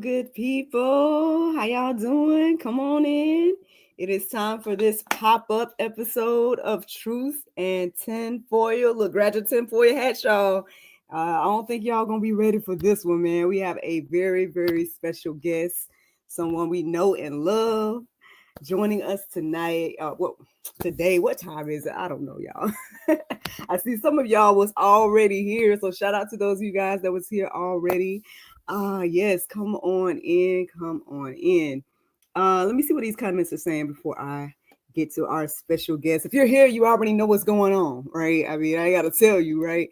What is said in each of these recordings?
good people. How y'all doing? Come on in. It is time for this pop-up episode of Truth and Tinfoil. Look, graduate tinfoil hat, y'all. I don't think y'all gonna be ready for this one, man. We have a very, very special guest, someone we know and love, joining us tonight. Today, what time is it? I don't know, y'all. I see some of y'all was already here, so shout out to those of you guys that was here already. Yes, come on in. Let me see what these comments are saying before I get to our special guest. If you're here, you already know what's going on, right? I mean, I gotta tell you, right?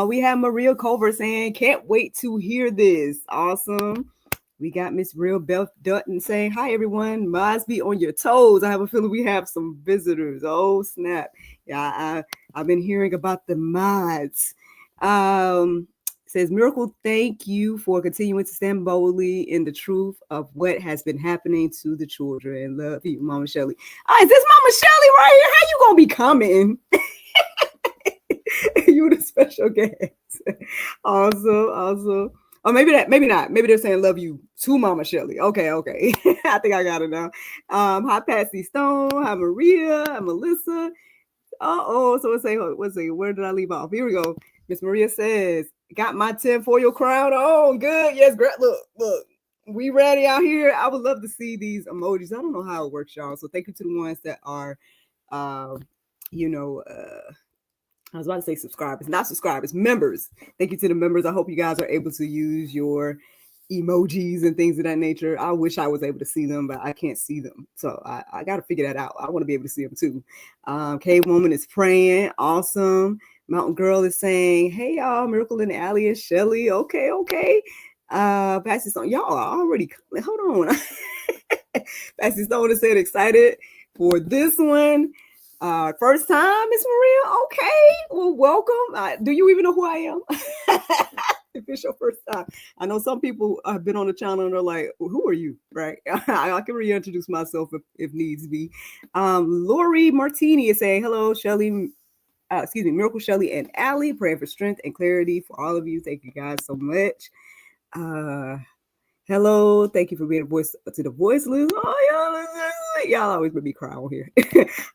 We have Maria Culver saying, can't wait to hear this. Awesome. We got Miss Real Beth Dutton saying, hi, everyone. Must be on your toes. I have a feeling we have some visitors. Oh, snap. Yeah, I've been hearing about the mods. Says, Miracle, thank you for continuing to stand boldly in the truth of what has been happening to the children. Love you, Mama Shelly. Is this Mama Shelly right here? How you going to be coming? You the special guest. Awesome. Oh, maybe not. Maybe they're saying love you to Mama Shelly. Okay. I think I got it now. Hi, Patsy Stone. Hi, Maria. Hi, Melissa. So let's say, where did I leave off? Here we go. Miss Maria says, got my tinfoil crown on. Good. Yes, great. Look. We ready out here. I would love to see these emojis. I don't know how it works, y'all. So thank you to the ones that are, I was about to say subscribers, not subscribers, members. Thank you to the members. I hope you guys are able to use your emojis and things of that nature. I wish I was able to see them, but I can't see them. So I got to figure that out. I want to be able to see them too. Cave Woman is praying. Awesome. Mountain Girl is saying, hey, y'all, Miracle in the Alley and Shelly. Okay. Patsy Stone, y'all are already coming. Hold on. Patsy Stone is saying excited for this one. First time, Miss Maria. Okay, well, welcome. Do you even know who I am? If it's your first time, I know some people have been on the channel and they're like, well, "Who are you?" Right? I can reintroduce myself if needs be. Lori Martini is saying, "Hello, Shelly. Miracle, Shelly, and Allie. Praying for strength and clarity for all of you. Thank you guys so much." Hello, thank you for being a voice to the voiceless. Oh, y'all always make me cry on here.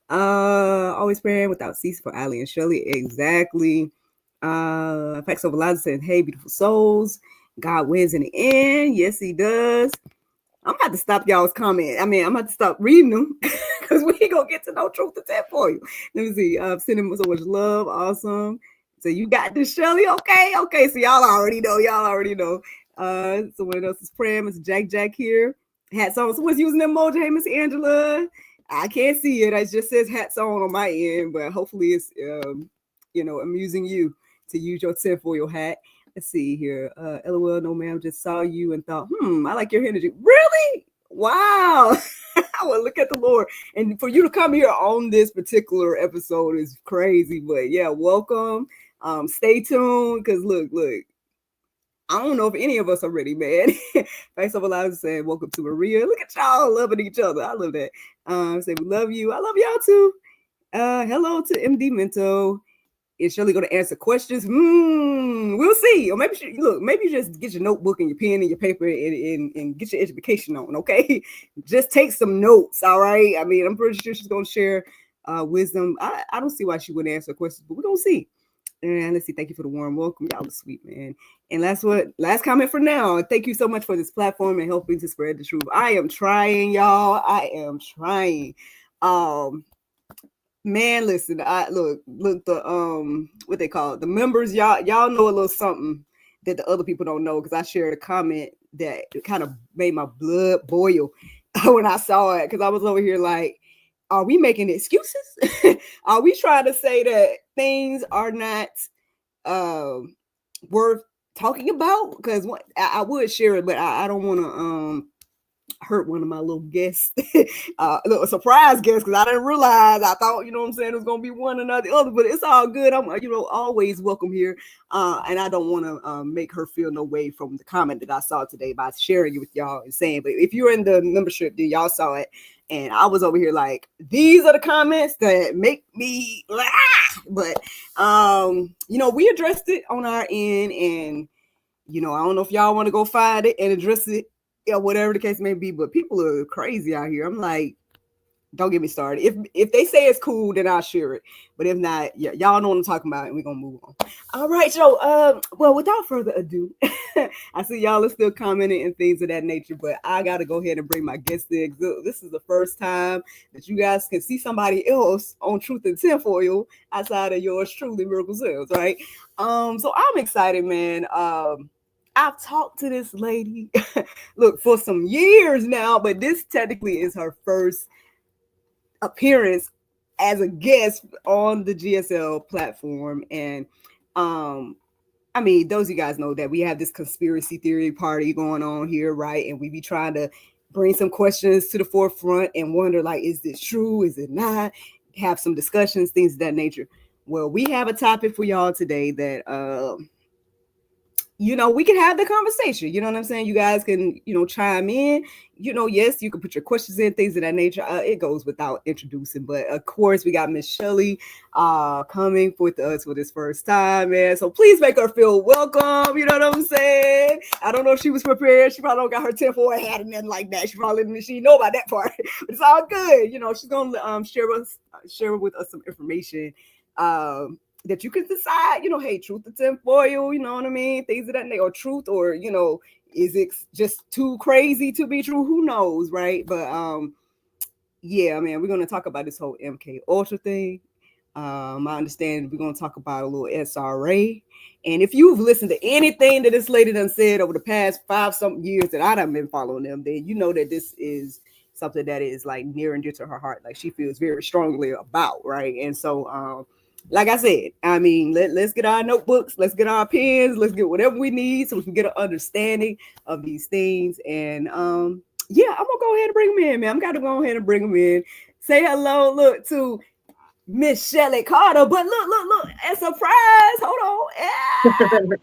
Always praying without ceasing for Allie and Shelly. Exactly. Facts Over Lies saying, hey, beautiful souls. God wins in the end. Yes, he does. I'm about to stop y'all's comment. I'm about to stop reading them because we ain't gonna get to no truth to tell for you. Let me see. Sending so much love. Awesome. So you got this, Shelly. Okay. So y'all already know. Someone else is praying. Mr. Jack here. Hats on. Someone's using the emoji. Hey, Miss Angela. I can't see it. It just says hats on my end, but hopefully it's amusing you to use your tinfoil hat. Let's see here. LOL, no ma'am, just saw you and thought, I like your energy. Really? Wow. Well, look at the Lord. And for you to come here on this particular episode is crazy. But yeah, welcome. Stay tuned because look. I don't know if any of us are ready, man. Thanks so much for saying welcome to Maria. Look at y'all loving each other. I love that. Say we love you. I love y'all too. Hello to MD Minto. Is Shelly going to answer questions? We'll see. Or maybe you just get your notebook and your pen and your paper and get your education on, okay? Just take some notes, all right? I'm pretty sure she's going to share wisdom. I don't see why she wouldn't answer questions, but we're going to see. And let's see. Thank you for the warm welcome. Y'all are sweet, man. And last comment for now. Thank you so much for this platform and helping to spread the truth. I am trying, y'all. Man, listen. Look. The what they call it, the members. Y'all know a little something that the other people don't know because I shared a comment that kind of made my blood boil when I saw it because I was over here like, are we making excuses? Are we trying to say that things are not worth talking about? Because I would share it, but I don't want to hurt one of my little guests, a little surprise guest, because I didn't realize. I thought, it was going to be one and the other, but it's all good. I'm, always welcome here. And I don't want to make her feel no way from the comment that I saw today by sharing it with y'all and saying, but if you're in the membership, then y'all saw it. And I was over here like, these are the comments that make me laugh. But, we addressed it on our end. And I don't know if y'all want to go find it and address it, whatever the case may be, but people are crazy out here. I'm like, don't get me started. If they say it's cool, then I'll share it. But if not, y'all know what I'm talking about, and we're gonna move on. All right, so well, without further ado, I see y'all are still commenting and things of that nature, but I gotta go ahead and bring my guest in. This is the first time that you guys can see somebody else on Truth and Tinfoil outside of yours truly, Miracle Sales, right? So I'm excited, man. I've talked to this lady, look, for some years now, but this technically is her first appearance as a guest on the GSL platform. And I mean, those of you guys know that we have this conspiracy theory party going on here, right? And we be trying to bring some questions to the forefront and wonder, like, is this true? Is it not? Have some discussions, things of that nature. Well, we have a topic for y'all today that we can have the conversation. You know what I'm saying? You guys can, chime in. Yes, you can put your questions in, things of that nature. It goes without introducing. But of course, we got Miss Shelly coming with us for this first time, man. So please make her feel welcome. You know what I'm saying? I don't know if she was prepared. She probably don't got her tinfoil hat and nothing like that. She didn't know about that part. But it's all good. She's gonna share with us some information. That you can decide, hey, truth or tinfoil, you know what I mean? Things of that nature, or truth, or, is it just too crazy to be true? Who knows, right? But, yeah, man, we're going to talk about this whole MK Ultra thing. My understanding, we're going to talk about a little SRA. And if you've listened to anything that this lady done said over the past 5-something years that I done been following them, then you know that this is something that is like near and dear to her heart. Like she feels very strongly about, right? And so, like I said, I mean, let's get our notebooks, let's get our pens, let's get whatever we need so we can get an understanding of these things. And yeah, I'm gonna go ahead and bring them in, man. I'm gonna go ahead and bring them in. Say hello, look, to Miss Shelly Carter. But look, a surprise. Hold on.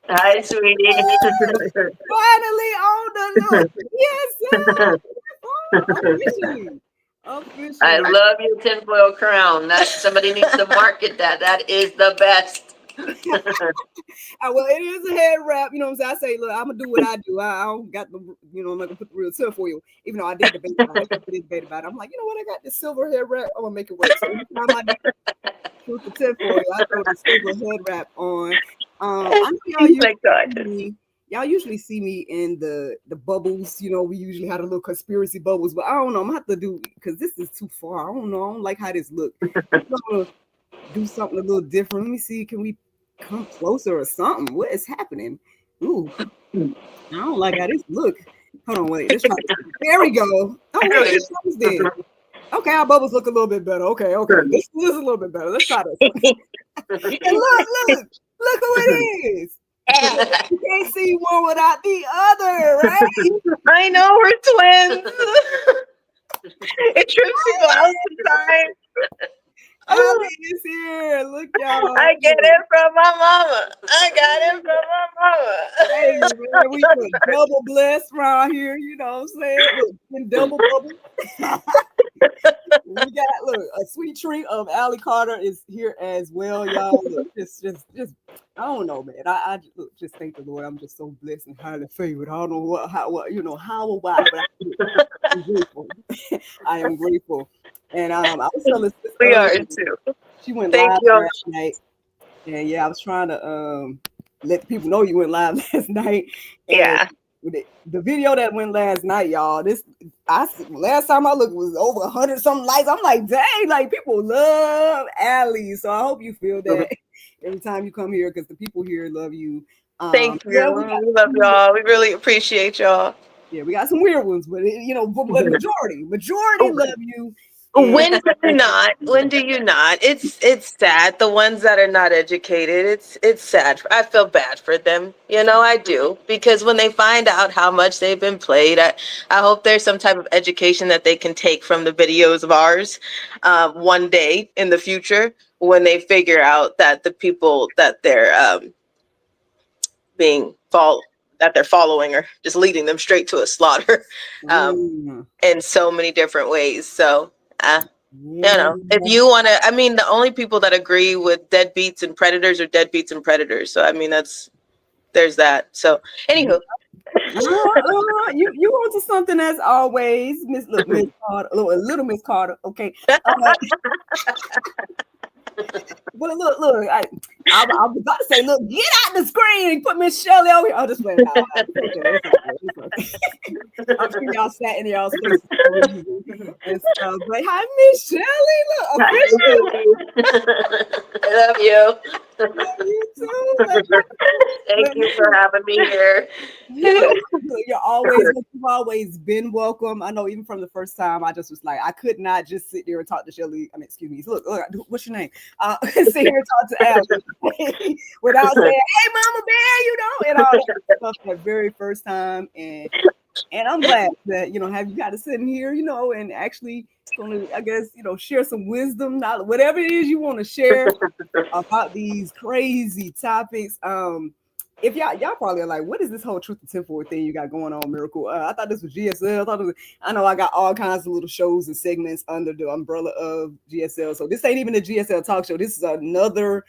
Hi, sweetie. Finally on the look. Yes, sir. Officially. I love your tinfoil crown. Somebody needs to market that. That is the best. Well, it is a head wrap. You know what I'm saying? I say, look, I'm gonna do what I do. I don't got the, I'm not gonna put the real tinfoil. Even though I did debate about it. I'm like, you know what? I got this silver head wrap. I'm gonna make it work. So every time I do the tinfoil, I throw the silver head wrap on. I know y'all usually see me in the bubbles. We usually had a little conspiracy bubbles, but I don't know. I'm gonna have to do, because this is too far. I don't know. I don't like how this look. I'm gonna do something a little different. Let me see. Can we come closer or something? What is happening? Ooh, I don't like how this look. Hold on, wait. Let's try this. There we go. Oh, wait, it's dead. Okay, our bubbles look a little bit better. Okay. This is a little bit better. Let's try this. And look who it is. You can't see one without the other, right? I know, we're twins. It trips people out sometimes. Ali is here. Look, y'all. I get it from my mama. Hey, man, we put double blessed around here. You know what I'm saying? Look, double bubble. We got, a sweet treat of Ali Carter is here as well, y'all. Look, just I don't know, man. I just thank the Lord. I'm just so blessed and highly favored. I don't know how or why, but I'm grateful. I am grateful. And I was telling sister, we are too. She went live last night, and yeah, I was trying to let people know you went live last night. And yeah. The video that went last night, y'all. Last time I looked was over 100 something likes. I'm like, dang, like people love Ali. So I hope you feel that every time you come here, because the people here love you. Thank you. Yeah, we love y'all. We really appreciate y'all. Yeah, we got some weird ones, but but majority love you. When do you not? It's sad. The ones that are not educated, it's sad. I feel bad for them. I do, because when they find out how much they've been played, I hope there's some type of education that they can take from the videos of ours one day in the future, when they figure out that the people that they're that they're following are just leading them straight to a slaughter in so many different ways. So You know, if you want to, I mean, the only people that agree with deadbeats and predators are deadbeats and predators. So, I mean, there's that. So, anywho. You onto something as always, Miss Carter, little Miss Carter. Okay. Well, look. I was about to say, look, get out the screen. Put Miss Shelly over here. I'll just play. I'm sure y'all sat in y'all's spaces and stuff. But hi, Miss Shelly. Look, officially. I love you. Love you too. Thank you for having me here. You've always been welcome. I know even from the first time, I just was like, I could not just sit there and talk to Shelly. I mean, excuse me. Look, what's your name? Sit here and talk to Ashley without saying, "Hey, Mama Bear," and all that stuff the very first time. And I'm glad that have you got to sit in here, and actually going to, I guess, share some wisdom, not whatever it is you want to share about these crazy topics. If y'all probably are like, what is this whole Truth and Tinfoil thing you got going on, Miracle? I thought this was GSL. I know I got all kinds of little shows and segments under the umbrella of GSL. So this ain't even a GSL talk show. This is another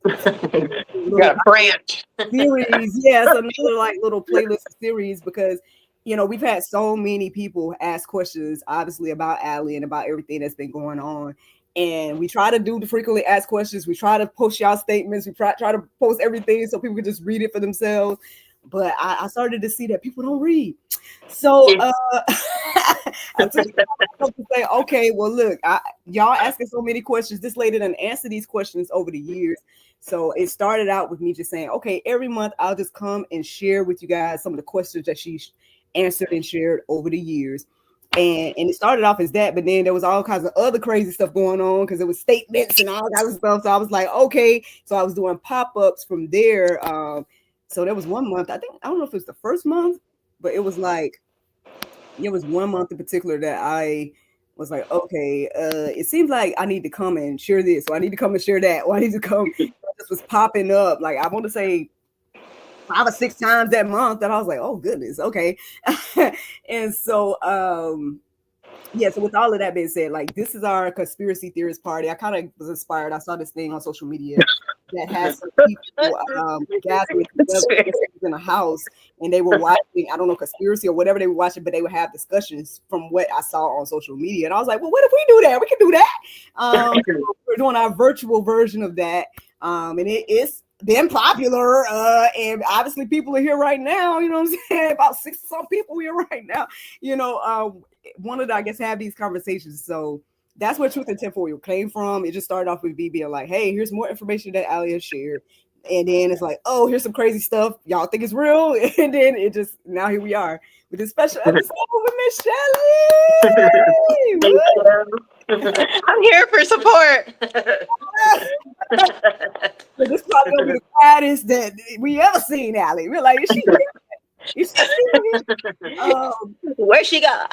branch series. Yes, another like little playlist series because we've had so many people ask questions, obviously, about Allie and about everything that's been going on. And we try to do the frequently asked questions. We try to post y'all statements. We try to post everything so people can just read it for themselves. But I started to see that people don't read. So I took to say, okay, well, look, y'all asking so many questions. This lady done answered these questions over the years. So it started out with me just saying, okay, every month I'll just come and share with you guys some of the questions that she answered and shared over the years. And it started off as that, but then there was all kinds of other crazy stuff going on because it was statements and all kinds of stuff. So I was like, okay. So I was doing pop-ups from there. So there was one month, I don't know if it was the first month, but it was like, there was one month in particular that I was like, okay, it seems like I need to come and share this, or I need to come and share that, or I need to come. This was popping up. Like, I want to say 5 or 6 times that month, and I was like, oh goodness, okay. And so so with all of that being said, like, this is our conspiracy theorist party. I kind of was inspired. I saw this thing on social media that has some people gathering in a house, and they were watching, I don't know, conspiracy or whatever they were watching, but they would have discussions from what I saw on social media. And I was like, well, what if we do that? We can do that. We're doing our virtual version of that. And it's been popular, and obviously people are here right now, you know what I'm saying? About 6 some people here right now, wanted to, I guess, have these conversations. So that's where Truth and Tinfoil came from. It just started off with me being like, hey, here's more information that Ali has shared. And then it's like, oh, here's some crazy stuff. Y'all think it's real? And then it just, now here we are with this special episode with Miss Shelly. I'm here for support. So this probably gonna be the quietest that we ever seen, Allie. We're like, is she where she go?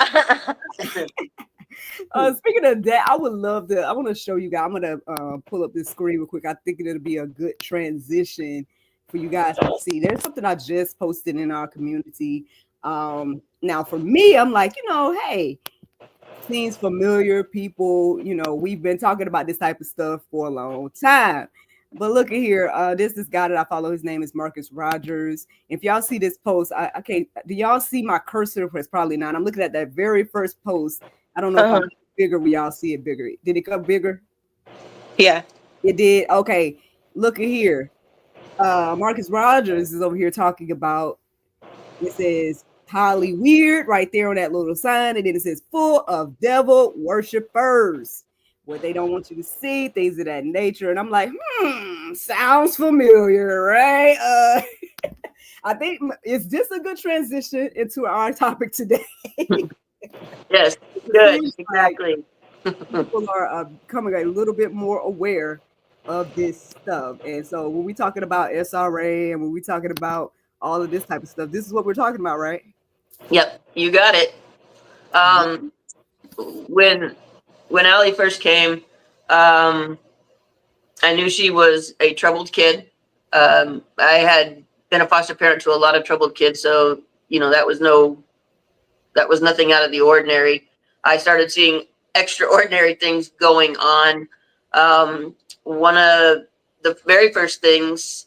Speaking of that, I want to show you guys. I'm gonna pull up this screen real quick. I think it'll be a good transition for you guys to see. There's something I just posted in our community. Now for me, I'm like, hey, seems familiar. People, we've been talking about this type of stuff for a long time. But look at here. This guy that I follow. His name is Marcus Rogers. If y'all see this post, I can't. Do y'all see my cursor? It's probably not. I'm looking at that very first post. I don't know if I'm bigger. We all see it bigger. Did it come bigger? Yeah, it did. Okay, look at here. Marcus Rogers is over here talking about. It says highly weird right there on that little sign, and then it says full of devil worshipers. What they don't want you to see, things of that nature. And I'm like, sounds familiar, right? I think, is this a good transition into our topic today? Yes, good, exactly. People are becoming a little bit more aware of this stuff. And so when we're talking about SRA and when we're talking about all of this type of stuff, this is what we're talking about, right? Yep, you got it. When Allie first came, I knew she was a troubled kid. I had been a foster parent to a lot of troubled kids, so that was nothing out of the ordinary. I started seeing extraordinary things going on. One of the very first things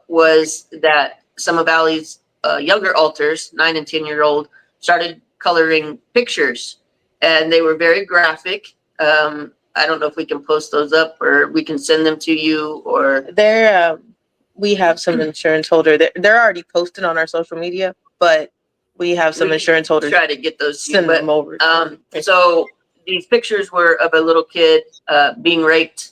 was that some of Allie's younger alters, 9 and 10-year-old, started coloring pictures, and they were very graphic. I don't know if we can post those up or we can send them to you, or they're we have some insurance holder. They're already posted on our social media, but we have some insurance holders. Try to get those, send them over. So these pictures were of a little kid being raped,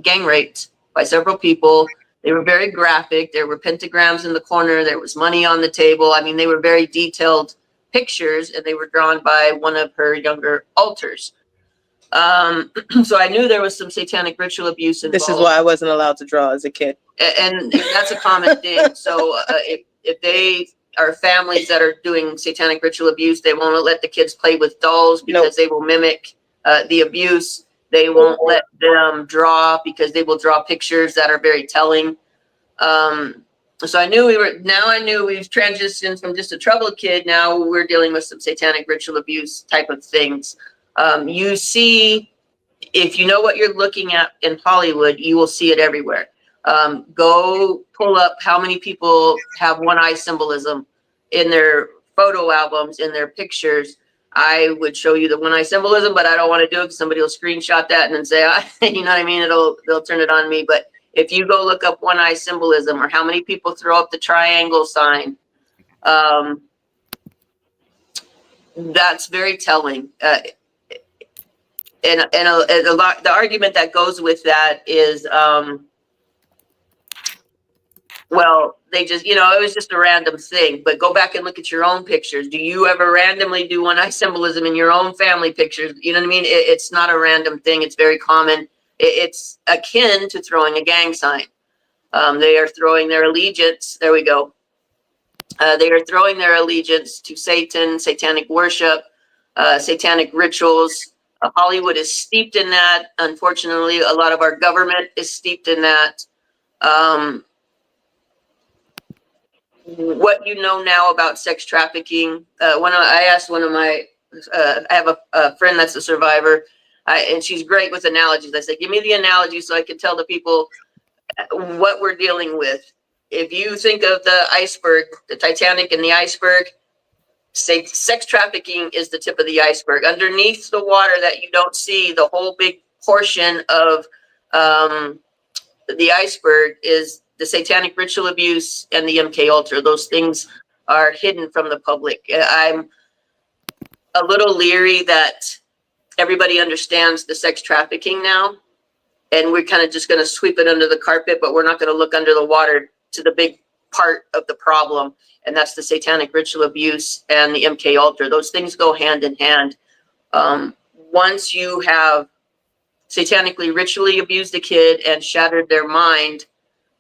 gang raped by several people. They were very graphic. There were pentagrams in the corner. There was money on the table. I mean, they were very detailed pictures, and they were drawn by one of her younger alters. So I knew there was some satanic ritual abuse involved. This is why I wasn't allowed to draw as a kid. And that's a common thing. So if they are families that are doing satanic ritual abuse, they won't let the kids play with dolls because they will mimic the abuse. They won't let them draw because they will draw pictures that are very telling. So I knew we've transitioned from just a troubled kid. Now we're dealing with some satanic ritual abuse type of things. You see, if you know what you're looking at in Hollywood, you will see it everywhere. Go pull up how many people have one eye symbolism in their photo albums, in their pictures. I would show you the one eye symbolism, but I don't want to do it because somebody will screenshot that and then say, you know what I mean? They'll turn it on me. But if you go look up one eye symbolism, or how many people throw up the triangle sign, that's very telling. And a lot, the argument that goes with that is, well, they just, it was just a random thing. But go back and look at your own pictures. Do you ever randomly do one eye symbolism in your own family pictures? You know what I mean? It's not a random thing. It's very common. It's akin to throwing a gang sign. They are throwing their allegiance. There we go. They are throwing their allegiance to Satan, satanic worship, satanic rituals. Hollywood is steeped in that. Unfortunately, a lot of our government is steeped in that. What you know now about sex trafficking? I asked one of my, I have a friend that's a survivor, and she's great with analogies. I said, give me the analogy so I can tell the people what we're dealing with. If you think of the iceberg, the Titanic and the iceberg, say sex trafficking is the tip of the iceberg. Underneath the water that you don't see, the whole big portion of the iceberg is the satanic ritual abuse and the MK Ultra. Those things are hidden from the public. I'm a little leery that everybody understands the sex trafficking now, and we're kind of just going to sweep it under the carpet, but we're not going to look under the water to the big part of the problem, and that's the satanic ritual abuse and the MK Ultra. Those things go hand in hand. Once you have satanically ritually abused a kid and shattered their mind,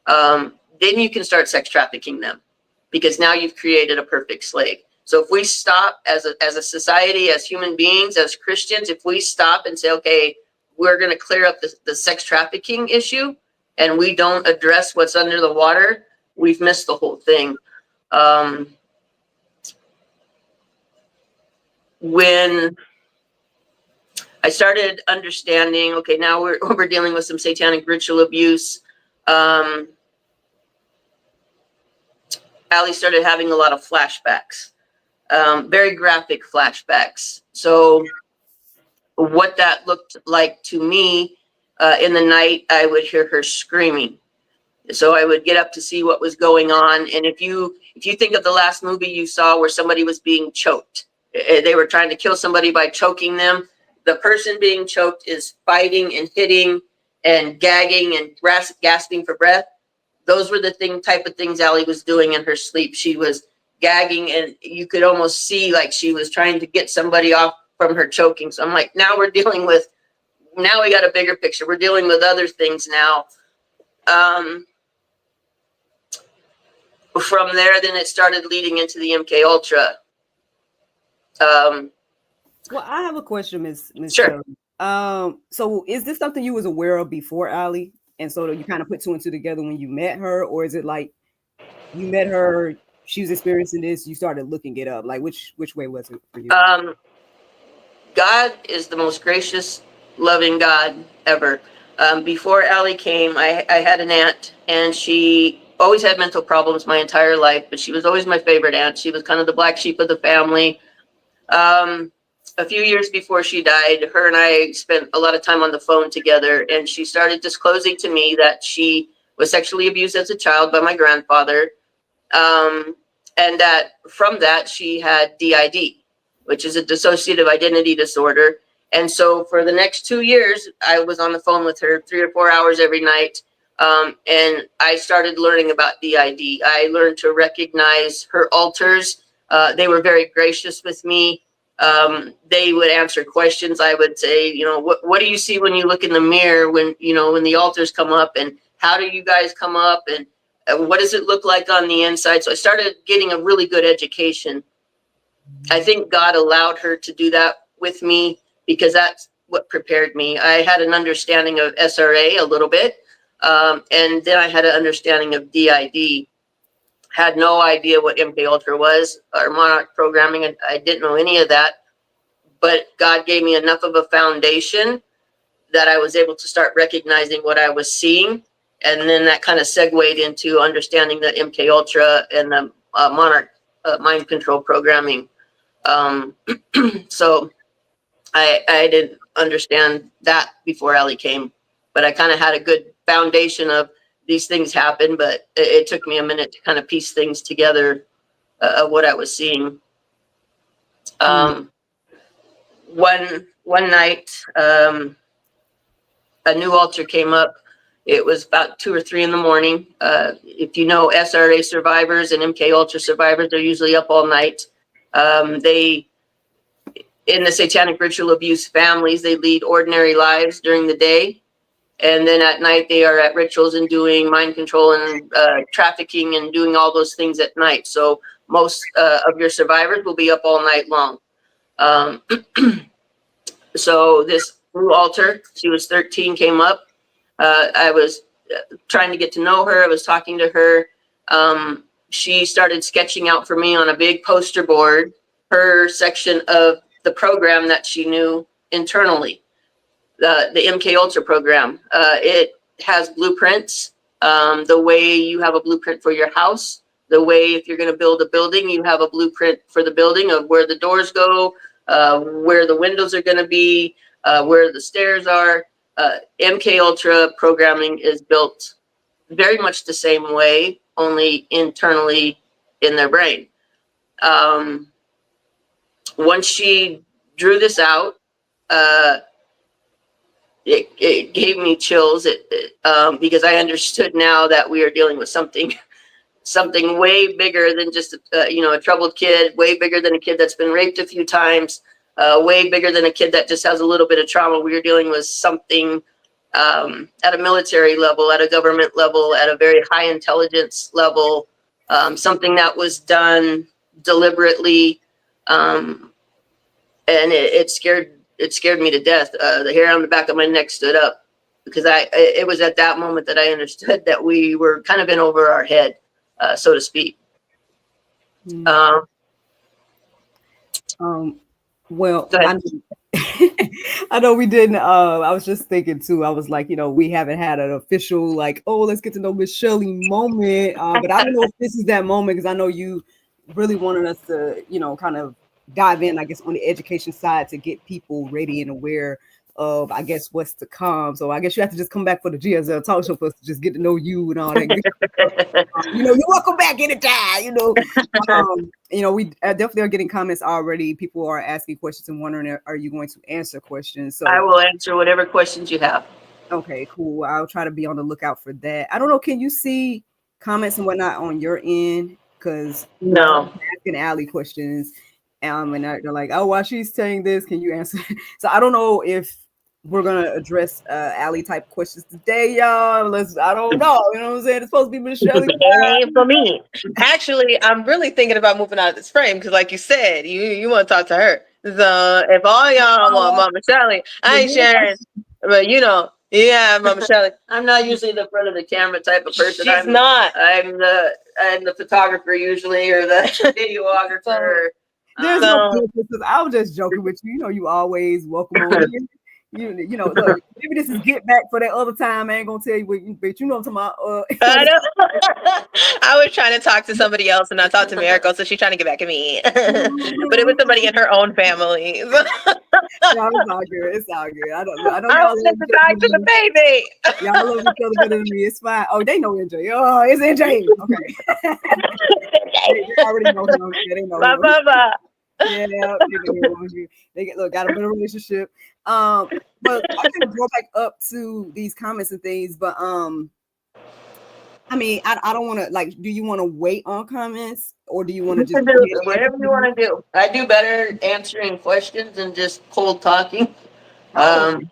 then you can start sex trafficking them, because now you've created a perfect slave. So if we stop as a society, as human beings, as Christians, if we stop and say, okay, we're going to clear up the sex trafficking issue, and we don't address what's under the water, we've missed the whole thing. When I started understanding, okay, now we're dealing with some satanic ritual abuse, Allie started having a lot of flashbacks, very graphic flashbacks. So what that looked like to me, in the night, I would hear her screaming. So I would get up to see what was going on. And if you think of the last movie you saw where somebody was being choked, they were trying to kill somebody by choking them. The person being choked is fighting and hitting and gagging and gasping for breath. Those were the type of things Allie was doing in her sleep. She was gagging, and you could almost see like she was trying to get somebody off from her choking. So I'm like, now we got a bigger picture. We're dealing with other things now. From there, then it started leading into the MK Ultra. Well, I have a question, Miss Sure. Shelly. So is this something you was aware of before Allie, and so you kind of put two and two together when you met her, or is it like you met her, she was experiencing this, you started looking it up? Like which way was it for you? God is the most gracious, loving God ever. Before Allie came, I had an aunt, and she always had mental problems my entire life, but she was always my favorite aunt. She was kind of the black sheep of the family. A few years before she died, her and I spent a lot of time on the phone together, and she started disclosing to me that she was sexually abused as a child by my grandfather, and that from that she had DID, which is a dissociative identity disorder. And so for the next 2 years, I was on the phone with her 3 or 4 hours every night. And I started learning about DID. I learned to recognize her alters. They were very gracious with me. They would answer questions. I would say, what do you see when you look in the mirror when the alters come up, and how do you guys come up, and what does it look like on the inside? So I started getting a really good education. I think God allowed her to do that with me because that's what prepared me. I had an understanding of SRA a little bit, and then I had an understanding of DID. Had no idea what MK Ultra was or monarch programming, and I didn't know any of that. But God gave me enough of a foundation that I was able to start recognizing what I was seeing, and then that kind of segued into understanding the MK Ultra and the monarch mind control programming. So I didn't understand that before Allie came, but I kind of had a good foundation of these things happen, but it took me a minute to kind of piece things together of what I was seeing. One night, a new altar came up. It was about 2 or 3 in the morning. If you know SRA survivors and MK Ultra survivors, they're usually up all night. In the satanic ritual abuse families, they lead ordinary lives during the day. And then at night, they are at rituals and doing mind control and trafficking and doing all those things at night. So most of your survivors will be up all night long. So this new altar, she was 13, came up. I was trying to get to know her. I was talking to her. She started sketching out for me on a big poster board her section of the program that she knew internally, the MK Ultra program. It has blueprints, the way you have a blueprint for your house, the way if you're going to build a building, you have a blueprint for the building of where the doors go, where the windows are going to be, where the stairs are. MK Ultra programming is built very much the same way, only internally in their brain. Once she drew this out, it gave me chills. Because I understood now that we are dealing with something way bigger than just a troubled kid, way bigger than a kid that's been raped a few times, way bigger than a kid that just has a little bit of trauma. We are dealing with something at a military level, at a government level, at a very high intelligence level, something that was done deliberately, and it scared me to death. The hair on the back of my neck stood up because it was at that moment that I understood that we were kind of in over our head, so to speak. Well, I know we didn't. I was just thinking too. I was like, we haven't had an official let's get to know Miss Shelly moment. But I don't know if this is that moment because I know you really wanted us to, kind of dive in, I guess, on the education side to get people ready and aware of, I guess, what's to come. So I guess you have to just come back for the GSL talk show for us to just get to know you and all that. You're welcome back anytime. We definitely are getting comments already. People are asking questions and wondering, are you going to answer questions? So I will answer whatever questions you have. Okay, cool. I'll try to be on the lookout for that. I don't know. Can you see comments and whatnot on your end? Because no, I'm asking Allie questions, and they're like, "Oh, while she's saying this, can you answer?" So I don't know if we're gonna address Allie type questions today, y'all. I don't know. You know what I'm saying? It's supposed to be Miss Shelly. For me, actually, I'm really thinking about moving out of this frame because, like you said, you want to talk to her. So if all y'all want Mama Shelly, I ain't sharing. But yeah, Mama Shelly. I'm not usually the front of the camera type of person. She's not. I'm the photographer usually, or the videographer. There's no business. I was just joking with you. You know, you always welcome on here. You know, look, maybe this is get back for that other time. I ain't gonna tell you what but you know what I'm talking about. I know. I was trying to talk to somebody else and I talked to Miracle, so she's trying to get back at me. But it was somebody in her own family. No, it's all good. It's all good. I don't I wanted to talk to the baby. Y'all love each other better than me. It's fine. Oh, they know NJ. Oh, it's NJ. Okay. they already know him. Yeah, they know him. Blah. Yeah, they get got a better relationship. But I can go back up to these comments and things, but I mean, I don't want to do you want to wait on comments or do you want to just do whatever you want to do? I do better answering questions than just cold talking. Okay.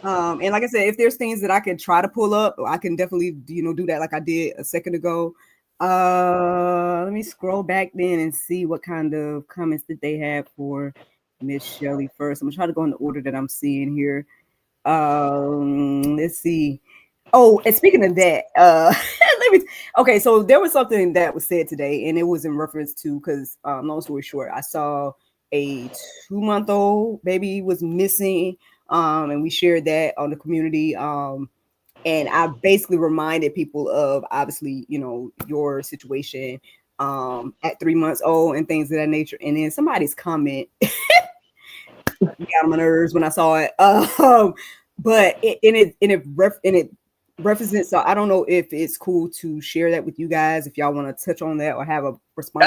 And like I said, if there's things that I can try to pull up, I can definitely do that like I did a second ago. Let me scroll back then and see what kind of comments that they have for Miss Shelly first. I'm gonna try to go in the order that I'm seeing here. Let's see. Oh, and speaking of that, okay, so there was something that was said today, and it was in reference to because long story short, I saw a 2-month-old baby was missing, and we shared that on the community. And I basically reminded people of obviously, your situation at 3 months old and things of that nature. And then somebody's comment got on my nerves when I saw it. But it represents. So I don't know if it's cool to share that with you guys if y'all want to touch on that or have a response.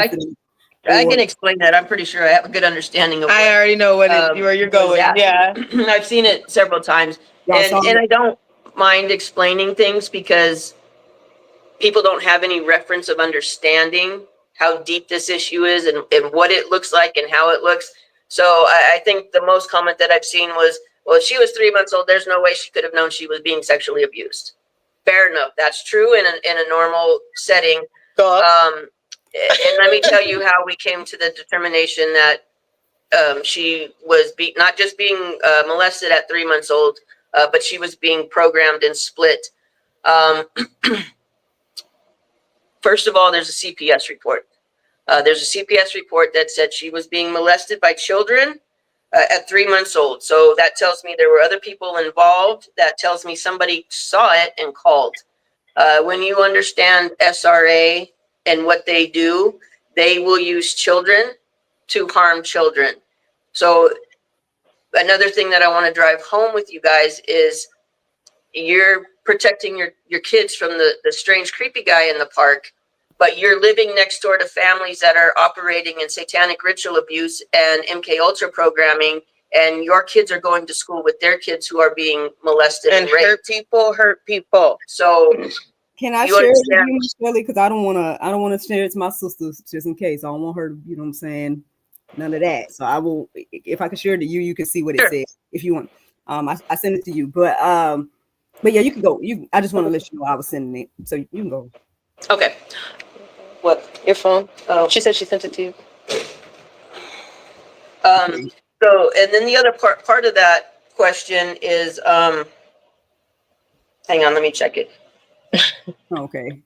I can explain that. I'm pretty sure I have a good understanding of. I already know where you're going. Yeah, I've seen it several times, and I don't mind explaining things because people don't have any reference of understanding how deep this issue is and what it looks like and how it looks. So I think the most comment that I've seen was, well, if she was 3 months old, there's no way she could have known she was being sexually abused. Fair enough. That's true in a normal setting. And let me tell you how we came to the determination that she was not just being molested at 3 months old, but she was being programmed and split. First of all, there's a CPS report. There's a CPS report that said she was being molested by children at 3 months old. So that tells me there were other people involved. That tells me somebody saw it and called. When you understand SRA and what they do, they will use children to harm children. So another thing that I want to drive home with you guys is you're protecting your kids from the strange, creepy guy in the park, but you're living next door to families that are operating in satanic ritual abuse and MK Ultra programming, and your kids are going to school with their kids who are being molested and raped. Hurt people. So can I share it with you, Shelly? Because I don't want to share it to my sisters just in case. I don't want her to, you know what I'm saying, none of that. So I will, if I can share it to you, you can see what it says if you want. I send it to you, but yeah, you can go. I just want to let you know I was sending it, so you can go. Okay. What? Your phone? Oh, she said she sent it to you. So, and then the other part of that question is, hang on, let me check it. Okay.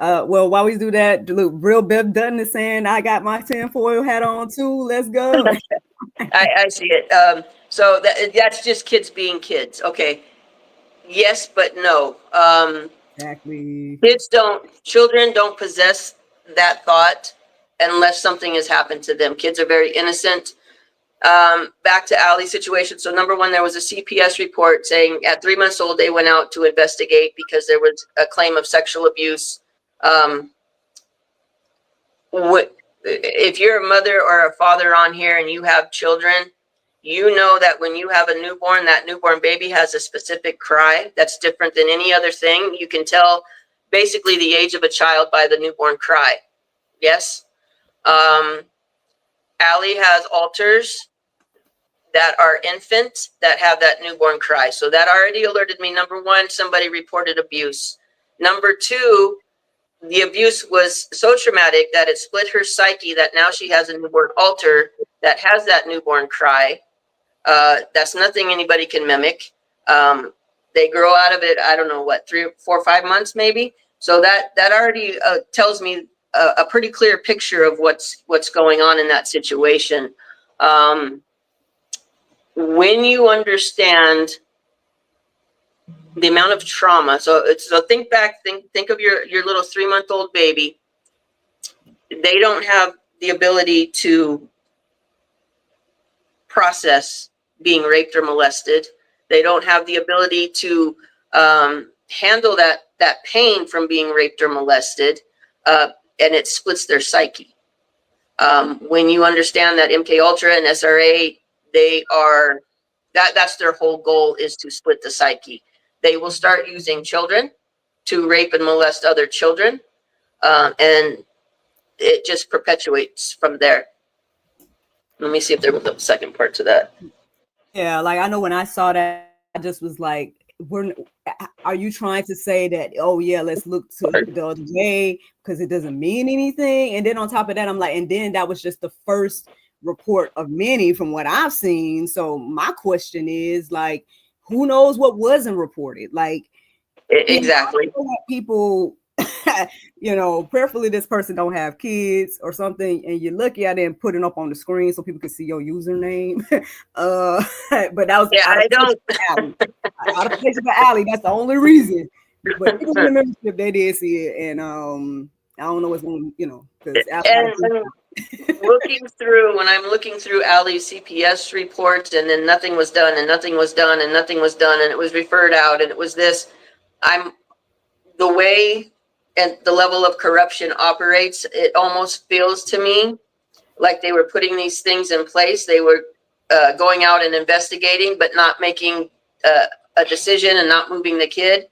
Well, while we do that, look, real Bibb Dutton is saying I got my tinfoil hat on too. Let's go. I see it. So that's just kids being kids. Okay. Yes, but no. Exactly. Children don't possess that thought unless something has happened to them. Kids are very innocent. Back to Allie's situation. So number one, there was a CPS report saying at 3 months old, they went out to investigate because there was a claim of sexual abuse. If you're a mother or a father on here and you have children, you know that when you have a newborn, that newborn baby has a specific cry that's different than any other thing. You can tell basically the age of a child by the newborn cry. Yes. Allie has alters that are infant that have that newborn cry. So that already alerted me. Number one, somebody reported abuse. Number two, the abuse was so traumatic that it split her psyche that now she has a newborn alter that has that newborn cry. That's nothing anybody can mimic. They grow out of it, I don't know what, 3, 4, 5 months maybe. So that already tells me a pretty clear picture of what's going on in that situation. When you understand the amount of trauma, so think back, think of your little 3-month-old baby. They don't have the ability to process being raped or molested. They don't have the ability to handle that pain from being raped or molested, and it splits their psyche. When you understand that MK Ultra and SRA, that's their whole goal, is to split the psyche. They will start using children to rape and molest other children, and it just perpetuates from there. Let me see if there was a second part to that. Yeah, like I know when I saw that, I just was like, are you trying to say that, oh yeah, let's look to the other way because it doesn't mean anything? And then on top of that, I'm like, and then that was just the first report of many from what I've seen. So my question is, like, who knows what wasn't reported? Like, exactly. People, prayerfully this person don't have kids or something, and you're lucky I didn't put it up on the screen so people can see your username. But that was out of place of the alley. That's the only reason. But people in the membership, they did see it, and I don't know what's going, because when I'm looking through Allie's CPS reports, and then nothing was done, and nothing was done, and nothing was done, and it was referred out, and it was this. The way and the level of corruption operates, it almost feels to me like they were putting these things in place. They were going out and investigating, but not making a decision and not moving the kid,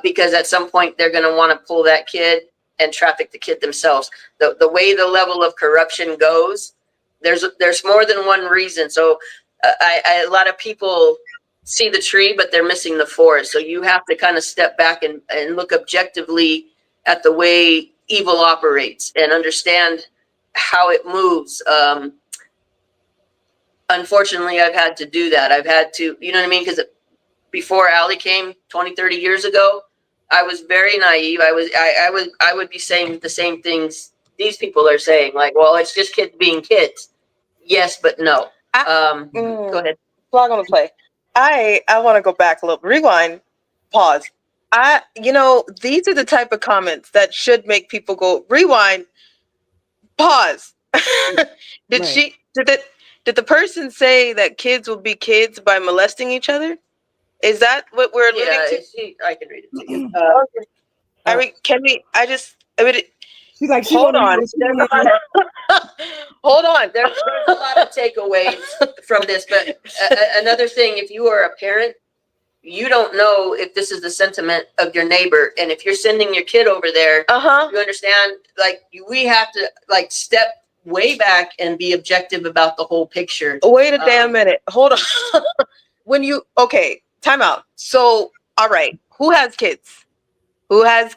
because at some point they're going to want to pull that kid and traffic the kid themselves. The way the level of corruption goes, there's more than one reason. So a lot of people see the tree, but they're missing the forest. So you have to kind of step back and look objectively at the way evil operates and understand how it moves. Unfortunately, I've had to do that. I've had to, you know what I mean? Because before Allie came 20, 30 years ago, I was very naive. I would be saying the same things these people are saying, like, well, it's just kids being kids. Yes, but no. Go ahead. Flag on the play. I want to go back a little. Rewind. Pause. These are the type of comments that should make people go rewind. Pause. Did the person say that kids will be kids by molesting each other? Is that what we're alluding to? I can read it to you. She's like, hold on. Hold on. There's a lot of takeaways from this, but another thing, if you are a parent, you don't know if this is the sentiment of your neighbor, and if you're sending your kid over there, you understand, like, we have to step way back and be objective about the whole picture. Wait a damn minute. Hold on. Time out. So, all right, who has kids? Right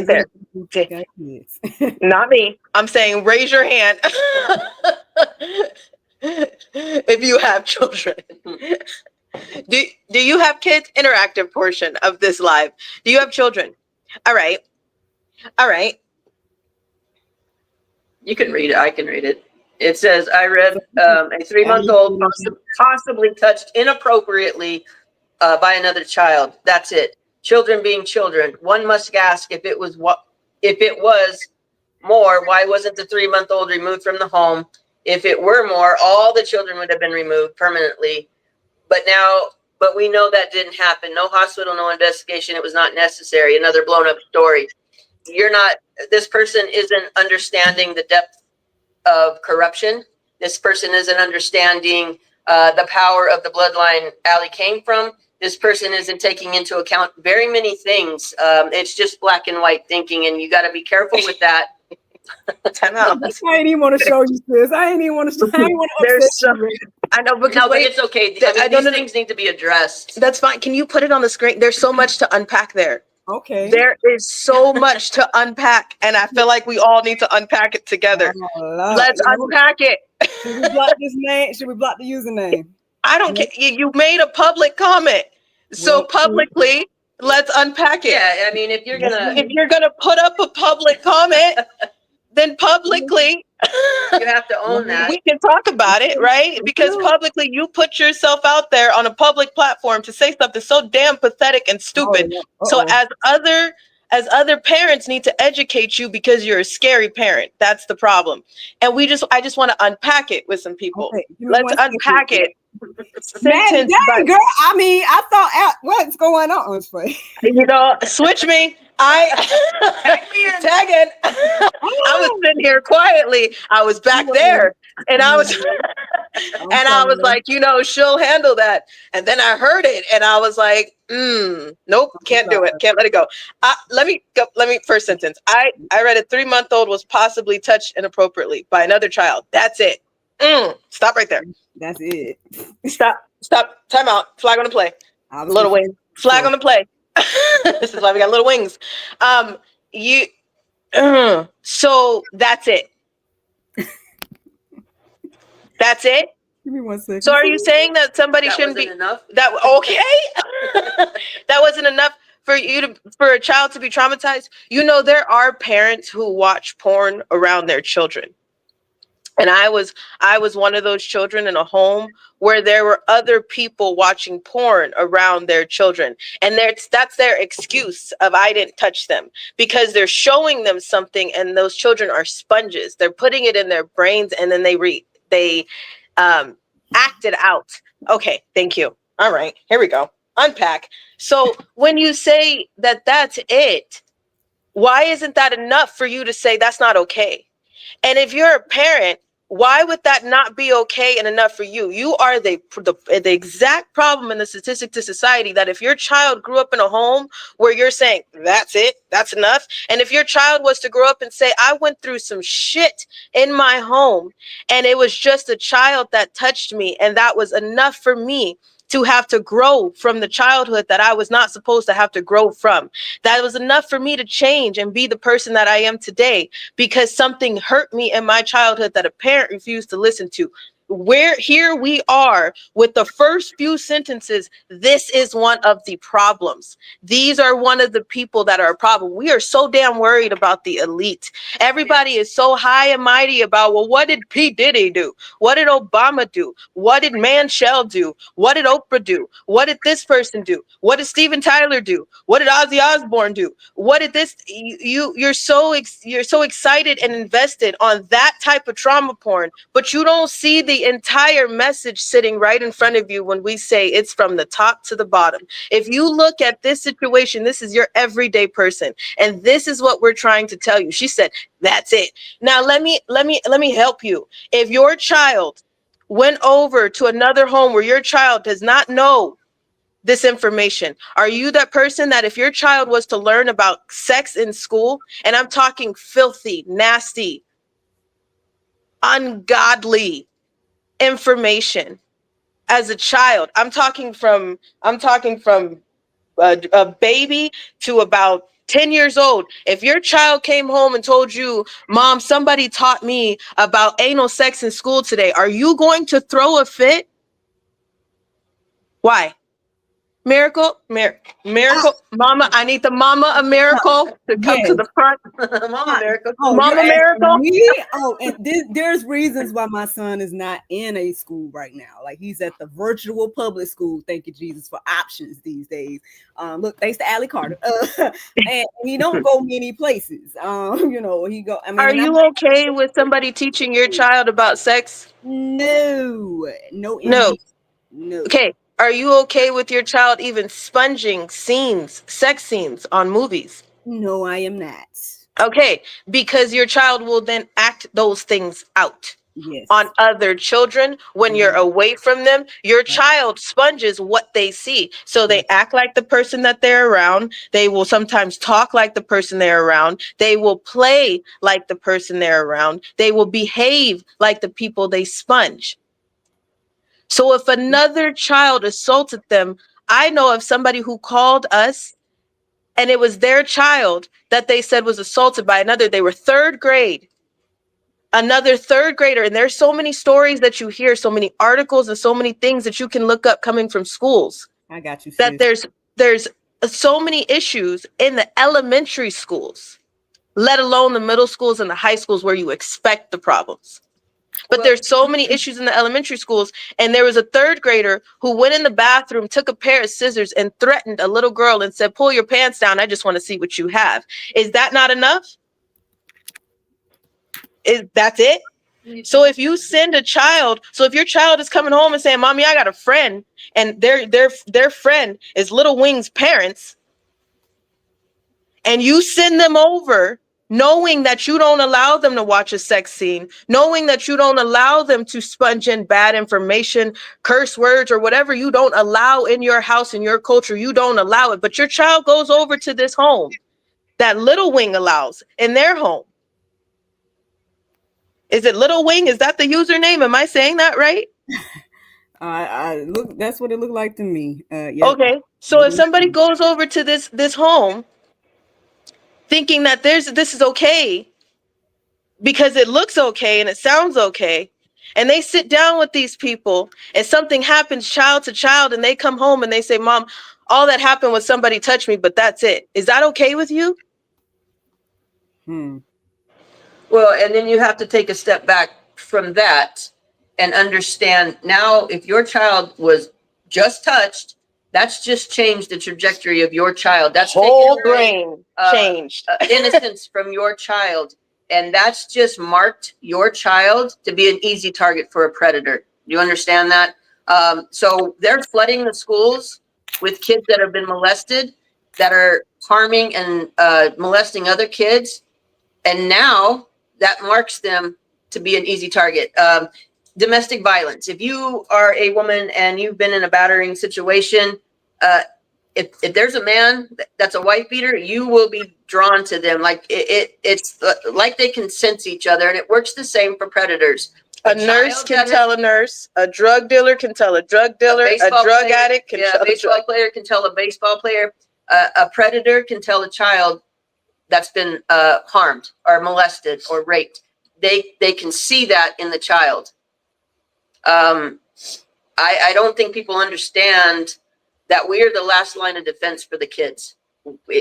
there. Not me. I'm saying raise your hand if you have children. Do you have kids? Interactive portion of this live. Do you have children? All right. You can read it. I can read it. It says, I read a 3-month-old possibly touched inappropriately by another child. That's it. Children being children. One must ask, if it was more, why wasn't the 3-month-old removed from the home? If it were more, all the children would have been removed permanently. But we know that didn't happen. No hospital, no investigation. It was not necessary. Another blown up story. This person isn't understanding the depth of corruption. This person isn't understanding the power of the bloodline Allie came from. This person isn't taking into account very many things. It's just black and white thinking, and you got to be careful with that. Time out. I ain't even want to show you this. I ain't even want to upset you. I know, but it's okay. These things need to be addressed. That's fine. Can you put it on the screen? There's so much to unpack there. Okay. There is so much to unpack, and I feel like we all need to unpack it together. Let's unpack it. Should we block this name? Should we block the username? I don't care. You made a public comment. So publicly, let's unpack it. Yeah, I mean, if you're gonna put up a public comment, then publicly you have to own that. we can talk about it, right? Because publicly you put yourself out there on a public platform to say something so damn pathetic and stupid. So as other parents need to educate you because you're a scary parent. That's the problem. And I just want to unpack it with some people. Okay, let's unpack it. Man, dang, girl. I mean, I thought, what's going on? Switch me. Tag in. I was sitting here quietly. I was back there, and I was, like, she'll handle that. And then I heard it, and I was like, nope, can't do it. Can't let it go. Let me first sentence. I read a 3-month-old was possibly touched inappropriately by another child. That's it. Stop right there. That's it. Stop. Time out. Flag on the play. Little wings. Flag on the play. This is why we got little wings. So that's it. That's it. Give me 1 second. So are you saying that somebody shouldn't be enough? That wasn't enough for a child to be traumatized? There are parents who watch porn around their children. And I was one of those children in a home where there were other people watching porn around their children. And that's their excuse of I didn't touch them, because they're showing them something, and those children are sponges. They're putting it in their brains, and then they act it out. Okay, thank you. All right, here we go. Unpack. So when you say that that's it, why isn't that enough for you to say that's not okay? And if you're a parent, why would that not be okay and enough for you? You are the exact problem in the statistic to society that if your child grew up in a home where you're saying, that's it, that's enough. And if your child was to grow up and say, I went through some shit in my home, and it was just a child that touched me, and that was enough for me to have to grow from the childhood that I was not supposed to have to grow from. That was enough for me to change and be the person that I am today, because something hurt me in my childhood that a parent refused to listen to. Here we are with the first few sentences. This is one of the problems. These are one of the people that are a problem. We are so damn worried about the elite. Everybody is so high and mighty about, well, what did P. Diddy do? What did Obama do? What did Manshell do? What did Oprah do? What did this person do? What did Steven Tyler do? What did Ozzy Osbourne do? What did this? You're so excited and invested on that type of trauma porn, but you don't see the entire message sitting right in front of you when we say it's from the top to the bottom. If you look at this situation, this is your everyday person, and this is what we're trying to tell you. She said, that's it. Now let me help you. If your child went over to another home where your child does not know this information, are you that person that if your child was to learn about sex in school, and I'm talking filthy, nasty, ungodly information as a child, I'm talking from a baby to about 10 years old. If your child came home and told you, Mom, somebody taught me about anal sex in school today, are you going to throw a fit? Why? Miracle, Mama, I need the Mama a Miracle to come to the front. Mama Miracle. Mama Miracle. And there's reasons why my son is not in a school right now. Like, he's at the virtual public school. Thank you, Jesus, for options these days. Look, thanks to Allie Carter. And he don't go many places. He go. I mean, are you okay with somebody teaching your child about sex? No. Okay. Are you okay with your child even sponging sex scenes on movies? No, I am not. Okay, because your child will then act those things out on other children when you're away from them. Your child sponges what they see. So they act like the person that they're around. They will sometimes talk like the person they're around. They will play like the person they're around. They will behave like the people they sponge. So if another child assaulted them, I know of somebody who called us, and it was their child that they said was assaulted by another. They were third grade, another third grader. And there's so many stories that you hear, so many articles and so many things that you can look up coming from schools. I got you. That there's so many issues in the elementary schools, let alone the middle schools and the high schools where you expect the problems. But there's so many issues in the elementary schools. And there was a third grader who went in the bathroom, took a pair of scissors and threatened a little girl and said, pull your pants down. I just want to see what you have. Is that not enough? That's it? So if you send a child, so if your child is coming home and saying, Mommy, I got a friend, and their friend is Little Wing's parents, and you send them over knowing that you don't allow them to watch a sex scene, knowing that you don't allow them to sponge in bad information, curse words, or whatever you don't allow in your house, in your culture, you don't allow it. But your child goes over to this home that Little Wing allows in their home. Is it Little Wing? Is that the username? Am I saying that right? I look. That's what it looked like to me. Yep. Okay. So if somebody goes over to this home thinking that this is okay because it looks okay and it sounds okay, and they sit down with these people and something happens child to child, and they come home and they say, Mom, all that happened was somebody touched me, but that's it. Is that okay with you? Well, and then you have to take a step back from that and understand now if your child was just touched, that's just changed the trajectory of your child. That's whole brain changed. Innocence from your child. And that's just marked your child to be an easy target for a predator. Do you understand that? So they're flooding the schools with kids that have been molested, that are harming and molesting other kids. And now that marks them to be an easy target. Domestic violence. If you are a woman and you've been in a battering situation, if there's a man that's a wife beater, you will be drawn to them. Like it's like they can sense each other, and it works the same for predators. A nurse can tell a nurse. A drug dealer can tell a drug dealer. A drug addict can tell a baseball player can tell a baseball player. A predator can tell a child that's been harmed or molested or raped. They can see that in the child. I don't think people understand that we are the last line of defense for the kids,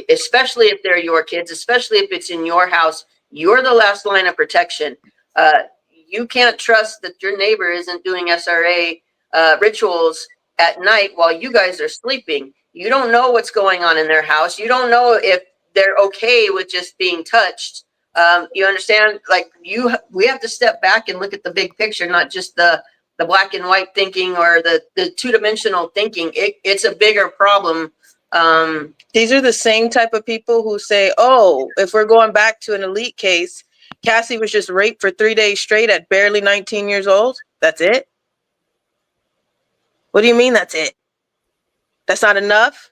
especially if they're your kids, especially if it's in your house. You're the last line of protection. You can't trust that your neighbor isn't doing SRA rituals at night while you guys are sleeping. You don't know what's going on in their house. You don't know if they're okay with just being touched. You understand? Like we have to step back and look at the big picture, not just the black and white thinking or the two-dimensional thinking. It's a bigger problem. These are the same type of people who say, oh, if we're going back to an elite case, Cassie was just raped for 3 days straight at barely 19 years old. That's it? What do you mean that's it? That's not enough?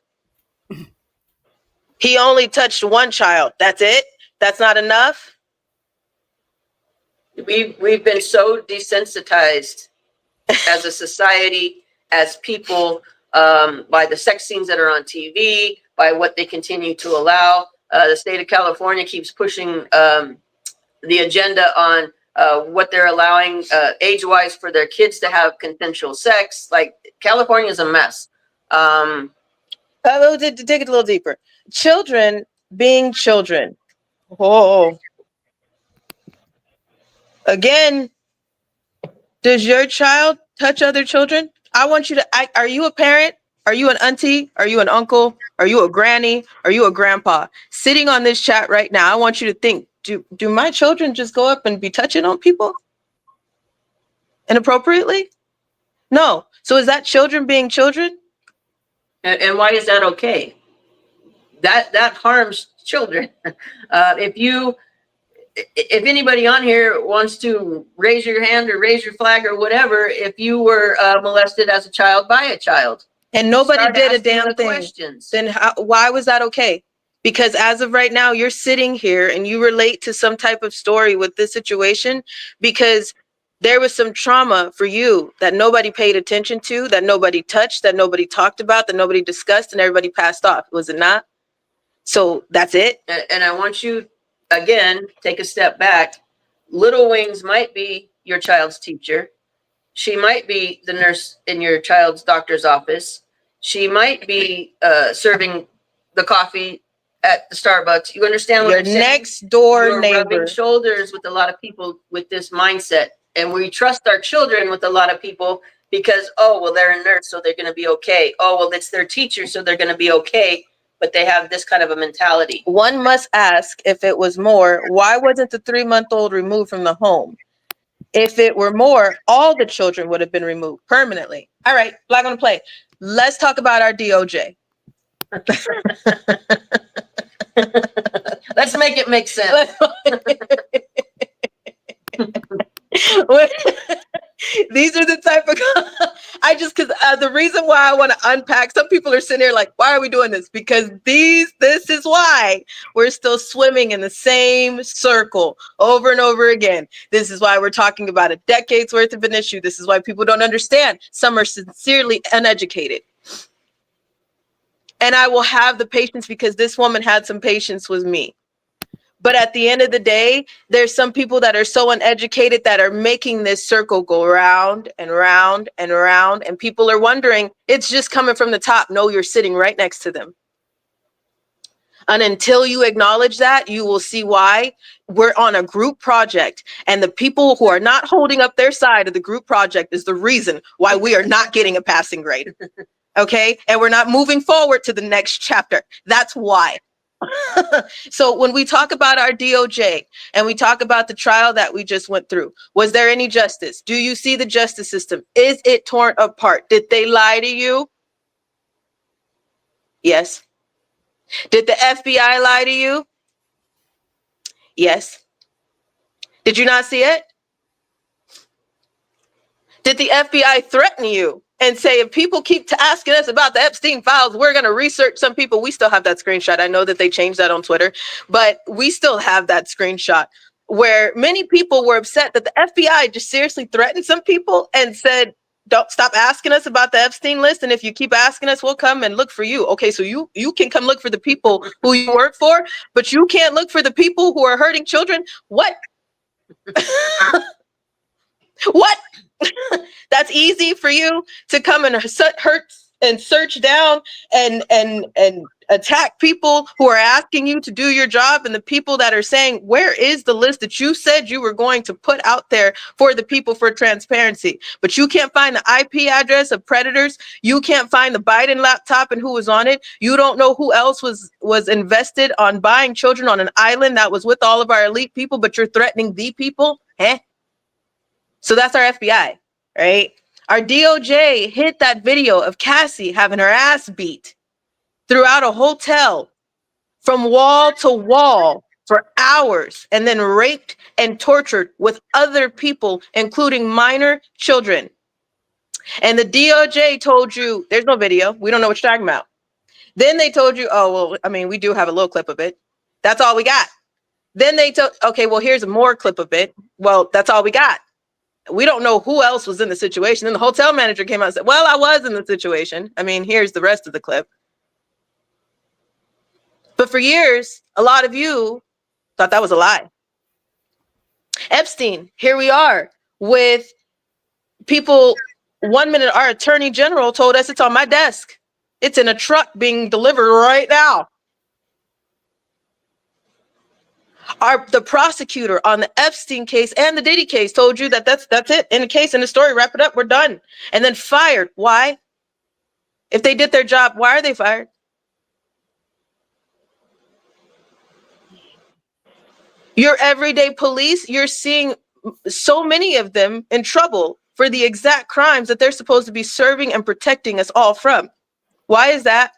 He only touched one child. That's it? That's not enough? We've been so desensitized as a society, as people, by the sex scenes that are on TV, by what they continue to allow. The state of California keeps pushing the agenda on what they're allowing age-wise for their kids to have consensual sex. Like, California is a mess. We'll dig it a little deeper. Children being children. Oh. Again, does your child touch other children? I want you to, are you a parent? Are you an auntie? Are you an uncle? Are you a granny? Are you a grandpa? Sitting on this chat right now, I want you to think, do my children just go up and be touching on people inappropriately? No. So is that children being children? And why is that okay? That harms children. If anybody on here wants to raise your hand or raise your flag or whatever, if you were molested as a child by a child and nobody did a damn thing, then why was that okay? Because as of right now, you're sitting here and you relate to some type of story with this situation because there was some trauma for you that nobody paid attention to, that nobody touched, that nobody talked about, that nobody discussed, and everybody passed off. Was it not? So that's it. And I want you, again, take a step back. Little Wings might be your child's teacher. She might be the nurse in your child's doctor's office. She might be serving the coffee at the Starbucks. You understand what Your I'm saying? next door You're neighbor. rubbing shoulders with a lot of people with this mindset. And we trust our children with a lot of people because, oh, well, they're a nurse, so they're going to be okay. Oh, well, it's their teacher, so they're going to be okay. But they have this kind of a mentality. One must ask, if it was more, why wasn't the 3-month-old removed from the home? If it were more, all the children would have been removed permanently. All right, Black on the Play. Let's talk about our DOJ. Let's make it make sense. These are the type of because the reason why I want to unpack, some people are sitting there like, why are we doing this? Because this is why we're still swimming in the same circle over and over again. This is why we're talking about a decade's worth of an issue. This is why people don't understand. Some are sincerely uneducated. And I will have the patience because this woman had some patience with me. But at the end of the day, there's some people that are so uneducated that are making this circle go round and round and round. And people are wondering, it's just coming from the top. No, you're sitting right next to them. And until you acknowledge that, you will see why we're on a group project. And the people who are not holding up their side of the group project is the reason why we are not getting a passing grade. Okay? And we're not moving forward to the next chapter. That's why. So when we talk about our DOJ and we talk about the trial that we just went through, was there any justice? Do you see the justice system? Is it torn apart? Did they lie to you? Yes. Did the FBI lie to you? Yes. Did you not see it? Did the FBI threaten you and say, if people keep asking us about the Epstein files, we're going to research some people? We still have that screenshot. I know that they changed that on Twitter, but we still have that screenshot where many people were upset that the FBI just seriously threatened some people and said, don't stop asking us about the Epstein list. And if you keep asking us, we'll come and look for you. Okay, so you can come look for the people who you work for, but you can't look for the people who are hurting children. What? What? That's easy for you to come and hurt and search down and attack people who are asking you to do your job, and the people that are saying, where is the list that you said you were going to put out there for the people for transparency? But you can't find the IP address of predators. You can't find the Biden laptop and who was on it. You don't know who else was invested on buying children on an island that was with all of our elite people, but you're threatening the people. So that's our FBI, right? Our DOJ hit that video of Cassie having her ass beat throughout a hotel from wall to wall for hours, and then raped and tortured with other people, including minor children. And the DOJ told you, there's no video. We don't know what you're talking about. Then they told you, oh, well, I mean, we do have a little clip of it. That's all we got. Then they told, okay, well, here's a more clip of it. Well, that's all we got. We don't know who else was in the situation. Then the hotel manager came out and said, well, I was in the situation. I mean, here's the rest of the clip. But for years, a lot of you thought that was a lie. Epstein, here we are with people. 1 minute, our attorney general told us it's on my desk. It's in a truck being delivered right now. The prosecutor on the Epstein case and the Diddy case told you that that's it. In the case, in the story, wrap it up, we're done. And then fired. Why? If they did their job, why are they fired? Your everyday police, you're seeing so many of them in trouble for the exact crimes that they're supposed to be serving and protecting us all from. Why is that?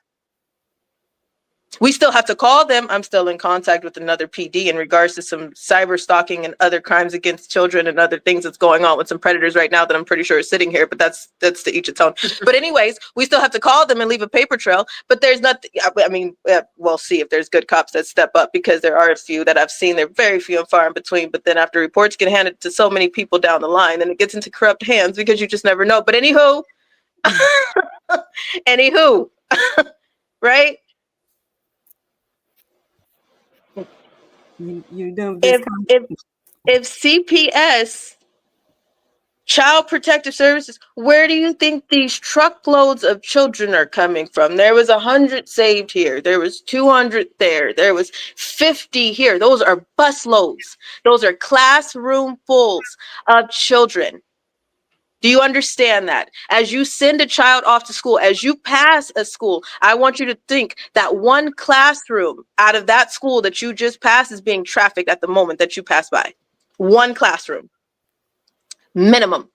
We still have to call them. I'm still in contact with another PD in regards to some cyber stalking and other crimes against children and other things that's going on with some predators right now that I'm pretty sure is sitting here, but that's to each its own. But anyways, we still have to call them and leave a paper trail, but there's nothing. I mean, we'll see if there's good cops that step up, because there are a few that I've seen. They're very few and far in between, but then after reports get handed to so many people down the line, and it gets into corrupt hands because you just never know. But anywho, right? You know, If CPS Child Protective Services, where do you think these truckloads of children are coming from? There was 100 saved here. There was 200 there. There was 50 here. Those are busloads. Those are classroom fulls of children. Do you understand that? As you send a child off to school, as you pass a school, I want you to think that one classroom out of that school that you just passed is being trafficked at the moment that you pass by. One classroom. Minimum.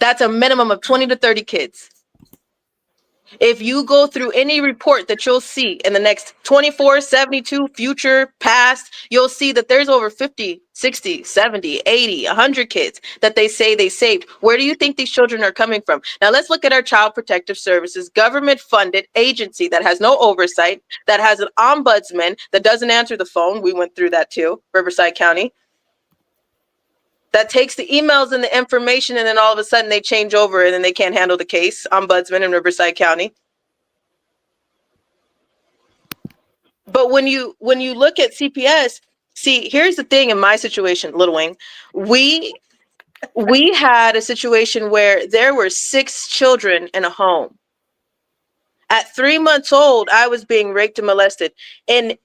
That's a minimum of 20 to 30 kids. If you go through any report that you'll see in the next 24, 72, future, past, you'll see that there's over 50, 60, 70, 80, 100 kids that they say they saved. Where do you think these children are coming from? Now let's look at our Child Protective Services, government-funded agency that has no oversight, that has an ombudsman that doesn't answer the phone. We went through that too, Riverside County. That takes the emails and the information, and then all of a sudden they change over and then they can't handle the case. Ombudsman in Riverside County. But when you look at CPS, see, here's the thing in my situation, Little Wing. We had a situation where there were 6 children in a home. At 3 months old, I was being raped and molested. And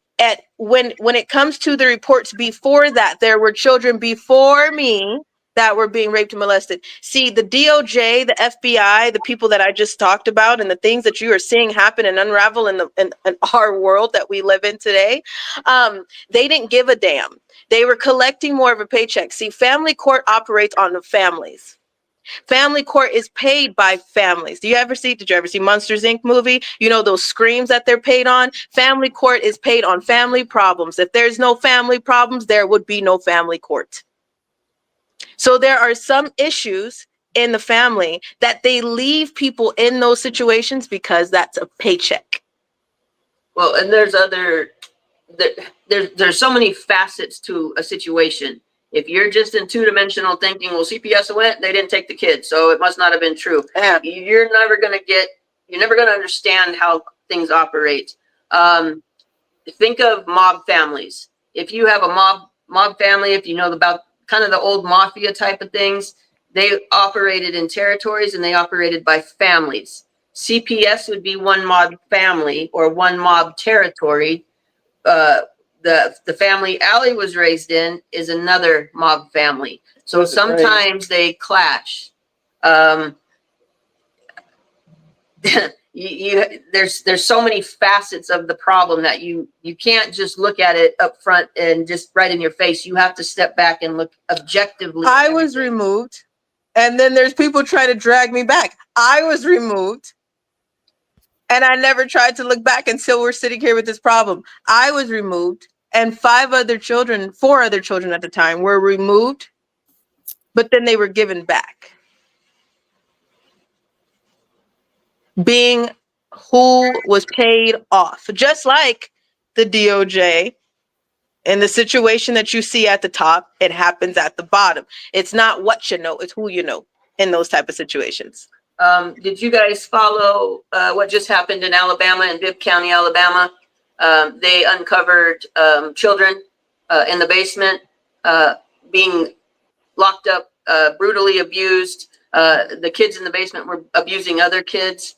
when it comes to the reports before that, there were children before me that were being raped and molested. See, the DOJ, the FBI, the people that I just talked about, and the things that you are seeing happen and unravel in our world that we live in today, they didn't give a damn. They were collecting more of a paycheck. See, family court operates on the families. Family court is paid by families. Did you ever see Monsters Inc. movie? You know those screams that they're paid on? Family court is paid on family problems. If there's no family problems, there would be no family court. So there are some issues in the family that they leave people in those situations because that's a paycheck. Well, and there's so many facets to a situation. If you're just in two-dimensional thinking, well, CPS went, they didn't take the kids, so it must not have been true. Yeah. You're never going to understand how things operate. Think of mob families. If you have a mob family, if you know about kind of the old mafia type of things, they operated in territories and they operated by families. CPS would be one mob family or one mob territory. The family Allie was raised in is another mob family. So sometimes they clash. There's so many facets of the problem that you can't just look at it up front and just right in your face. You have to step back and look objectively. I was removed, and then there's people trying to drag me back. I was removed, and I never tried to look back until we're sitting here with this problem. I was removed, and 4 other children at the time were removed, but then they were given back. Being who was paid off, just like the DOJ. In the situation that you see at the top, it happens at the bottom. It's not what you know, it's who you know in those type of situations. Did you guys follow what just happened in Alabama, in Bibb County, Alabama? They uncovered children in the basement being locked up, brutally abused. The kids in the basement were abusing other kids.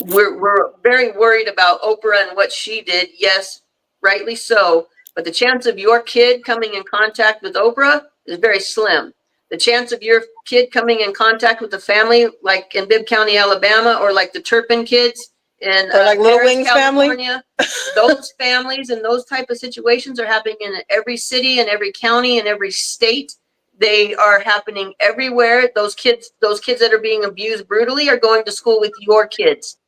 We're very worried about Oprah and what she did. Yes, rightly so. But the chance of your kid coming in contact with Oprah is very slim. The chance of your kid coming in contact with a family like in Bibb County, Alabama, or like the Turpin kids in like Little Wing's California, those families and those type of situations are happening in every city and every county and every state. They are happening everywhere. Those kids that are being abused brutally are going to school with your kids.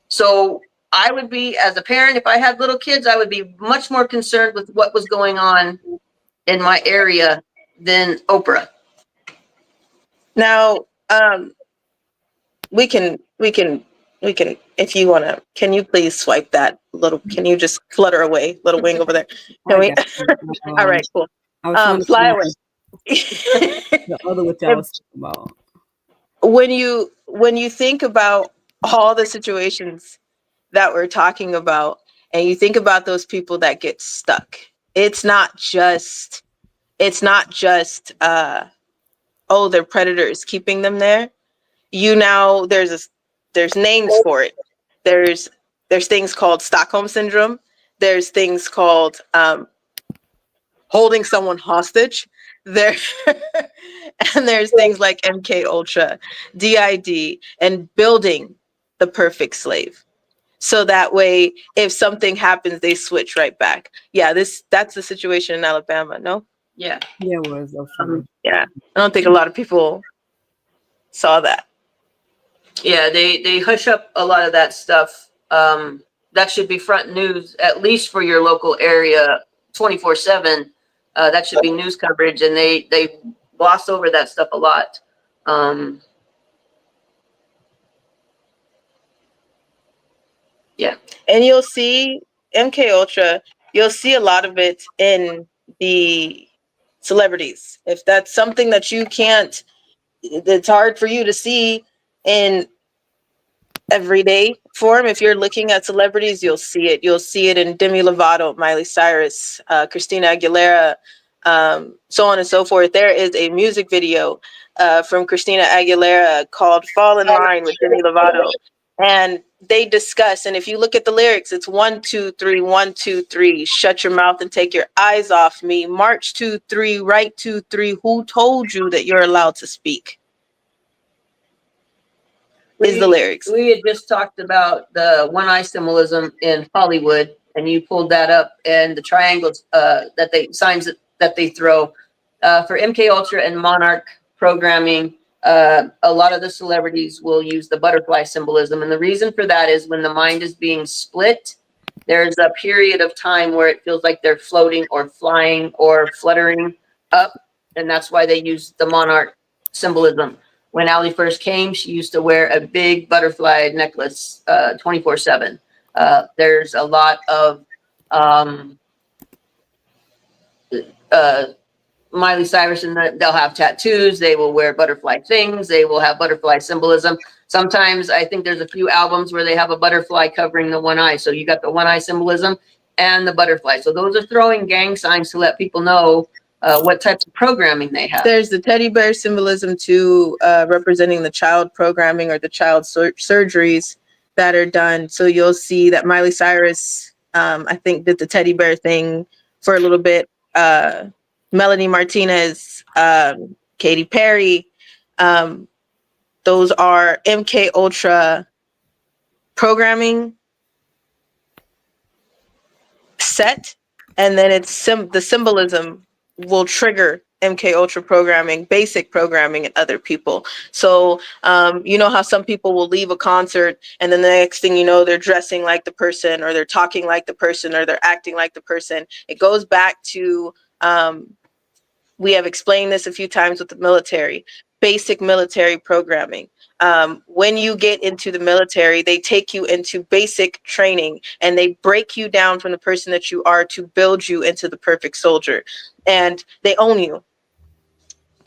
So I would be, as a parent, if I had little kids, I would be much more concerned with what was going on in my area than Oprah. Now, we can, if you want to, can you please swipe that little, can you just flutter away, Little Wing over there? Can we? All right, cool. Fly away. The other what y'all was talking about. When you think about all the situations that we're talking about, and you think about those people that get stuck, it's not just it's not just oh, they're predators keeping them there. There's names for it. There's things called Stockholm Syndrome. There's things called holding someone hostage. There and there's things like MK Ultra, DID, and building the perfect slave. So that way, if something happens, they switch right back. Yeah, that's the situation in Alabama. No? Yeah. Yeah, it was. Yeah. I don't think a lot of people saw that. Yeah, they hush up a lot of that stuff. That should be front news, at least for your local area, 24/7. That should be news coverage, and they gloss over that stuff a lot. Yeah, and you'll see MK Ultra. You'll see a lot of it in the celebrities. If that's something that you can't, it's hard for you to see in everyday form. If you're looking at celebrities, you'll see it. You'll see it in Demi Lovato, Miley Cyrus, Christina Aguilera, so on and so forth. There is a music video from Christina Aguilera called "Fall in Line" with Demi Lovato, and they discuss. And if you look at the lyrics, it's 1, 2, 3, 1, 2, 3. Shut your mouth and take your eyes off me. March 2, 3, right 2, 3. Who told you that you're allowed to speak? Is the lyrics. We had just talked about the one eye symbolism in Hollywood, and you pulled that up, and the triangles signs that they throw for MK Ultra and Monarch programming. A lot of the celebrities will use the butterfly symbolism, and the reason for that is when the mind is being split, there's a period of time where it feels like they're floating or flying or fluttering up, and that's why they use the Monarch symbolism. When Allie first came, she used to wear a big butterfly necklace 24/7. There's a lot of Miley Cyrus, and they'll have tattoos. They will wear butterfly things. They will have butterfly symbolism. Sometimes I think there's a few albums where they have a butterfly covering the one eye. So you got the one eye symbolism and the butterfly. So those are throwing gang signs to let people know what types of programming they have. There's the teddy bear symbolism too, representing the child programming or the child surgeries that are done. So you'll see that Miley Cyrus, I think, did the teddy bear thing for a little bit. Melanie Martinez, Katy Perry, those are MK Ultra programming set, and then it's the symbolism will trigger MK Ultra programming, basic programming in other people. So you know how some people will leave a concert and then the next thing you know, they're dressing like the person, or they're talking like the person, or they're acting like the person. It goes back to, we have explained this a few times with the military, basic military programming. When you get into the military, they take you into basic training and they break you down from the person that you are to build you into the perfect soldier. And they own you.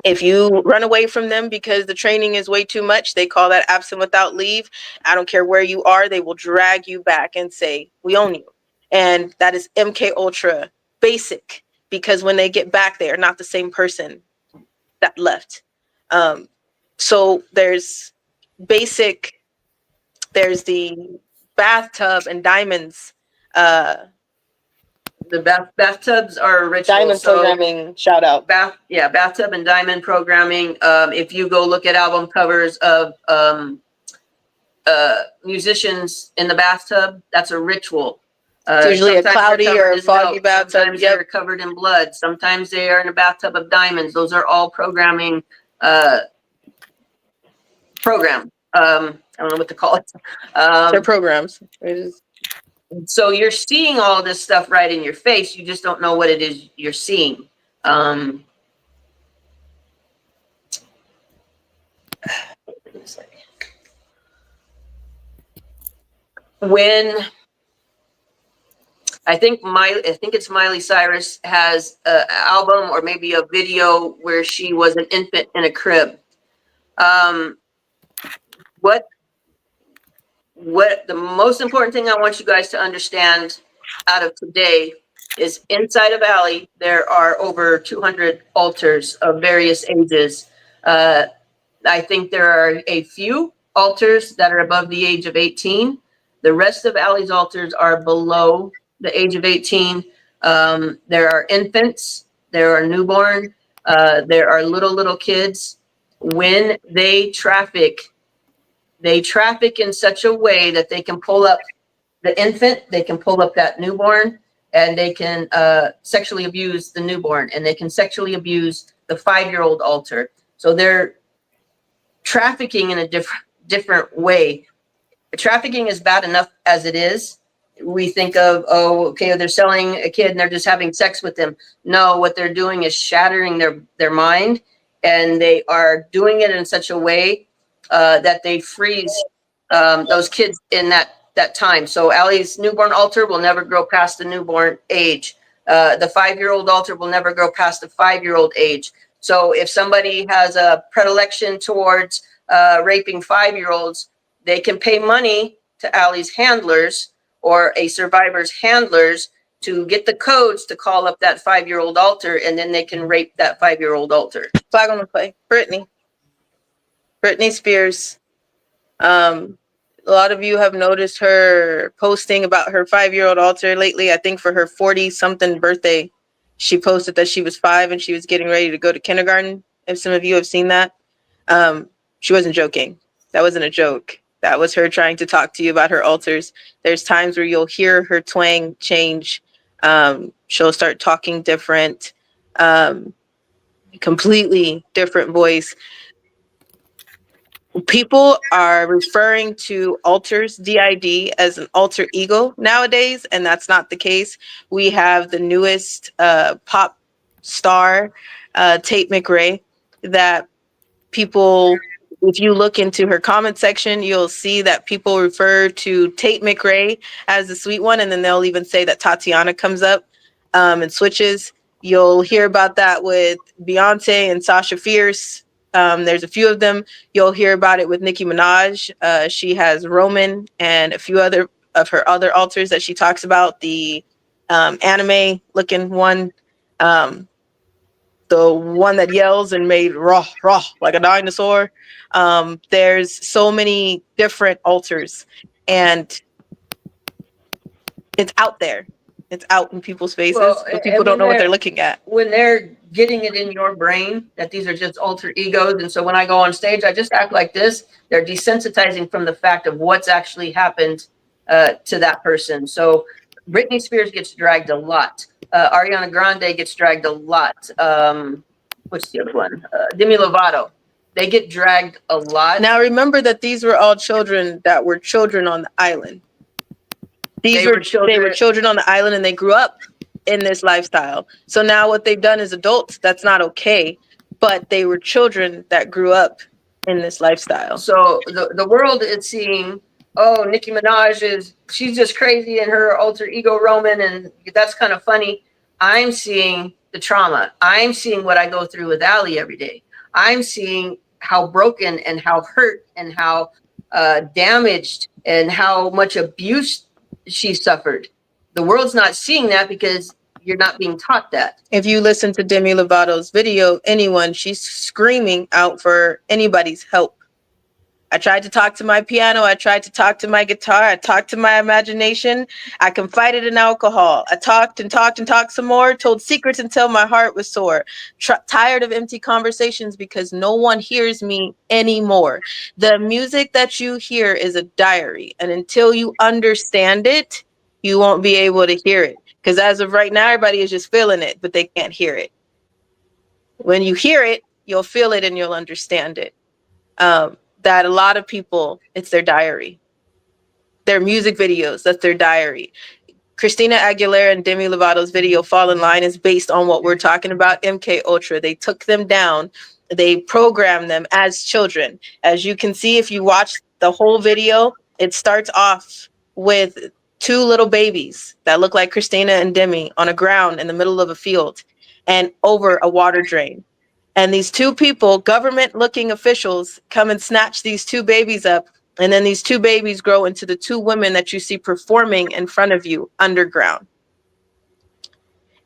If you run away from them because the training is way too much, they call that absent without leave. I don't care where you are, they will drag you back and say, we own you. And that is MK Ultra basic, because when they get back, they are not the same person that left. So there's basic, there's the bathtub and diamonds. The bathtubs are a ritual. Diamond programming, shout out. Bathtub and diamond programming. If you go look at album covers of musicians in the bathtub, that's a ritual. It's usually a cloudy or a foggy bathtub. Sometimes they're covered in blood. Sometimes they are in a bathtub of diamonds. Those are all programming. Program. I don't know what to call it. They're programs. So you're seeing all this stuff right in your face. You just don't know what it is you're seeing. When I think it's Miley Cyrus has an album or maybe a video where she was an infant in a crib. What the most important thing I want you guys to understand out of today is inside of Alley, there are over 200 altars of various ages. I think there are a few altars that are above the age of 18. The rest of Alley's altars are below the age of 18. There are infants, there are newborn, there are little kids. When they traffic in such a way that they can pull up the infant, they can pull up that newborn, and they can sexually abuse the newborn, and they can sexually abuse the 5-year-old altar. So they're trafficking in a different way. Trafficking is bad enough as it is. We think of, oh, okay, they're selling a kid and they're just having sex with them. No, what they're doing is shattering their mind, and they are doing it in such a way that they freeze those kids in that time. So Allie's newborn altar will never grow past the newborn age. The 5-year-old altar will never grow past the 5-year-old age. So if somebody has a predilection towards raping 5-year-olds, they can pay money to Allie's handlers or a survivor's handlers to get the codes to call up that 5-year-old altar, and then they can rape that 5-year-old altar. Flag on the play. Britney Spears. A lot of you have noticed her posting about her 5-year-old altar lately. I think for her 40-something birthday, she posted that she was 5 and she was getting ready to go to kindergarten. If some of you have seen that, she wasn't joking. That wasn't a joke. That was her trying to talk to you about her altars. There's times where you'll hear her twang change. She'll start talking different, completely different voice. People are referring to altars, DID, as an alter ego nowadays, and that's not the case. We have the newest pop star, Tate McRae, that people, if you look into her comment section, you'll see that people refer to Tate McRae as the sweet one, and then they'll even say that Tatiana comes up and switches. You'll hear about that with Beyonce and Sasha Fierce. There's a few of them. You'll hear about it with Nicki Minaj. She has Roman and a few other of her other altars that she talks about. The anime looking one, the one that yells and made raw like a dinosaur. There's so many different altars, and it's out there. It's out in people's faces, but people don't know what they're looking at. When they're getting it in your brain that these are just alter egos, and so when I go on stage, I just act like this, they're desensitizing from the fact of what's actually happened to that person. So Britney Spears gets dragged a lot. Ariana Grande gets dragged a lot. What's the other one? Demi Lovato. They get dragged a lot. Now remember that these were all children that were children on the island. They were children on the island, and they grew up in this lifestyle. So now what they've done as adults, that's not okay, but they were children that grew up in this lifestyle. So the world is seeing, oh, Nicki Minaj she's just crazy in her alter ego Roman, and that's kind of funny. I'm seeing the trauma. I'm seeing what I go through with Allie every day. I'm seeing how broken and how hurt and how damaged and how much abuse she suffered. The world's not seeing that because you're not being taught that. If you listen to Demi Lovato's video, she's screaming out for anybody's help. I tried to talk to my piano. I tried to talk to my guitar. I talked to my imagination. I confided in alcohol. I talked and talked and talked some more, told secrets until my heart was sore. Tired of empty conversations because no one hears me anymore. The music that you hear is a diary, and until you understand it, you won't be able to hear it. Because as of right now, everybody is just feeling it, but they can't hear it. When you hear it, you'll feel it and you'll understand it. That a lot of people, it's their diary. Their music videos, that's their diary. Christina Aguilera and Demi Lovato's video Fall in Line is based on what we're talking about, MK Ultra. They took them down. They programmed them as children. As you can see, if you watch the whole video, it starts off with 2 little babies that look like Christina and Demi on a ground in the middle of a field and over a water drain. And these 2 people, government-looking officials, come and snatch these 2 babies up. And then these 2 babies grow into the 2 women that you see performing in front of you underground.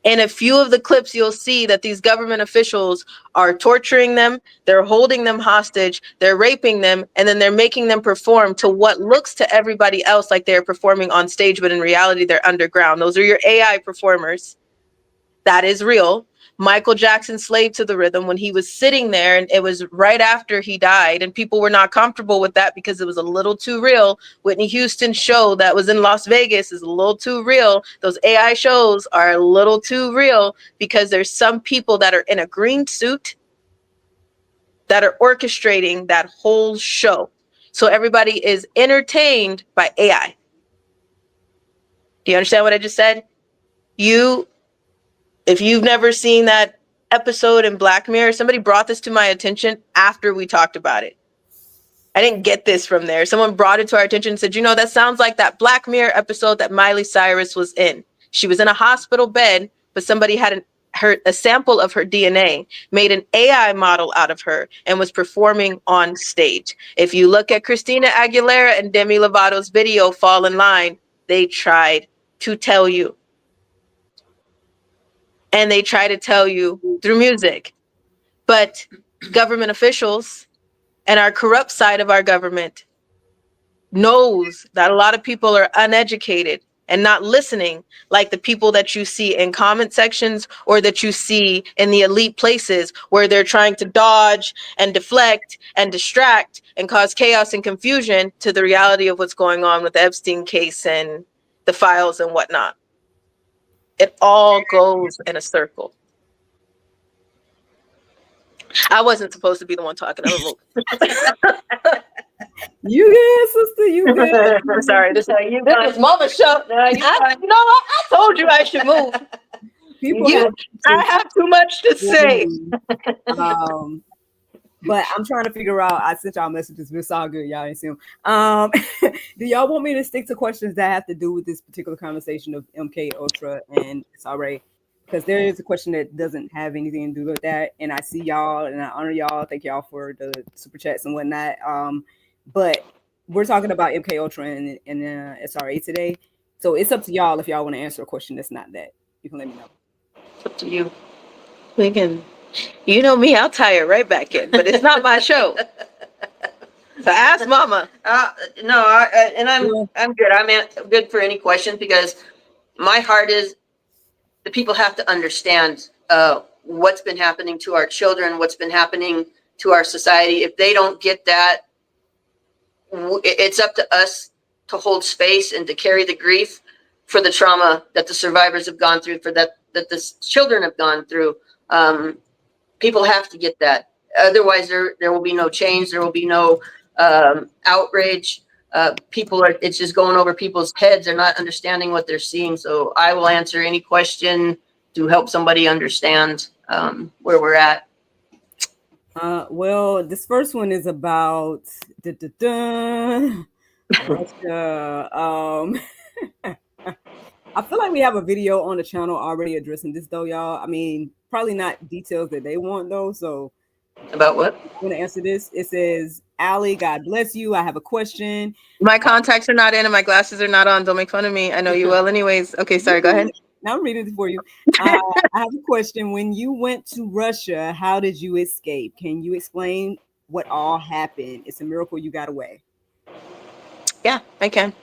In a few of the clips, you'll see that these government officials are torturing them, they're holding them hostage, they're raping them, and then they're making them perform to what looks to everybody else like they're performing on stage, but in reality, they're underground. Those are your AI performers. That is real. Michael Jackson slaved to the rhythm when he was sitting there, and it was right after he died, and people were not comfortable with that because it was a little too real. Whitney Houston's show that was in Las Vegas is a little too real. Those AI shows are a little too real because there's some people that are in a green suit that are orchestrating that whole show. So everybody is entertained by AI. Do you understand what I just said? If you've never seen that episode in Black Mirror, somebody brought this to my attention after we talked about it. I didn't get this from there. Someone brought it to our attention and said, that sounds like that Black Mirror episode that Miley Cyrus was in. She was in a hospital bed, but somebody had a sample of her DNA, made an AI model out of her, and was performing on stage. If you look at Christina Aguilera and Demi Lovato's video, Fall in Line, they tried to tell you. And they try to tell you through music. But government officials and our corrupt side of our government knows that a lot of people are uneducated and not listening, like the people that you see in comment sections or that you see in the elite places where they're trying to dodge and deflect and distract and cause chaos and confusion to the reality of what's going on with the Epstein case and the files and whatnot. It all goes in a circle. I wasn't supposed to be the one talking. I'm a little... You good, sister? You good? I'm sorry. This is Mama's show. No, you know what? I told you I should move. I have too much to say. But I'm trying to figure out. I sent y'all messages. It's all good. Y'all ain't see them. Do y'all want me to stick to questions that have to do with this particular conversation of MK Ultra and SRA? Because there is a question that doesn't have anything to do with that. And I see y'all and I honor y'all. Thank y'all for the super chats and whatnot. But we're talking about MK Ultra and SRA today. So it's up to y'all if y'all want to answer a question that's not that. You can let me know. It's up to you. We can, you know me, I'll tie it right back in, but it's not my show. So ask Mama. No, and I'm good. I'm good for any questions because my heart is the people have to understand what's been happening to our children, what's been happening to our society. If they don't get that, it's up to us to hold space and to carry the grief for the trauma that the survivors have gone through, that the children have gone through. People have to get that. Otherwise, there will be no change. There will be no outrage. It's just going over people's heads. They're not understanding what they're seeing. So I will answer any question to help somebody understand where we're at. Well, this first one is about Russia. I feel like we have a video on the channel already addressing this, though, y'all. I mean, probably not details that they want, though. So, about what? I'm going to answer this. It says, Allie, God bless you. I have a question. My contacts are not in and my glasses are not on. Don't make fun of me. I know you well anyways. Okay, sorry. Go ahead. Now I'm reading it for you. I have a question. When you went to Russia, how did you escape? Can you explain what all happened? It's a miracle you got away. Yeah, I can.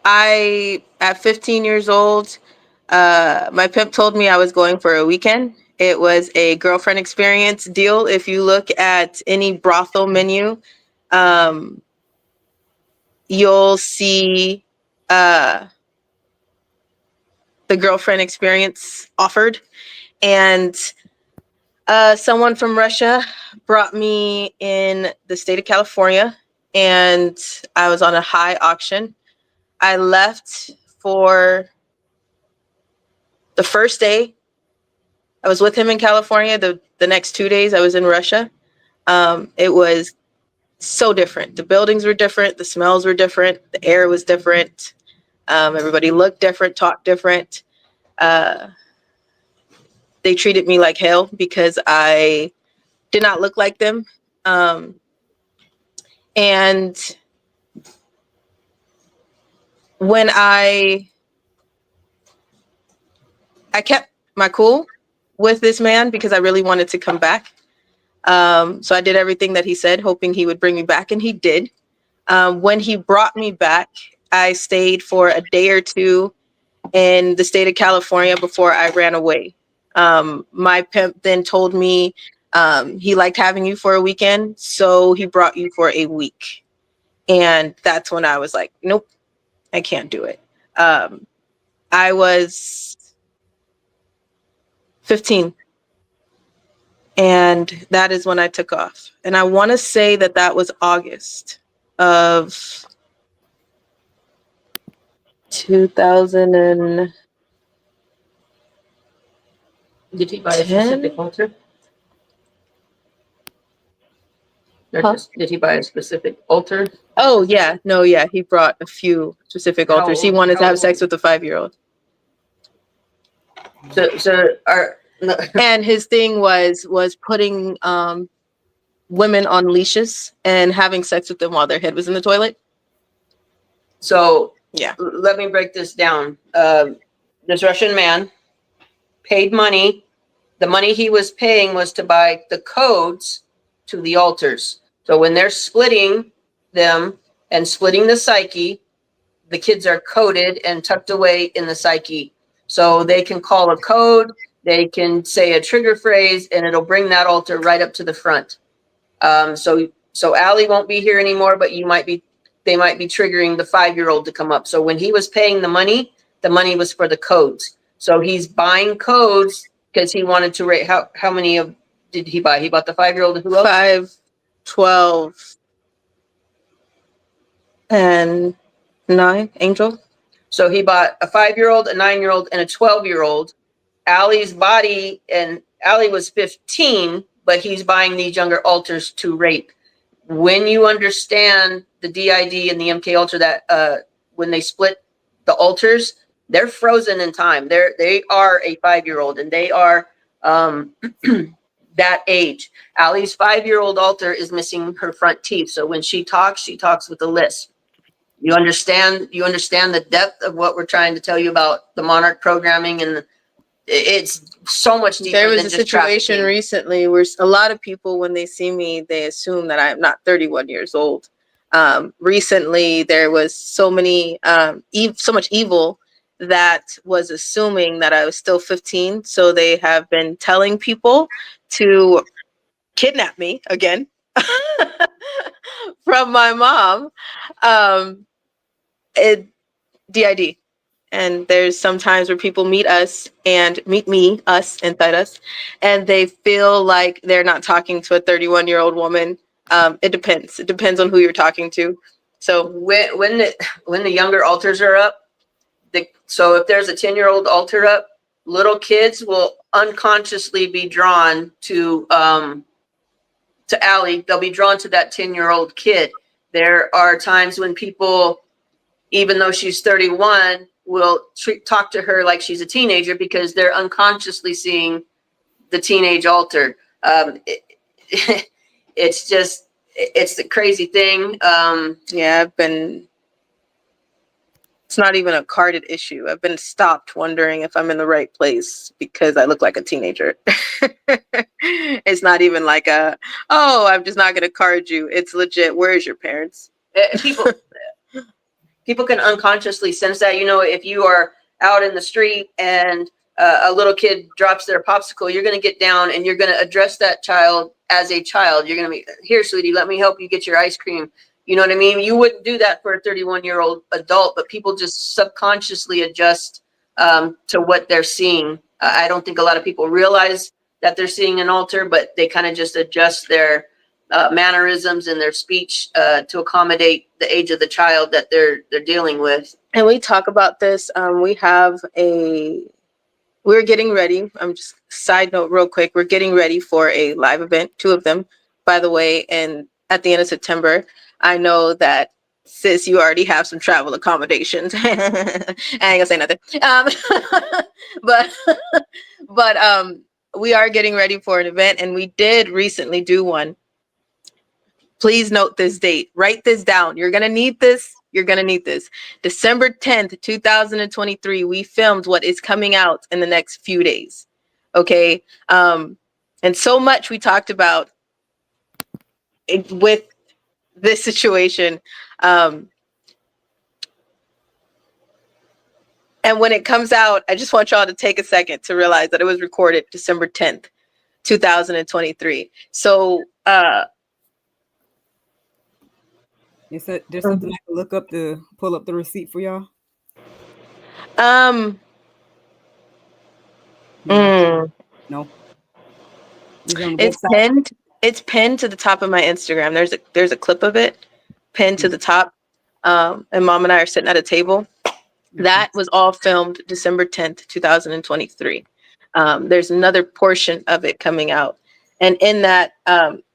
At 15 years old, my pimp told me I was going for a weekend. It was a girlfriend experience deal. If you look at any brothel menu, you'll see the girlfriend experience offered. And someone from Russia brought me in the state of California, and I was on a high auction. I left for the first day. I was with him in California. The next 2 days I was in Russia. It was so different. The buildings were different. The smells were different. The air was different. Everybody looked different, talked different. They treated me like hell because I did not look like them. And when I I kept my cool with this man because I really wanted to come back. So I did everything that he said, hoping he would bring me back, and he did. When he brought me back, I stayed for a day or two in the state of California before I ran away. My pimp then told me he liked having you for a weekend, so he brought you for a week. And that's when I was like, nope, I can't do it. I was 15. And that is when I took off. And I want to say that that was August of 2000 and... Did he buy a specific altar? Did he buy a specific altar? Oh, yeah. No, yeah. He brought a few specific altars. He wanted to have sex with a 5-year-old. And his thing was putting women on leashes and having sex with them while their head was in the toilet. So yeah, let me break this down. This Russian man paid money. The money he was paying was to buy the codes to the altars. So when they're splitting them and splitting the psyche, the kids are coded and tucked away in the psyche. So they can call a code, they can say a trigger phrase, and it'll bring that altar right up to the front. So Allie won't be here anymore, but they might be triggering the 5-year-old to come up. So when he was paying the money was for the codes. So he's buying codes because he wanted to rate. How many did he buy? He bought the 5-year-old and who else? 5, 12, and 9, Angel. So he bought a 5-year-old, a 9-year-old, and a 12-year-old. Allie's body, and Allie was 15, but he's buying these younger altars to rape. When you understand the DID and the MK altar, that when they split the altars, they're frozen in time. They are a 5-year-old, and they are that age. Allie's 5-year-old altar is missing her front teeth. So when she talks with a lisp. You understand the depth of what we're trying to tell you about the Monarch programming, and it's so much deeper. There was than a just situation trafficking. recently where a lot of people, when they see me, they assume that I'm not 31 years old. Recently, there was so much evil that was assuming that I was still 15. So they have been telling people to kidnap me again from my mom. DID. And there's sometimes where people meet us inside us, and they feel like they're not talking to a 31-year-old woman. It depends. It depends on who you're talking to. So when the younger altars are up, so if there's a 10-year-old altar up, little kids will unconsciously be drawn to Allie. They'll be drawn to that 10-year-old kid. There are times when people, even though she's 31, will talk to her like she's a teenager because they're unconsciously seeing the teenage altar. It's the crazy thing. yeah, it's not even a carded issue. I've been stopped wondering if I'm in the right place because I look like a teenager. It's not even like I'm just not going to card you. It's legit. Where's your parents? People can unconsciously sense that. If you are out in the street and a little kid drops their popsicle, you're going to get down and you're going to address that child as a child. You're going to be, here, sweetie, let me help you get your ice cream. You know what I mean? You wouldn't do that for a 31-year-old adult, but people just subconsciously adjust to what they're seeing. I don't think a lot of people realize that they're seeing an altar, but they kind of just adjust their mannerisms and their speech to accommodate the age of the child that they're dealing with. And we talk about this. We're getting ready. I'm just side note real quick. We're getting ready for a live event, 2 of them, by the way. And at the end of September, I know that, sis, you already have some travel accommodations. I ain't gonna say nothing. But we are getting ready for an event, and we did recently do one. Please note this date. Write this down. You're gonna need this You're going to need this. December 10th, 2023, we filmed what is coming out in the next few days. Okay. And so much we talked about with this situation. And when it comes out, I just want y'all to take a second to realize that it was recorded December 10th, 2023. So, Is that there's something I can look up to pull up the receipt for y'all? No. No. Is it on the It's website? pinned. It's pinned to the top of my Instagram. There's a clip of it pinned to the top. And Mom and I are sitting at a table. That was all filmed December 10th, 2023. There's another portion of it coming out. And in that,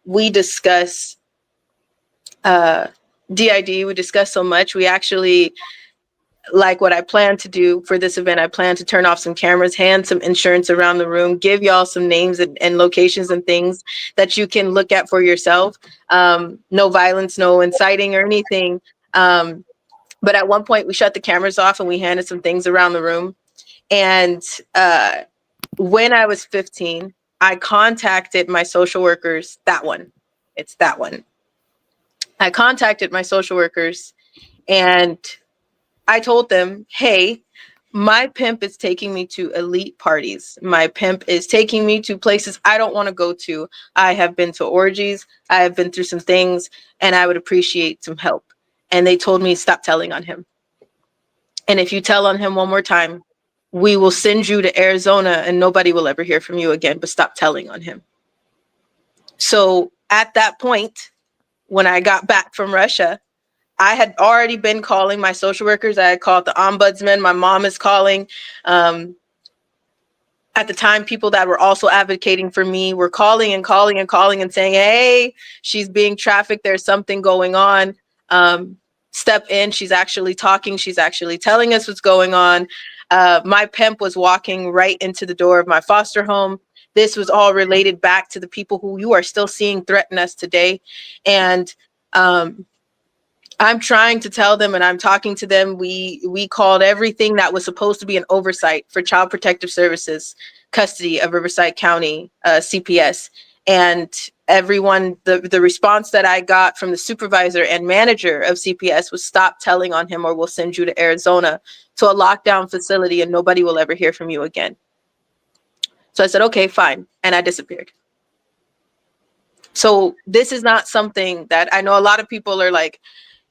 we discuss DID. We discuss so much. We actually, like what I plan to do for this event, I plan to turn off some cameras, hand some insurance around the room, give y'all some names and locations and things that you can look at for yourself. No violence, no inciting or anything. But at one point we shut the cameras off and we handed some things around the room. And when I was 15, I contacted my social workers, that one. It's that one. I contacted my social workers and I told them, hey, my pimp is taking me to elite parties. My pimp is taking me to places I don't want to go to. I have been to orgies. I have been through some things and I would appreciate some help. And they told me, stop telling on him. And if you tell on him one more time, we will send you to Arizona and nobody will ever hear from you again, but stop telling on him. So at that point, when I got back from Russia, I had already been calling my social workers. I had called the ombudsman. My mom is calling. At the time, people that were also advocating for me were calling and calling and calling and saying, hey, she's being trafficked. There's something going on. Step in. She's actually talking. She's actually telling us what's going on. My pimp was walking right into the door of my foster home. This was all related back to the people who you are still seeing threaten us today. And I'm trying to tell them and I'm talking to them. We called everything that was supposed to be an oversight for Child Protective Services, custody of Riverside County, CPS. And everyone, the response that I got from the supervisor and manager of CPS was stop telling on him or we'll send you to Arizona to a lockdown facility and nobody will ever hear from you again. So I said, okay, fine. And I disappeared. So this is not something that I know a lot of people are like,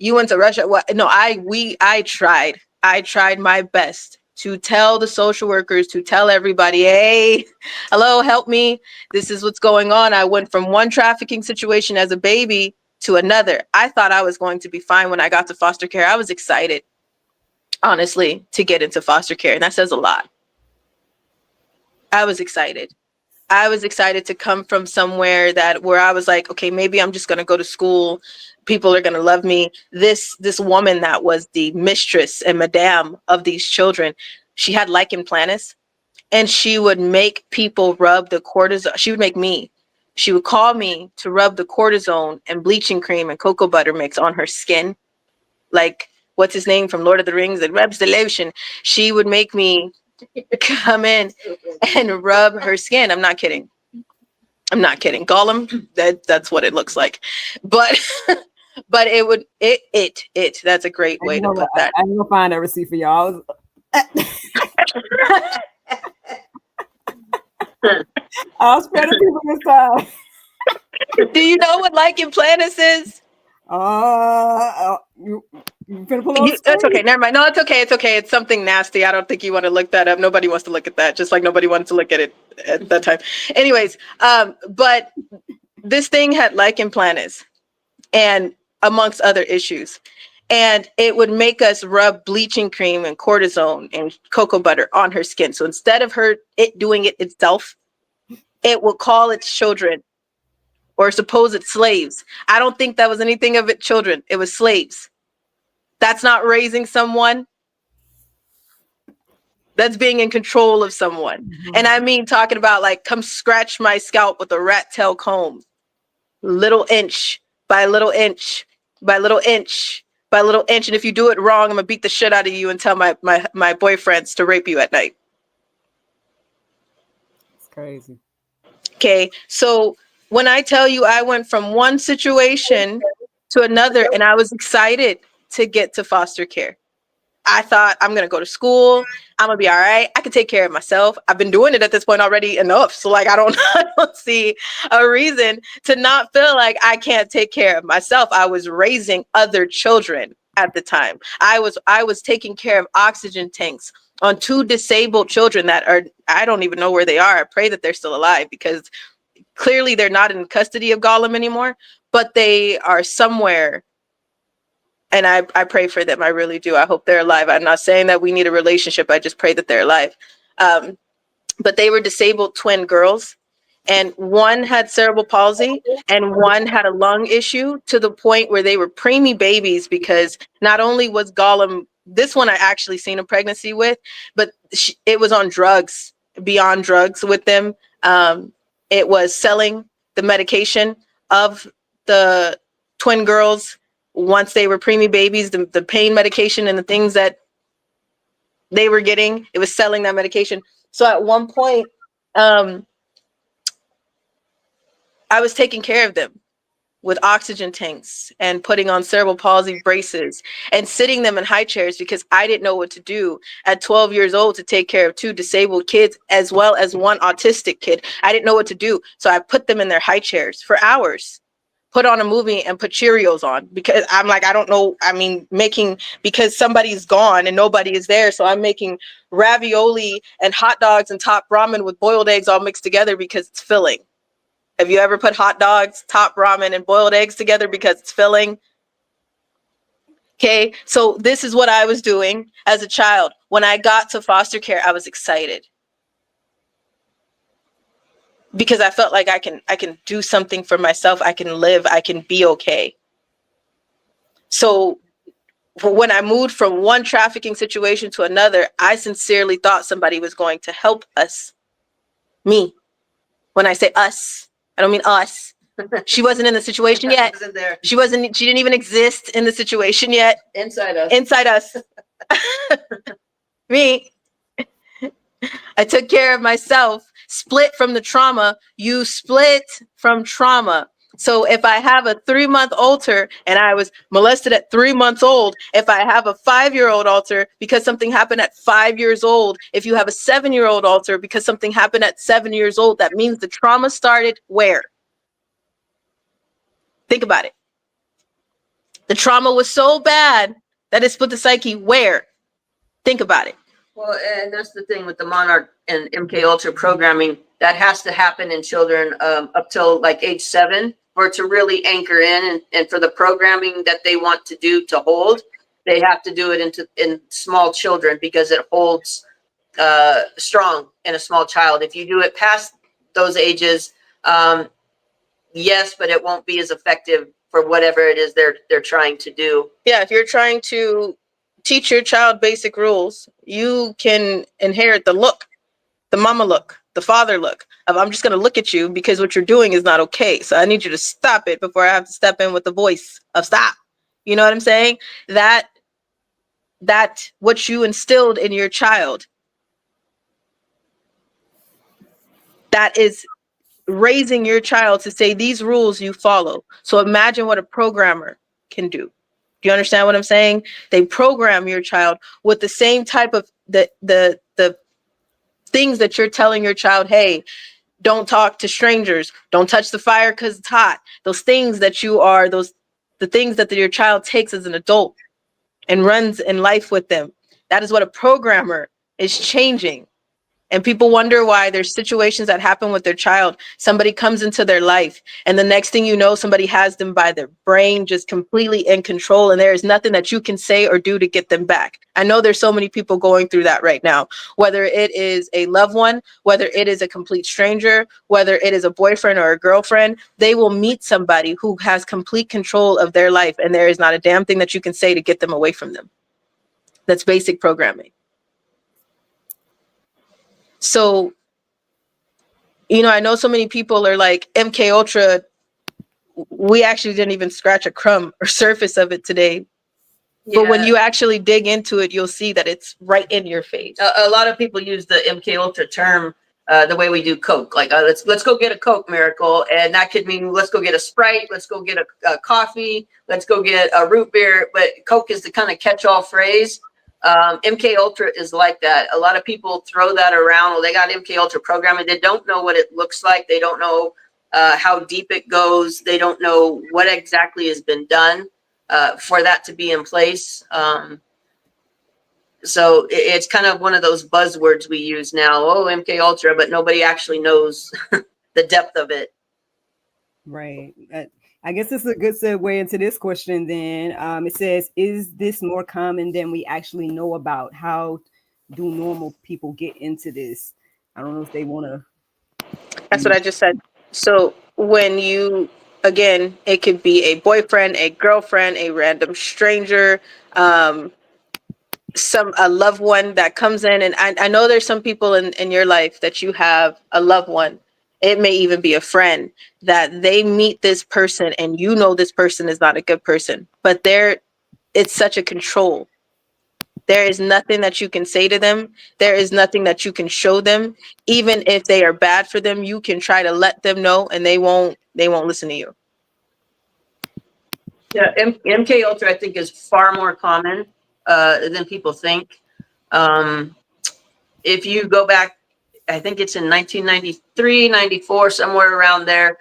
you went to Russia. What? No, I tried my best to tell the social workers, to tell everybody, hey, hello, help me. This is what's going on. I went from one trafficking situation as a baby to another. I thought I was going to be fine when I got to foster care. I was excited, honestly, to get into foster care. And that says a lot. I was excited. I was excited to come from somewhere where I was like, okay, maybe I'm just going to go to school. People are going to love me. This woman that was the mistress and madame of these children, she had lichen planus and she would make people rub the cortisone. She would make me. She would call me to rub the cortisone and bleaching cream and cocoa butter mix on her skin. Like, what's his name from Lord of the Rings? It rubs the lotion. She would make me come in and rub her skin. I'm not kidding. Gollum, that's what it looks like. But but it would that's a great way to put that. I'm gonna find that receipt for y'all. I'll spread it people this time. Do you know what lichen planus is? You finna pull up? That's okay. Never mind. No, it's okay. It's okay. It's something nasty. I don't think you want to look that up. Nobody wants to look at that. Just like nobody wanted to look at it at that time. Anyways, but this thing had lichen planus, and amongst other issues, and it would make us rub bleaching cream and cortisone and cocoa butter on her skin. So instead of it doing it itself, it will call its children or supposed slaves. I don't think that was anything of it children. It was slaves. That's not raising someone. That's being in control of someone. Mm-hmm. And I mean, talking about like, come scratch my scalp with a rat tail comb. Little inch by little inch by little inch by a little inch. And if you do it wrong, I'm gonna beat the shit out of you and tell my boyfriends to rape you at night. It's crazy. Okay, so when I tell you I went from one situation to another, and I was excited to get to foster care. I thought, I'm gonna go to school, I'm gonna be all right, I can take care of myself. I've been doing it at this point already enough, so like I don't see a reason to not feel like I can't take care of myself. I was raising other children at the time. I was taking care of oxygen tanks on 2 disabled children that are, I don't even know where they are. I pray that they're still alive, because clearly they're not in custody of Gollum anymore, but they are somewhere. And I pray for them. I really do. I hope they're alive. I'm not saying that we need a relationship. I just pray that they're alive. But they were disabled twin girls, and one had cerebral palsy and one had a lung issue, to the point where they were preemie babies, because not only was Gollum, this one I actually seen a pregnancy with, but it was on drugs, beyond drugs with them. It was selling the medication of the twin girls once they were preemie babies, the pain medication and the things that they were getting, it was selling that medication. So at one point, I was taking care of them with oxygen tanks and putting on cerebral palsy braces and sitting them in high chairs, because I didn't know what to do at 12 years old to take care of 2 disabled kids as well as 1 autistic kid. I didn't know what to do. So I put them in their high chairs for hours, put on a movie and put Cheerios on, because I'm like, I don't know. I mean, because somebody's gone and nobody is there. So I'm making ravioli and hot dogs and top ramen with boiled eggs all mixed together because it's filling. Have you ever put hot dogs, top ramen, and boiled eggs together because it's filling? Okay, so this is what I was doing as a child. When I got to foster care, I was excited, because I felt like I can do something for myself. I can live. I can be okay. So when I moved from one trafficking situation to another, I sincerely thought somebody was going to help us. Me. When I say us, I don't mean us. She wasn't in the situation yet. She didn't even exist in the situation yet. Inside us. Inside us. Me. I took care of myself. Split from the trauma. You split from trauma. So if I have a 3-month alter and I was molested at 3 months old, if I have a 5-year-old alter because something happened at 5 years old, if you have a 7-year-old alter because something happened at 7 years old, that means the trauma started where? Think about it. The trauma was so bad that it split the psyche where? Think about it. Well, and that's the thing with the Monarch and MK Ultra programming, that has to happen in children up till like age 7 for it to really anchor in, and for the programming that they want to do to hold, they have to do it in small children, because it holds strong in a small child. If you do it past those ages, yes, but it won't be as effective for whatever it is they're trying to do. Yeah, if you're trying to teach your child basic rules, you can inherit the look, the mama look, the father look of, I'm just going to look at you because what you're doing is not okay. So I need you to stop it before I have to step in with the voice of stop. You know what I'm saying? That what you instilled in your child, that is raising your child to say these rules you follow. So imagine what a programmer can do. Do you understand what I'm saying? They program your child with the same type of the things that you're telling your child, hey, don't talk to strangers, don't touch the fire because it's hot. Those things that the things that your child takes as an adult and runs in life with them. That is what a programmer is changing. And people wonder why there's situations that happen with their child. Somebody comes into their life and the next thing you know, somebody has them by their brain, just completely in control. And there is nothing that you can say or do to get them back. I know there's so many people going through that right now, whether it is a loved one, whether it is a complete stranger, whether it is a boyfriend or a girlfriend, they will meet somebody who has complete control of their life. And there is not a damn thing that you can say to get them away from them. That's basic programming. So, you know, I know so many people are like, MK Ultra, we actually didn't even scratch a crumb or surface of it today. But when you actually dig into it, you'll see that it's right in your face. A lot of people use the MK Ultra term the way we do Coke. Like, let's go get a Coke, Miracle. And that could mean let's go get a Sprite, let's go get a coffee, let's go get a root beer. But Coke is the kind of catch-all phrase. MK Ultra is like that. A lot of people throw that around. Well, they got MK Ultra programming. They don't know what it looks like. They don't know how deep it goes. They don't know what exactly has been done for that to be in place. So it's kind of one of those buzzwords we use now. Oh, MK Ultra, but nobody actually knows the depth of it. Right. I guess it's a good segue into this question then. It says, is this more common than we actually know about? How do normal people get into this? I don't know if they want to. That's what I just said. So when you, again, it could be a boyfriend, a girlfriend, a random stranger, a loved one that comes in. And I know there's some people in your life that you have a loved one. It may even be a friend that they meet this person and you know this person is not a good person, but it's such a control. There is nothing that you can say to them. There is nothing that you can show them. Even if they are bad for them, you can try to let them know and they won't listen to you. Yeah, MK Ultra, I think, is far more common than people think. If you go back, I think it's in 1993, 94, somewhere around there,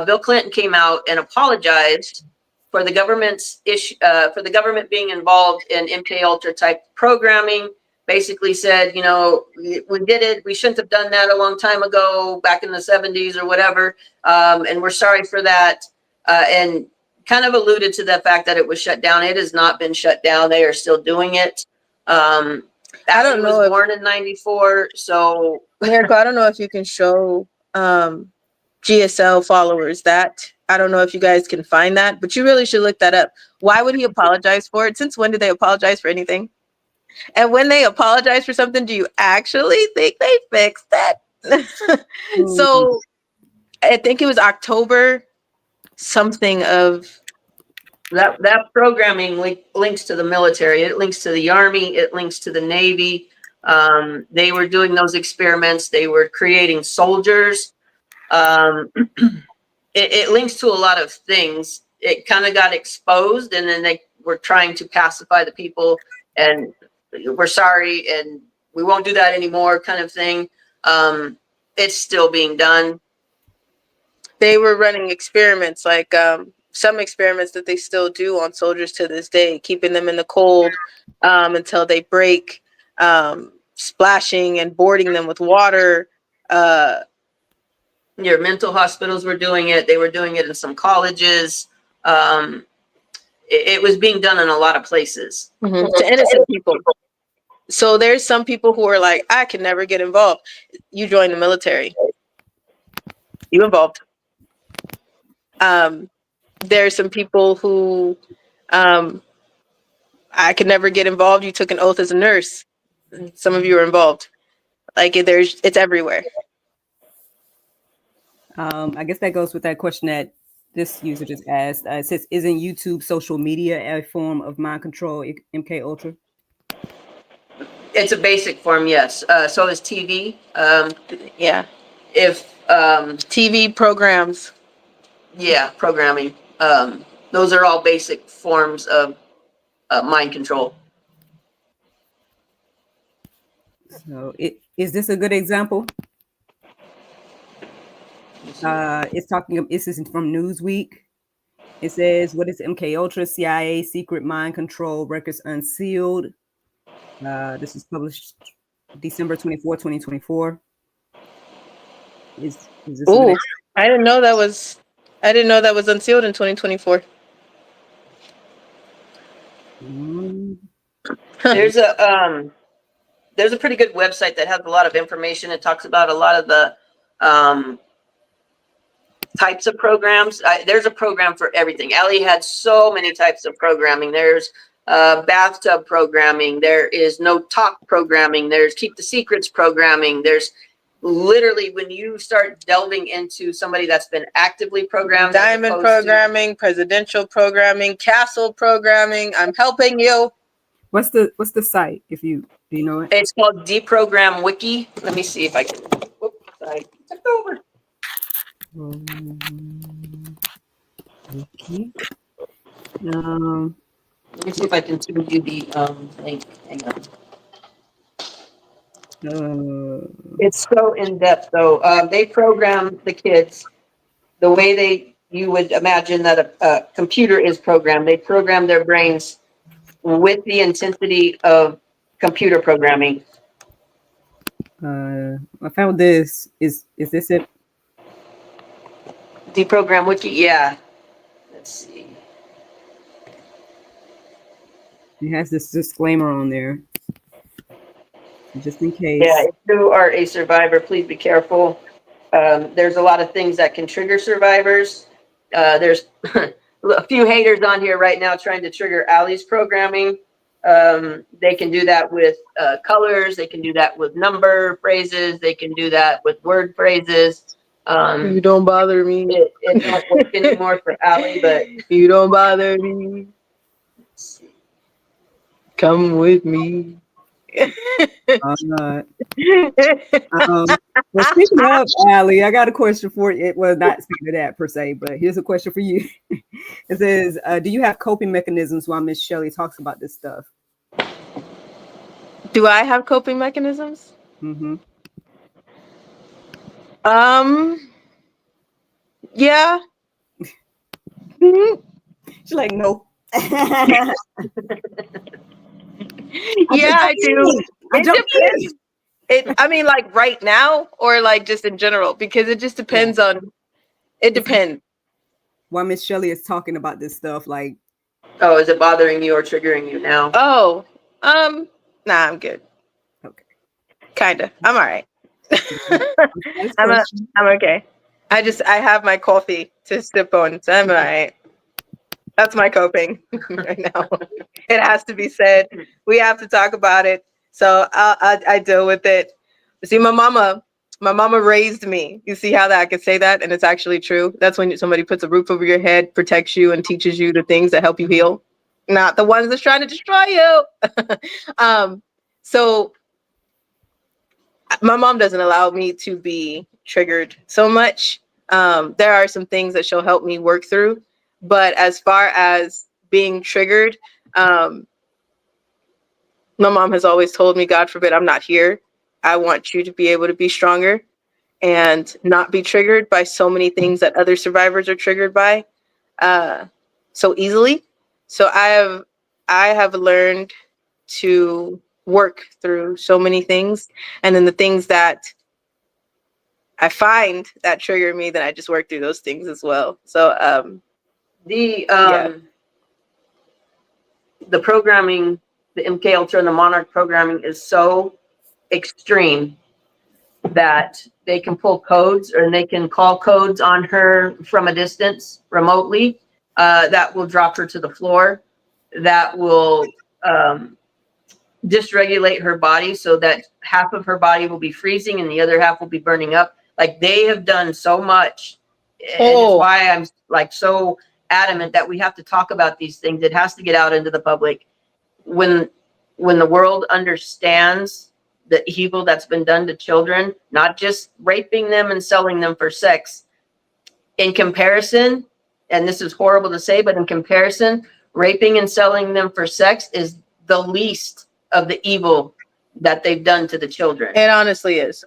Bill Clinton came out and apologized for the government's for the government being involved in MK Ultra type programming. Basically said, you know, we did it. We shouldn't have done that a long time ago, back in the 70s or whatever. And we're sorry for that. And kind of alluded to the fact that it was shut down. It has not been shut down. They are still doing it. I don't know. Was born in 94, so Miracle, I don't know if you can show GSL followers that. I don't know if you guys can find that, but you really should look that up. Why would he apologize for it? Since when did they apologize for anything? And when they apologize for something, do you actually think they fixed that? So I think it was October something of that programming links to the military. It links to the Army. It links to the Navy. They were doing those experiments. They were creating soldiers. It links to a lot of things. It kind of got exposed, and then they were trying to pacify the people, and we're sorry, and we won't do that anymore, kind of thing. It's still being done. They were running experiments, like some experiments that they still do on soldiers to this day, keeping them in the cold until they break, splashing and boarding them with water. Your mental hospitals were doing it. They were doing it in some colleges. It was being done in a lot of places. Mm-hmm. To innocent people. So there's some people who are like, I can never get involved. You join the military. You involved. There's some people who I could never get involved. You took an oath as a nurse. Some of you are involved. Like it's everywhere. I guess that goes with that question that this user just asked. It says, isn't YouTube social media a form of mind control, MK Ultra? It's a basic form, yes. So is TV. Yeah. If TV programs. Yeah, programming. Those are all basic forms of mind control. So is this a good example? This is from Newsweek. It says, what is MK Ultra? CIA secret mind control records unsealed. This is published December 24, 2024. Is this I didn't know that was unsealed in 2024. There's a pretty good website that has a lot of information. It talks about a lot of the types of programs. There's a program for everything. Ellie had so many types of programming. There's bathtub programming. There is no talk programming. There's keep the secrets programming. There's literally when you start delving into somebody that's been actively programmed, Diamond programming, presidential programming, castle programming. I'm helping you. What's the site? If do you know it? It's called Deprogram Wiki. Let me see if I can. Oops, sorry. Took over. Okay. Let me see if I can send you the link. Hang on. It's so in depth, though. They program the kids the way you would imagine that a computer is programmed. They program their brains with the intensity of computer programming. I found this. Is this it? Deprogram Wiki, yeah. Let's see. It has this disclaimer on there, just in case. Yeah, if you are a survivor, please be careful. There's a lot of things that can trigger survivors. There's a few haters on here right now trying to trigger Allie's programming. They can do that with colors. They can do that with number phrases. They can do that with word phrases. You don't bother me. It don't work anymore for Allie, but You don't bother me. Come with me. Well, speaking of Allie, I got a question for you. It was not speaking of that per se, but here's a question for you. It says, do you have coping mechanisms while Miss Shelly talks about this stuff? Do I have coping mechanisms? Mm-hmm. Yeah. She's like, no. Yeah, I do. It depends. I mean, like right now, or like just in general, because it just depends on. It depends. While Miss Shelly is talking about this stuff, like, oh, is it bothering you or triggering you now? Oh, nah, I'm good. Okay. Kinda. I'm all right. I'm okay. I have my coffee to sip on, so I'm all right. That's my coping right now. It has to be said. We have to talk about it. So I deal with it. See, my mama raised me. You see how that I could say that, and it's actually true. That's when somebody puts a roof over your head, protects you, and teaches you the things that help you heal, not the ones that's trying to destroy you. So my mom doesn't allow me to be triggered so much. There are some things that she'll help me work through, but as far as being triggered, my mom has always told me, God forbid I'm not here, I want you to be able to be stronger and not be triggered by so many things that other survivors are triggered by so easily. So I have learned to work through so many things, and then the things that I find that trigger me, then I just work through those things as well. So the programming, the MK Ultra and the Monarch programming is so extreme that they can pull codes, or they can call codes on her from a distance remotely, that will drop her to the floor, that will dysregulate her body so that half of her body will be freezing and the other half will be burning up. Like, they have done so much. And it's why I'm like so adamant that we have to talk about these things. It has to get out into the public. When the world understands the evil that's been done to children, not just raping them and selling them for sex, in comparison, and this is horrible to say, but in comparison, raping and selling them for sex is the least of the evil that they've done to the children. it honestly is.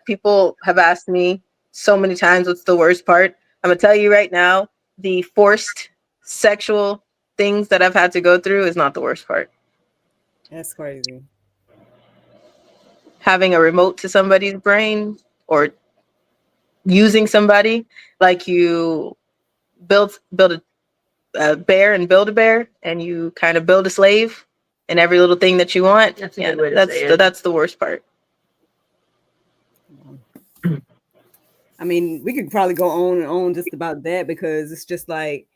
People have asked me so many times, what's the worst part? I'm gonna tell you right now, the forced sexual things that I've had to go through is not the worst part. that's crazy. Having a remote to somebody's brain, or using somebody, like you build a bear and build a bear, and you kind of build a slave and every little thing that you want. That's a good way to say it. That's the worst part. I mean, we could probably go on and on just about that, because it's just like,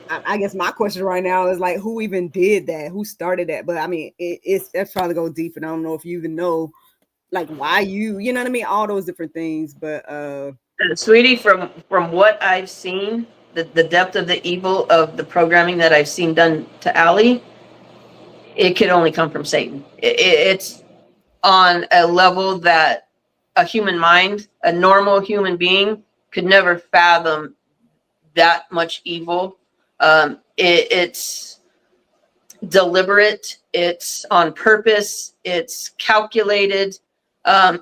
I guess my question right now is like, who even did that? Who started that? But I mean, that's probably go deep, and I don't know if you even know like why you know what I mean, all those different things. But Sweetie, from what I've seen, the depth of the evil of the programming that I've seen done to Allie, it could only come from Satan. It's on a level that a human mind, a normal human being, could never fathom that much evil. It's deliberate. It's on purpose. It's calculated. Out,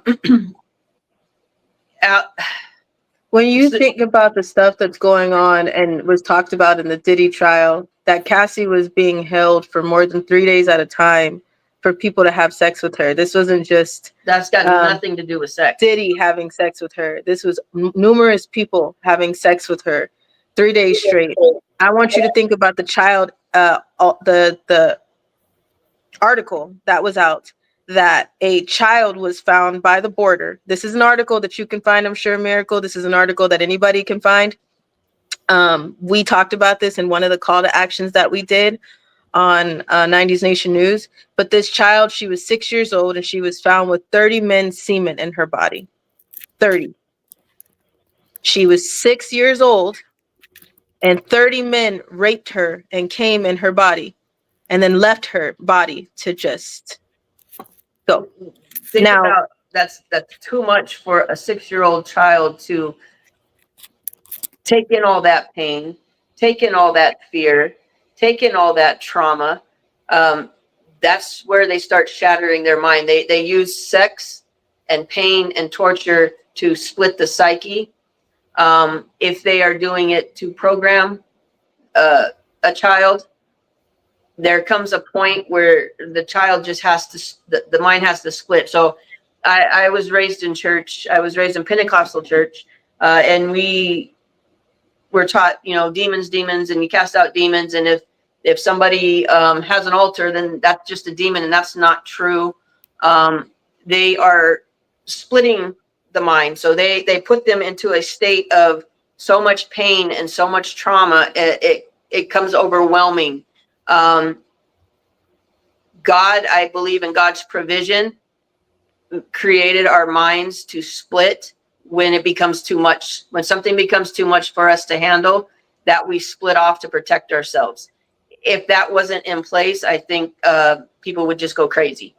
When you think about the stuff that's going on and was talked about in the Diddy trial, that Cassie was being held for more than 3 days at a time for people to have sex with her. This wasn't just that's got nothing to do with sex. Diddy having sex with her. This was numerous people having sex with her 3 days straight. I want you to think about the child, the article that was out, that a child was found by the border. This is an article that you can find, I'm sure, Miracle. This is an article that anybody can find. We talked about this in one of the call to actions that we did on 90s Nation News. But this child, she was 6 years old, and she was found with 30 men's semen in her body. 30. She was 6 years old, and 30 men raped her and came in her body and then left her body to just go. Think Now, about that's too much for a 6-year-old child to take in all that pain, take in all that fear, take in all that trauma. That's where they start shattering their mind. They use sex and pain and torture to split the psyche. If they are doing it to program a child, there comes a point where the child just has to, the mind has to split. So I was raised in church. I was raised in Pentecostal church, and we were taught, demons, and you cast out demons. And if somebody has an altar, then that's just a demon, and that's not true. They are splitting the mind. So they put them into a state of so much pain and so much trauma. It comes overwhelming. God, I believe in God's provision, created our minds to split when it becomes too much. When something becomes too much for us to handle, that we split off to protect ourselves. If that wasn't in place, I think people would just go crazy,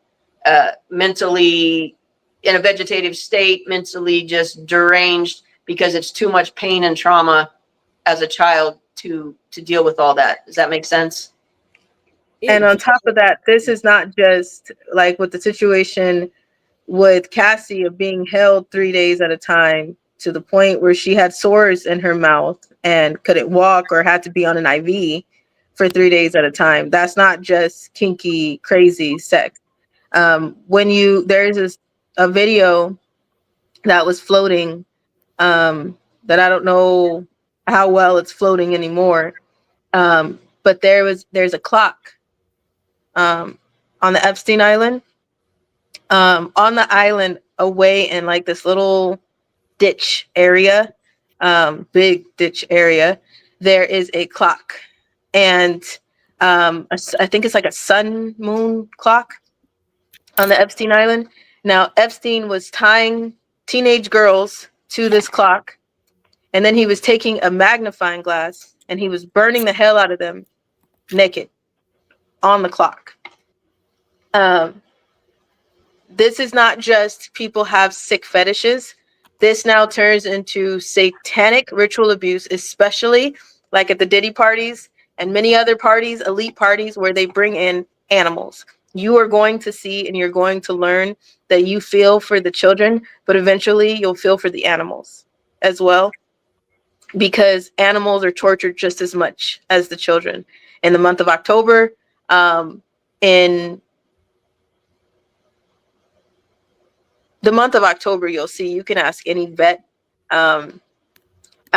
mentally in a vegetative state, mentally just deranged, because it's too much pain and trauma as a child to deal with all that. Does that make sense? and on top of that, this is not just like with the situation with Cassie of being held 3 days at a time to the point where she had sores in her mouth and couldn't walk or had to be on an IV for 3 days at a time. That's not just kinky, crazy sex. There's a video that was floating that I don't know how well it's floating anymore. But there's a clock on the Epstein Island. On the island, away in like this little ditch area, big ditch area, there is a clock, and I think it's like a sun moon clock on the Epstein Island. Now, Epstein was tying teenage girls to this clock, and then he was taking a magnifying glass and he was burning the hell out of them naked on the clock. This is not just people have sick fetishes. This now turns into satanic ritual abuse, especially like at the Diddy parties and many other parties, elite parties, where they bring in animals. You are going to see and you're going to learn that you feel for the children, but eventually you'll feel for the animals as well, because animals are tortured just as much as the children. In the month of October, you'll see, you can ask any vet. I'm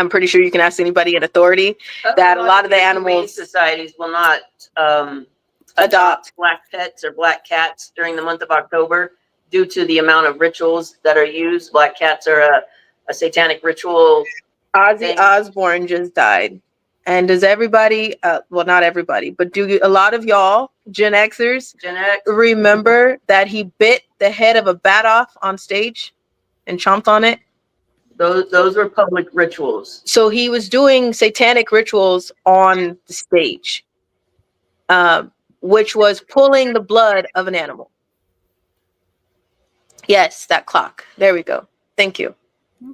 pretty sure you can ask anybody in authority that a lot of the animals societies will not adopt black pets or black cats during the month of October due to the amount of rituals that are used. Black cats are a satanic ritual. Ozzy Osbourne just died. And does everybody, well, not everybody, but do a lot of y'all, Gen Xers, Gen X. remember that he bit the head of a bat off on stage and chomped on it? Those were public rituals. So he was doing satanic rituals on the stage, which was pulling the blood of an animal. Yes, that clock. There we go. Thank you.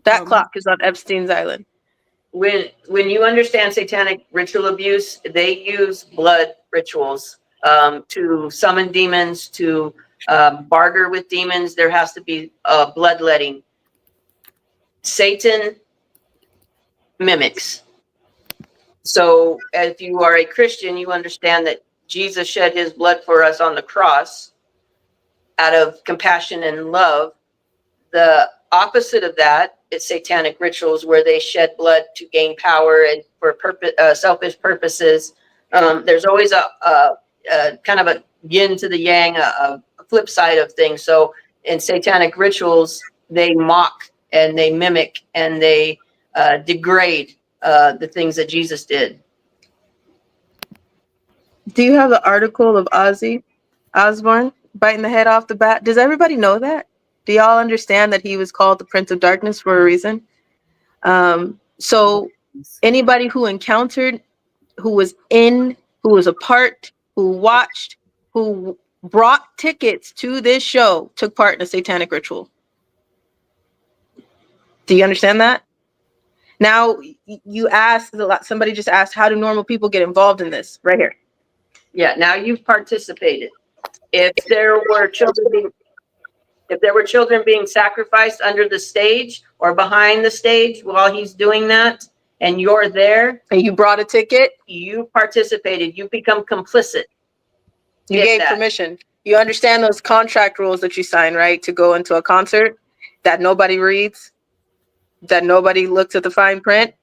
That clock is on Epstein's Island. When you understand satanic ritual abuse, they use blood rituals to summon demons, to barter with demons. There has to be bloodletting. Satan mimics. So if you are a Christian, you understand that Jesus shed his blood for us on the cross out of compassion and love. The opposite of that is satanic rituals, where they shed blood to gain power and for selfish purposes. There's always a kind of a yin to the yang, a flip side of things. So in satanic rituals, they mock and they mimic and they degrade the things that Jesus did. Do you have the article of Ozzy Osbourne biting the head off the bat? Does everybody know that? Do y'all understand that he was called the Prince of Darkness for a reason? So anybody who encountered, who was in, who was a part, who watched, who brought tickets to this show took part in a satanic ritual. Do you understand that? Now, you asked, somebody just asked, how do normal people get involved in this? Right here. Yeah, now you've participated. If there were children being sacrificed under the stage or behind the stage while he's doing that, and you're there, and you brought a ticket, you participated, you become complicit. You gave permission. You understand those contract rules that you sign, right? To go into a concert that nobody reads, that nobody looks at the fine print.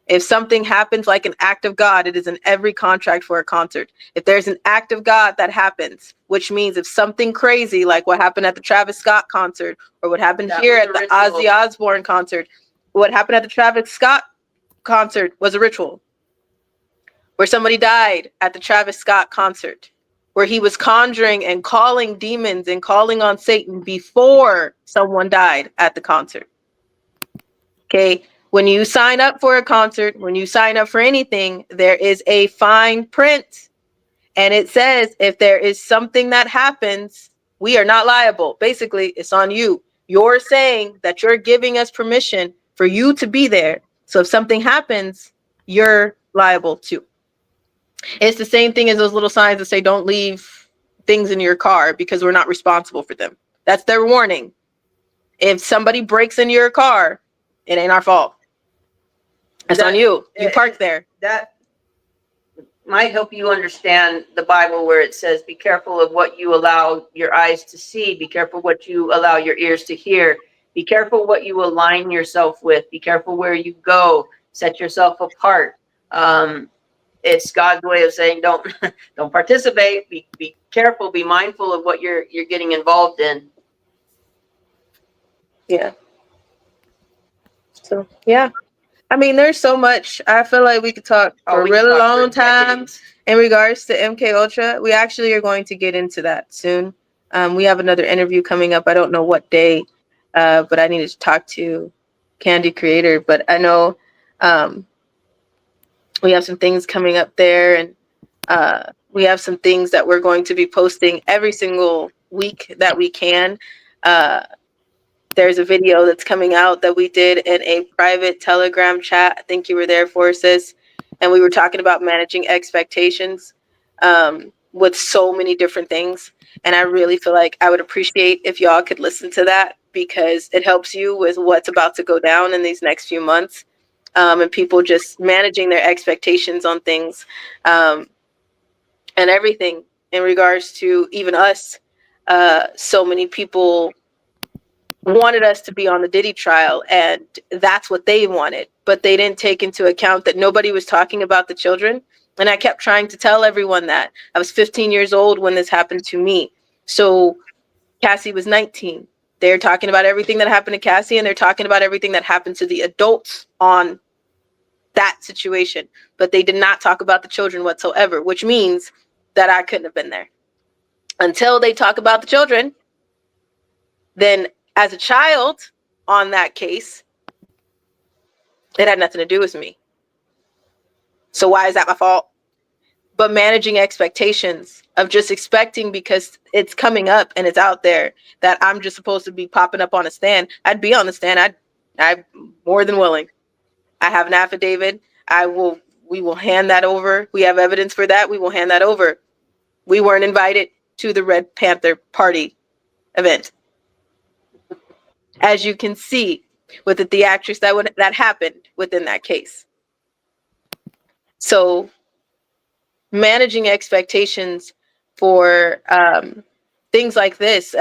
If something happens like an act of God, it is in every contract for a concert. If there's an act of God that happens, which means if something crazy, like what happened at the Travis Scott concert, or what happened here at the Ozzy Osbourne concert, what happened at the Travis Scott concert was a ritual. Where somebody died at the Travis Scott concert, where he was conjuring and calling demons and calling on Satan before someone died at the concert. Okay. When you sign up for a concert, when you sign up for anything, there is a fine print. And it says, if there is something that happens, we are not liable. Basically, it's on you. You're saying that you're giving us permission for you to be there. So if something happens, you're liable too. It's the same thing as those little signs that say, don't leave things in your car because we're not responsible for them. That's their warning. If somebody breaks into your car, it ain't our fault. It's on you. You parked there. That might help you understand the Bible, where it says, be careful of what you allow your eyes to see. Be careful what you allow your ears to hear. Be careful what you align yourself with. Be careful where you go. Set yourself apart. It's God's way of saying, don't participate. Be careful. Be mindful of what you're getting involved in. Yeah. So, yeah. I mean, there's so much. I feel like we could talk for a really long time in regards to MK Ultra. We actually are going to get into that soon. We have another interview coming up. I don't know what day, but I needed to talk to Candy Creator. But I know we have some things coming up there, and we have some things that we're going to be posting every single week that we can. There's a video that's coming out that we did in a private Telegram chat. I think you were there for, sis. And we were talking about managing expectations with so many different things. And I really feel like I would appreciate if y'all could listen to that, because it helps you with what's about to go down in these next few months. And people just managing their expectations on things and everything in regards to even us. So many people wanted us to be on the Diddy trial, and that's what they wanted, but they didn't take into account that nobody was talking about the children. And I kept trying to tell everyone that. I was 15 years old when this happened to me. So Cassie was 19. They're talking about everything that happened to Cassie, and they're talking about everything that happened to the adults on that situation, but they did not talk about the children whatsoever, which means that I couldn't have been there. Until they talk about the children, then as a child on that case, it had nothing to do with me. So why is that my fault? But managing expectations of just expecting, because it's coming up and it's out there, that I'm just supposed to be popping up on a stand. I'd be on the stand. I'm more than willing. I have an affidavit. We will hand that over. We have evidence for that. We will hand that over. We weren't invited to the Red Panther party event. As you can see with the theatrics that happened within that case. So managing expectations for things like this,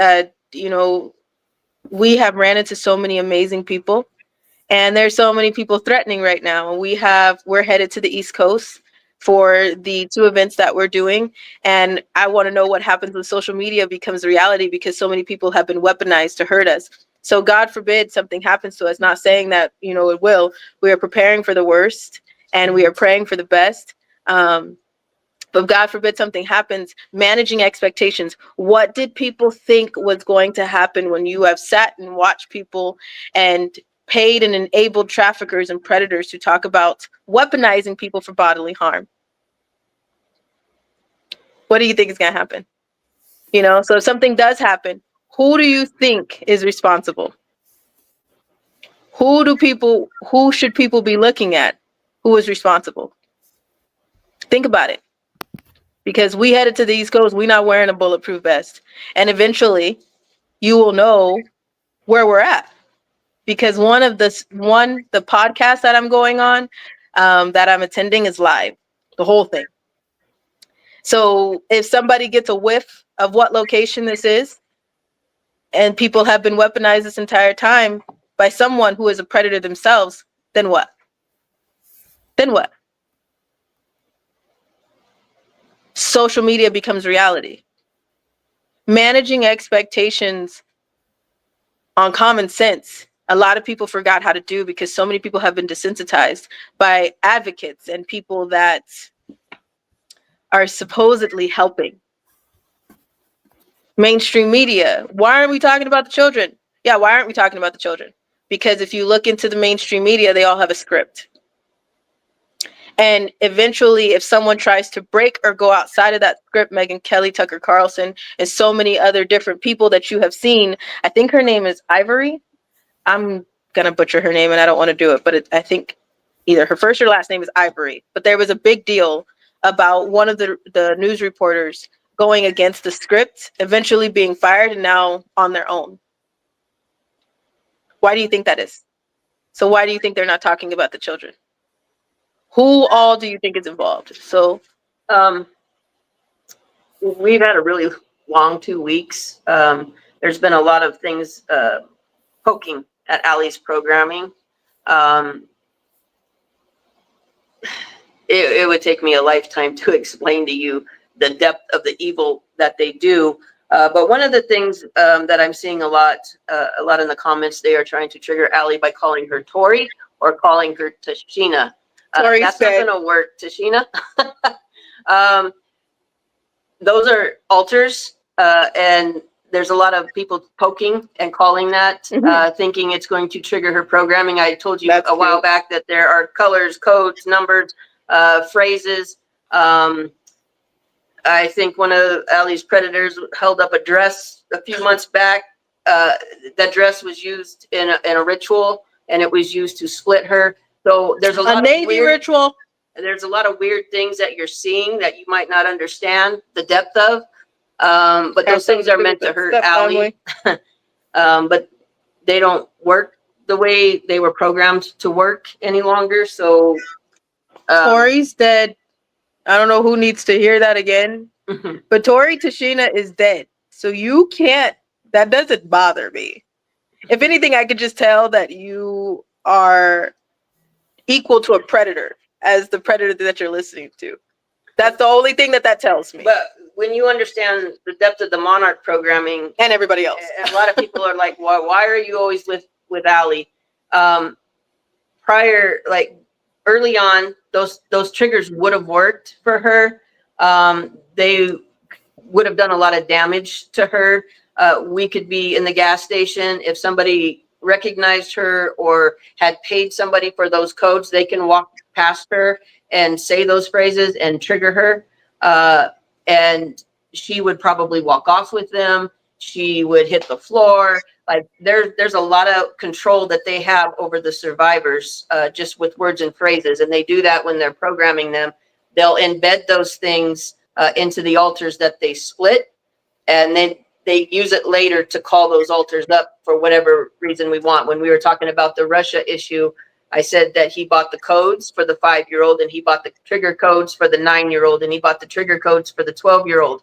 we have ran into so many amazing people, and there's so many people threatening right now. We're headed to the East Coast for the 2 events that we're doing, and I want to know what happens when social media becomes reality, because so many people have been weaponized to hurt us. So God forbid something happens to us, not saying that, it will. We are preparing for the worst and we are praying for the best. But God forbid something happens, managing expectations. What did people think was going to happen when you have sat and watched people and paid and enabled traffickers and predators to talk about weaponizing people for bodily harm? What do you think is going to happen? So if something does happen, who do you think is responsible? Who should people be looking at? Who is responsible? Think about it. Because we headed to the East Coast, we're not wearing a bulletproof vest. And eventually you will know where we're at. Because the podcast that I'm going on, that I'm attending, is live, the whole thing. So if somebody gets a whiff of what location this is, and people have been weaponized this entire time by someone who is a predator themselves, then what? Then what? Social media becomes reality. Managing expectations on common sense, a lot of people forgot how to do, because so many people have been desensitized by advocates and people that are supposedly helping. Mainstream media. Why aren't we talking about the children? Yeah, why aren't we talking about the children? Because if you look into the mainstream media, they all have a script. And eventually, if someone tries to break or go outside of that script, Megyn Kelly, Tucker Carlson, and so many other different people that you have seen, I think her name is Ivory. I'm going to butcher her name and I don't want to do it, but I think either her first or last name is Ivory. But there was a big deal about one of the news reporters going against the script, eventually being fired, and now on their own. Why do you think that is? So why do you think they're not talking about the children? Who all do you think is involved? So we've had a really long 2 weeks. There's been a lot of things poking at Ali's programming. It would take me a lifetime to explain to you the depth of the evil that they do. But one of the things that I'm seeing a lot in the comments, they are trying to trigger Ali by calling her Tori or calling her Tashina. That's not going to work, Tashina. Those are altars, and there's a lot of people poking and calling that, thinking it's going to trigger her programming. I told you a while back that there are colors, codes, numbers, phrases. I think one of Ali's predators held up a dress a few months back. That dress was used in a ritual, and it was used to split her. So there's a lot of Navy ritual. There's a lot of weird things that you're seeing that you might not understand the depth of. But those things are meant to hurt Ali. But they don't work the way they were programmed to work any longer. So Tori's dead. I don't know who needs to hear that again. But Tori Tashina is dead. So you can't, that doesn't bother me. If anything, I could just tell that you are equal to a predator as the predator that you're listening to. That's the only thing that tells me. But when you understand the depth of the Monarch programming and everybody else, a lot of people are like, why are you always with Ali? Prior, like early on, those triggers would have worked for her. They would have done a lot of damage to her. We could be in the gas station. If somebody recognized her or had paid somebody for those codes, they can walk past her and say those phrases and trigger her. And she would probably walk off with them. She would hit the floor. Like there's a lot of control that they have over the survivors, just with words and phrases. And they do that when they're programming them. They'll embed those things into the altars that they split, and then they use it later to call those altars up for whatever reason we want. When we were talking about the Russia issue, I said that he bought the codes for the 5-year-old, and he bought the trigger codes for the 9-year-old, and he bought the trigger codes for the 12-year-old.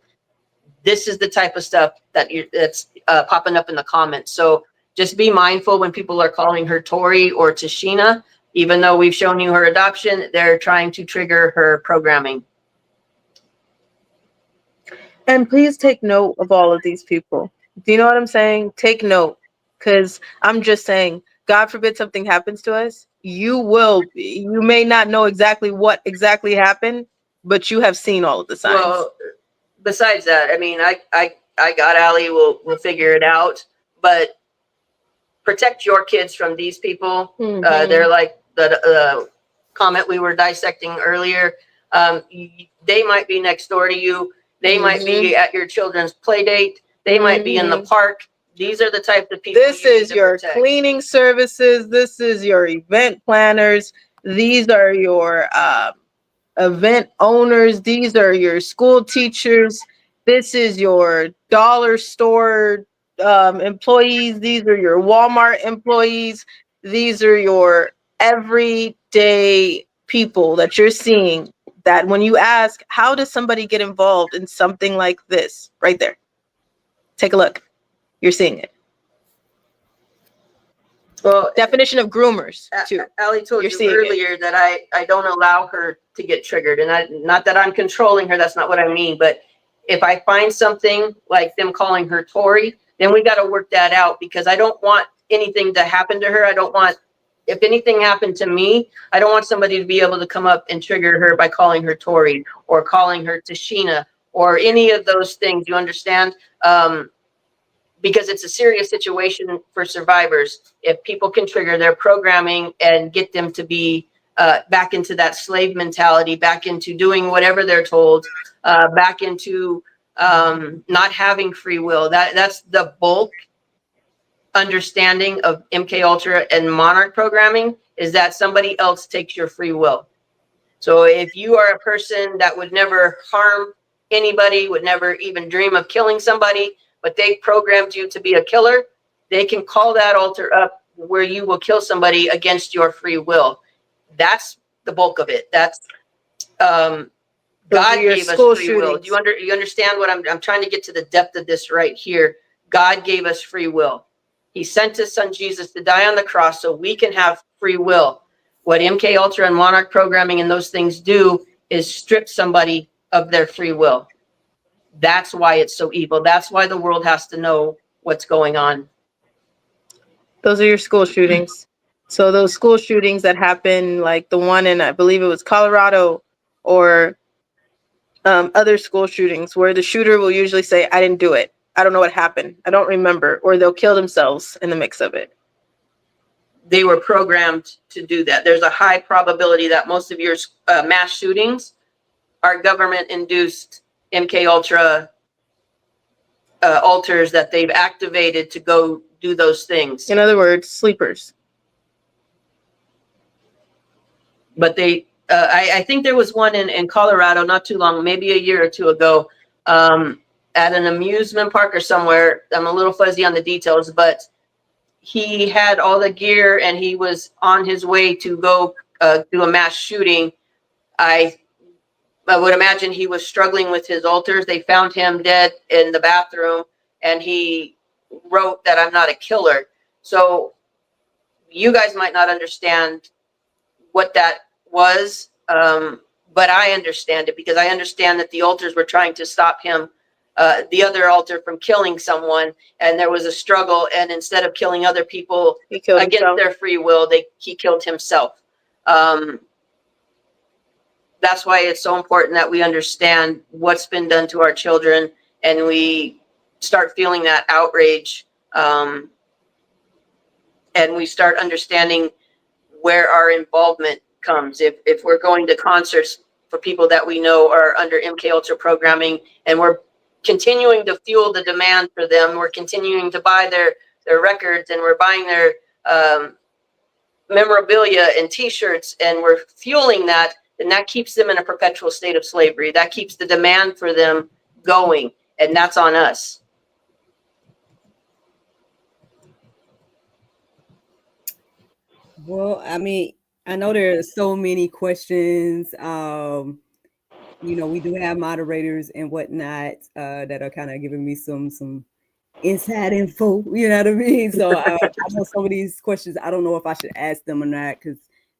This is the type of stuff that's popping up in the comments. So just be mindful when people are calling her Tori or Tashina. Even though we've shown you her adoption, they're trying to trigger her programming. And please take note of all of these people. Do you know what I'm saying? Take note, because I'm just saying, God forbid something happens to us. You may not know exactly what exactly happened, but you have seen all of the signs. Well, besides that, I mean, I got Allie. We'll figure it out. But protect your kids from these people. Mhm. They're like the comment we were dissecting earlier. They might be next door to you. They might be at your children's play date. They might be in the park. These are the type of people. This is your cleaning services. This is your event planners. These are your event owners. These are your school teachers. This is your dollar store employees. These are your Walmart employees. These are your everyday people that you're seeing, that when you ask, how does somebody get involved in something like this? Right there. Take a look. You're seeing it. Well, definition of groomers too. Allie told you earlier that I don't allow her to get triggered, and not that I'm controlling her. That's not what I mean. But if I find something like them calling her Tori, then we got to work that out, because I don't want anything to happen to her. I don't want, if anything happened to me, I don't want somebody to be able to come up and trigger her by calling her Tori or calling her Tashina or any of those things. You understand? Because it's a serious situation for survivors. If people can trigger their programming and get them to be back into that slave mentality, back into doing whatever they're told, back into not having free will. That's the bulk understanding of MK Ultra and Monarch programming, is that somebody else takes your free will. So if you are a person that would never harm anybody, would never even dream of killing somebody, but they programmed you to be a killer, they can call that altar up where you will kill somebody against your free will. That's the bulk of it. That's God gave us free will. Do you understand what I'm trying to get to the depth of this right here? God gave us free will. He sent his son Jesus to die on the cross so we can have free will. What MK Ultra and Monarch programming and those things do is strip somebody of their free will. That's why it's so evil. That's why the world has to know what's going on. Those are your school shootings. So those school shootings that happen, like the one in, I believe it was Colorado, or other school shootings where the shooter will usually say, I didn't do it. I don't know what happened. I don't remember. Or they'll kill themselves in the mix of it. They were programmed to do that. There's a high probability that most of your mass shootings are government-induced MK Ultra altars that they've activated to go do those things. In other words, sleepers. But they, I think there was one in Colorado not too long, maybe a year or two ago, at an amusement park or somewhere. I'm a little fuzzy on the details, but he had all the gear and he was on his way to go do a mass shooting. I would imagine he was struggling with his altars. They found him dead in the bathroom, and he wrote that I'm not a killer. So you guys might not understand what that was, but I understand it, because I understand that the altars were trying to stop him, the other altar, from killing someone, and there was a struggle, and instead of killing other people against their free will, he killed himself. that's why it's so important that we understand what's been done to our children, and we start feeling that outrage, and we start understanding where our involvement comes. If we're going to concerts for people that we know are under MK Ultra programming, and we're continuing to fuel the demand for them, we're continuing to buy their records, and we're buying their memorabilia and t-shirts, and we're fueling that, then that keeps them in a perpetual state of slavery. That keeps the demand for them going, and that's on us. Well, I mean, I know there are so many questions. We do have moderators and whatnot that are kind of giving me some inside info. You know what I mean? So I know some of these questions, I don't know if I should ask them or not because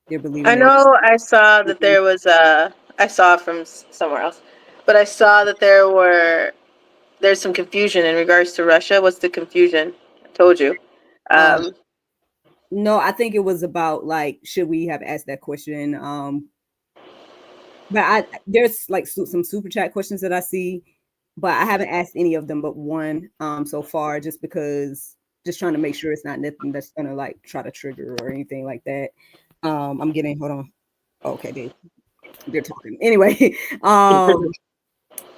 they're believing. I know I saw that there was I saw from somewhere else, but I saw that there's some confusion in regards to Russia. What's the confusion? I told you. No, I think it was about like, should we have asked that question? But there's like some super chat questions that I see, but I haven't asked any of them but one so far, just trying to make sure it's not nothing that's gonna like try to trigger or anything like that. I'm getting, hold on. Okay, they're talking anyway.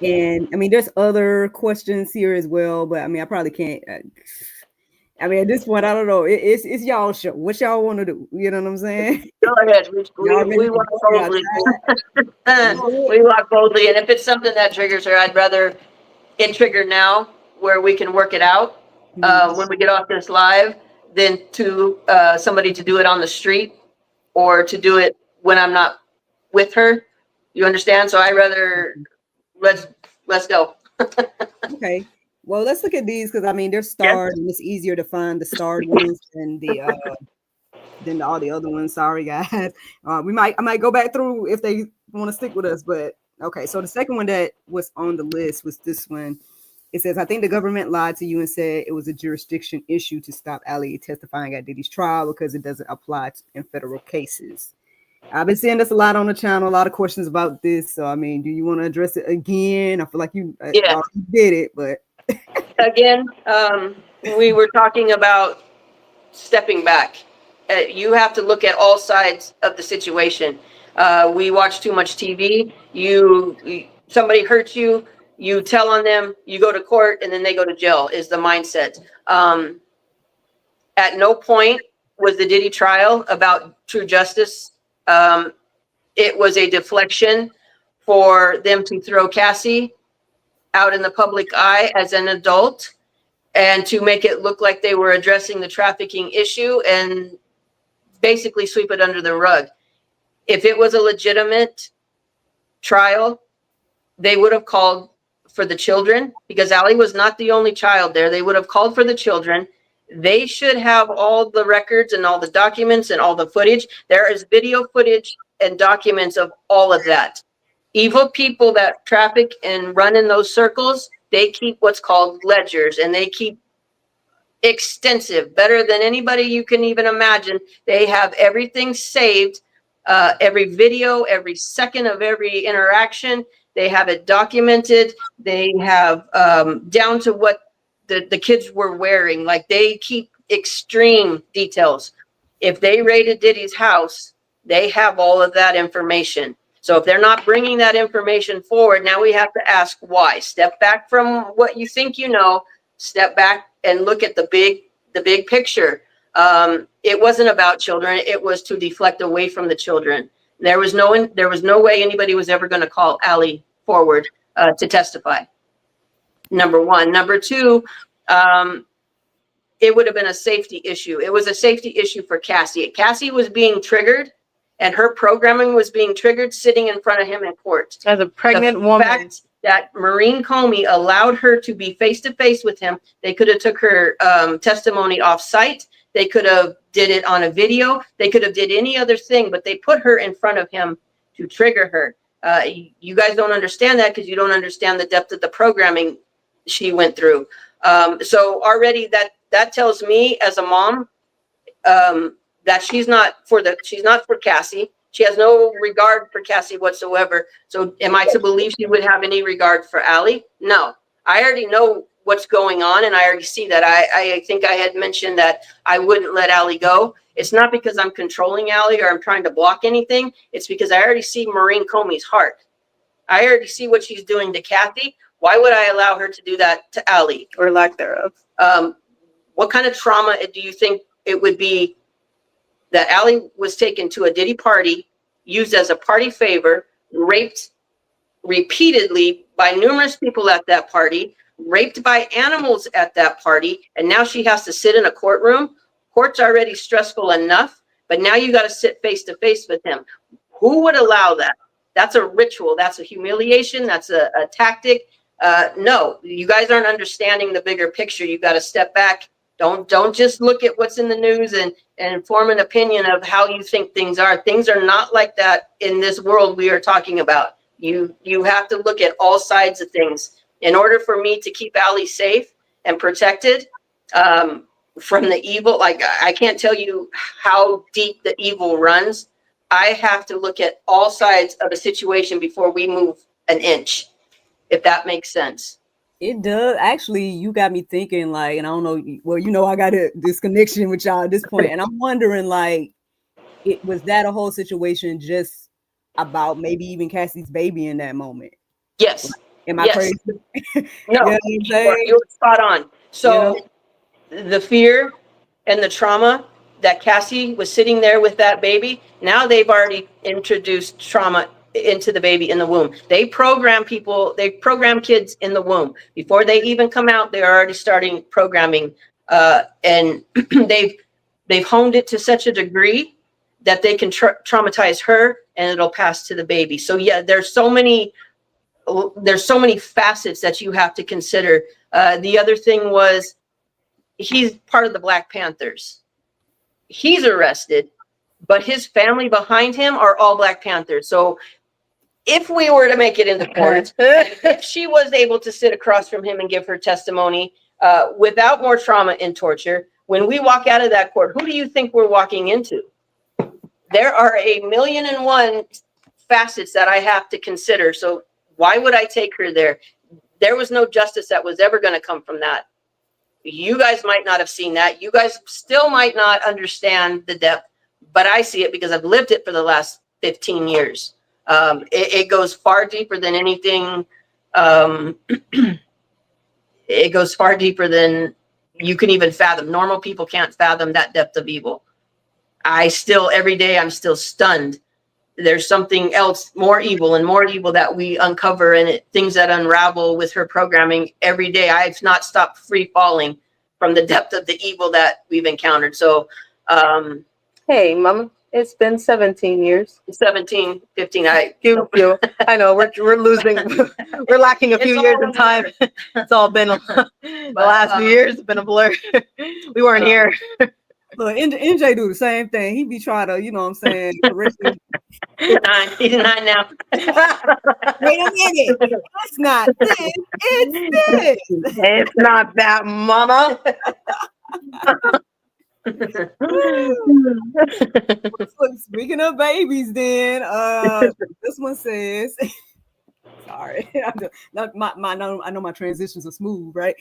And I mean, there's other questions here as well, but I mean, I probably can't. I mean, at this point, I don't know. It's y'all show. What y'all want to do? You know what I'm saying? Go ahead. We walk boldly. We walk boldly, and if it's something that triggers her, I'd rather it trigger now, where we can work it out when we get off this live, than to somebody to do it on the street or to do it when I'm not with her. You understand? So I rather let's go. Okay. Well, let's look at these because I mean they're starred and it's easier to find the starred ones than all the other ones. Sorry, guys. I might go back through if they want to stick with us, but okay. So the second one that was on the list was this one. It says, I think the government lied to you and said it was a jurisdiction issue to stop Ali testifying at Diddy's trial because it doesn't apply in federal cases. I've been seeing this a lot on the channel, a lot of questions about this. So, I mean, do you want to address it again? I feel like you did it, but. Again, we were talking about stepping back. You have to look at all sides of the situation. We watch too much TV. Somebody hurts you, you tell on them, you go to court, and then they go to jail is the mindset. At no point was the Diddy trial about true justice. It was a deflection for them to throw Cassie out in the public eye as an adult and to make it look like they were addressing the trafficking issue and basically sweep it under the rug. If it was a legitimate trial, they would have called for the children, because Ali was not the only child there. They would have called for the children. They should have all the records and all the documents and all the footage. There is video footage and documents of all of that. Evil people that traffic and run in those circles, they keep what's called ledgers, and they keep extensive, better than anybody you can even imagine. They have everything saved, every video, every second of every interaction. They have it documented. They have down to what the kids were wearing. Like, they keep extreme details. If they raided Diddy's house, they have all of that information. So if they're not bringing that information forward, now we have to ask why. Step back from what you think you know. Step back and look at the big picture. It wasn't about children. It was to deflect away from the children. There was no way anybody was ever going to call Ali forward to testify. Number one. Number two, it would have been a safety issue. It was a safety issue for Cassie. Cassie was being triggered, and her programming was being triggered sitting in front of him in court. As a pregnant woman. The fact that Maureen Comey allowed her to be face-to-face with him, they could have took her testimony off-site. They could have did it on a video. They could have did any other thing, but they put her in front of him to trigger her. You guys don't understand that because you don't understand the depth of the programming she went through. So already that tells me as a mom that she's not for Cassie. She has no regard for Cassie whatsoever. So am I to believe she would have any regard for Allie? No. I already know what's going on, and I already see that. I think I had mentioned that I wouldn't let Allie go. It's not because I'm controlling Allie or I'm trying to block anything. It's because I already see Maureen Comey's heart. I already see what she's doing to Kathy. Why would I allow her to do that to Allie? Or lack thereof. What kind of trauma do you think it would be that Allie was taken to a Diddy party, used as a party favor, raped repeatedly by numerous people at that party, raped by animals at that party, and now she has to sit in a courtroom? Court's already stressful enough, but now you got to sit face to face with him. Who would allow that? That's a ritual. That's a humiliation. That's a tactic. No, you guys aren't understanding the bigger picture. You got to step back. Don't just look at what's in the news and form an opinion of how you think things are. Things are not like that in this world we are talking about. You have to look at all sides of things. In order for me to keep Allie safe and protected from the evil, like I can't tell you how deep the evil runs. I have to look at all sides of a situation before we move an inch, if that makes sense. It does. Actually, you got me thinking, like, and I don't know, well, you know, I got this connection with y'all at this point, and I'm wondering, like, was that a whole situation just about maybe even Cassie's baby in that moment? Yes. Am I crazy? No, you're spot on. So the fear and the trauma that Cassie was sitting there with that baby, now they've already introduced trauma into the baby in the womb. They program people, they program kids in the womb. Before they even come out, they're already starting programming. And they've honed it to such a degree that they can traumatize her and it'll pass to the baby. So yeah, there's so many facets that you have to consider. The other thing was, he's part of the Black Panthers. He's arrested, but his family behind him are all Black Panthers. So if we were to make it into court, if she was able to sit across from him and give her testimony without more trauma and torture, when we walk out of that court, who do you think we're walking into? There are 1,000,001 facets that I have to consider. So why would I take her there? There was no justice that was ever going to come from that. You guys might not have seen that. You guys still might not understand the depth, but I see it because I've lived it for the last 15 years. It goes far deeper than anything. It goes far deeper than you can even fathom. Normal people can't fathom that depth of evil. Every day, I'm still stunned. There's something else more evil that we uncover, and things that unravel with her programming every day. I've not stopped free falling from the depth of the evil that we've encountered. So, hey, Mama, it's been 17 years. 17, 15. I know we're losing. We're lacking a few years in time. It's all been the last few years have been a blur. We weren't here. Look, NJ do the same thing. He be trying to, you know what I'm saying, correct me. He's 9 now. Wait a minute. It's not this. It's this. It's not that, Mama. Speaking of babies, then this one says, sorry, I know my transitions are smooth, right?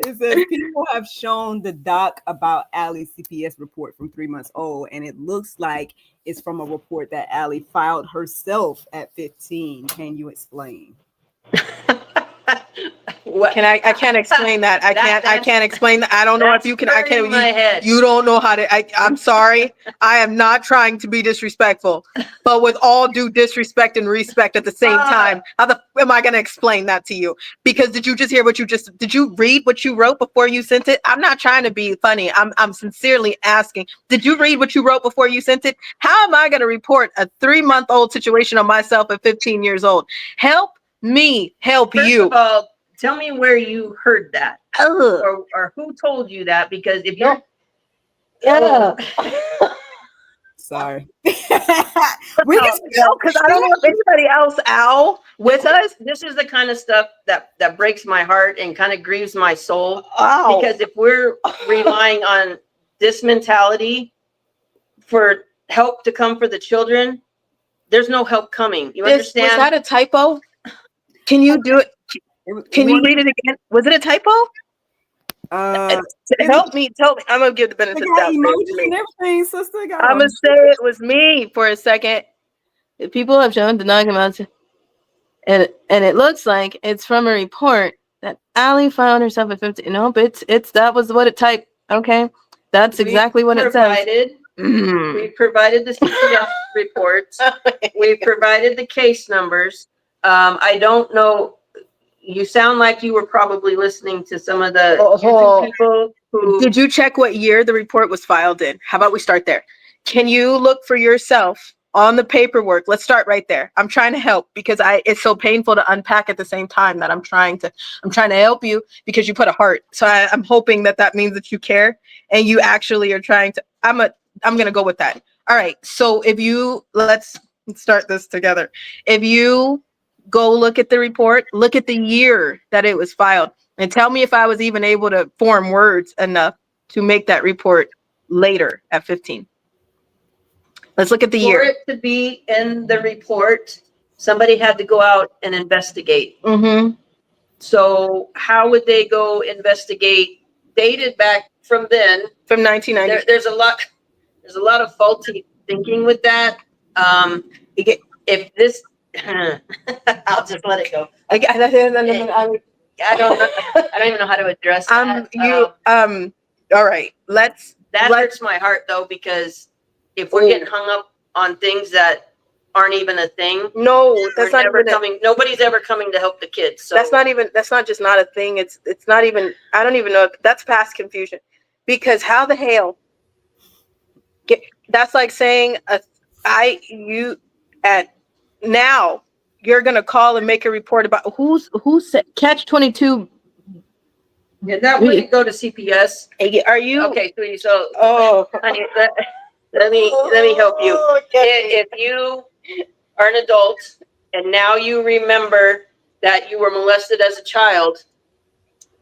It says people have shown the doc about Allie's CPS report from 3 months old, and it looks like it's from a report that Allie filed herself at 15. Can you explain? What? I can't explain that. I can't explain that. I don't know if you can. I can't. You don't know how to. I'm sorry. I am not trying to be disrespectful, but with all due disrespect and respect at the same time, how the am I going to explain that to you? Because did you just hear did you read what you wrote before you sent it? I'm not trying to be funny. I'm sincerely asking. Did you read what you wrote before you sent it? How am I going to report a 3-month-old situation on myself at 15 years old? Help me help you. First of all, tell me where you heard that, or who told you that? Because if you're, sorry, because I don't know if anybody else with us. This is the kind of stuff that breaks my heart and kind of grieves my soul. Oh. Because if we're relying on this mentality for help to come for the children, there's no help coming. You understand? Was that a typo? Can you do it? Can you read it again? Was it a typo? Help me. Tell me. I'm gonna give the benefit of the doubt. Emojis and everything, sister. I'm gonna say it was me for a second. People have shown denying amounts, and it looks like it's from a report that Allie found herself at 15. Nope, it's that was what it typed. Okay, that's exactly what it says. We provided the CPS reports. We provided the case numbers. I don't know. You sound like you were probably listening to some of the people who... Did you check what year the report was filed in? How about we start there? Can you look for yourself on the paperwork? Let's start right there. I'm trying to help because it's so painful to unpack at the same time that I'm trying to help you because you put a heart. So I'm hoping that means that you care and you actually are trying to. I'm going to go with that. All right. So let's start this together. If you go look at the report, look at the year that it was filed, and tell me if I was even able to form words enough to make that report later at 15. Let's look at the year. For it to be in the report, somebody had to go out and investigate. Mm-hmm. So how would they go investigate? Dated back from then. From 1990. There's a lot of faulty thinking with that. If this... I'll just let it go. I don't even know how to address that. All right. That hurts my heart though, because if we're getting hung up on things that aren't even a thing, that's not never coming. Nobody's ever coming to help the kids. So that's not just not a thing. It's not even. I don't even know if that's past confusion, because how the hell? That's like saying now you're gonna call and make a report about who's catch 22. Yeah, that wouldn't go to CPS. Are you okay, sweetie? So honey, let me help you. If you are an adult and now you remember that you were molested as a child,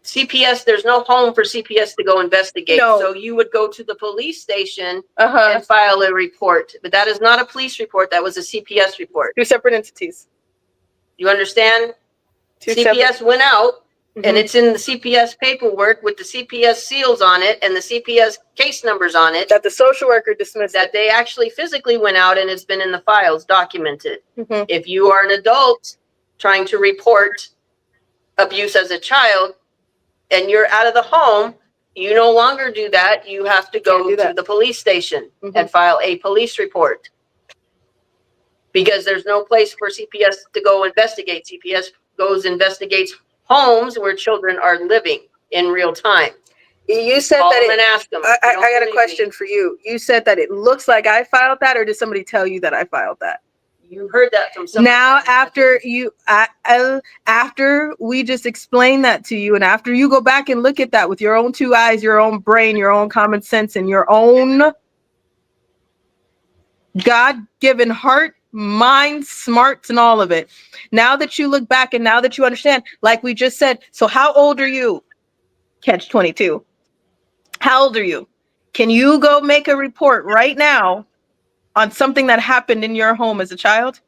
CPS, there's no home for CPS to go investigate. No. So you would go to the police station and file a report. But that is not a police report. That was a CPS report. Two separate entities. You understand? CPS went out, and it's in the CPS paperwork with the CPS seals on it and the CPS case numbers on it. That the social worker dismissed. That they actually physically went out, and it's been in the files documented. Mm-hmm. If you are an adult trying to report abuse as a child, and you're out of the home, you no longer do that. You have to go to the police station and file a police report. Because there's no place for CPS to go investigate. CPS investigates homes where children are living in real time. You said Call that them and ask them. I got a question for you. You said that it looks like I filed that, or did somebody tell you that I filed that? You heard that from somebody. Now, after we just explained that to you, and after you go back and look at that with your own two eyes, your own brain, your own common sense, and your own God-given heart, mind, smarts, and all of it. Now that you look back and now that you understand, like we just said, so how old are you? Catch 22. How old are you? Can you go make a report right now on something that happened in your home as a child?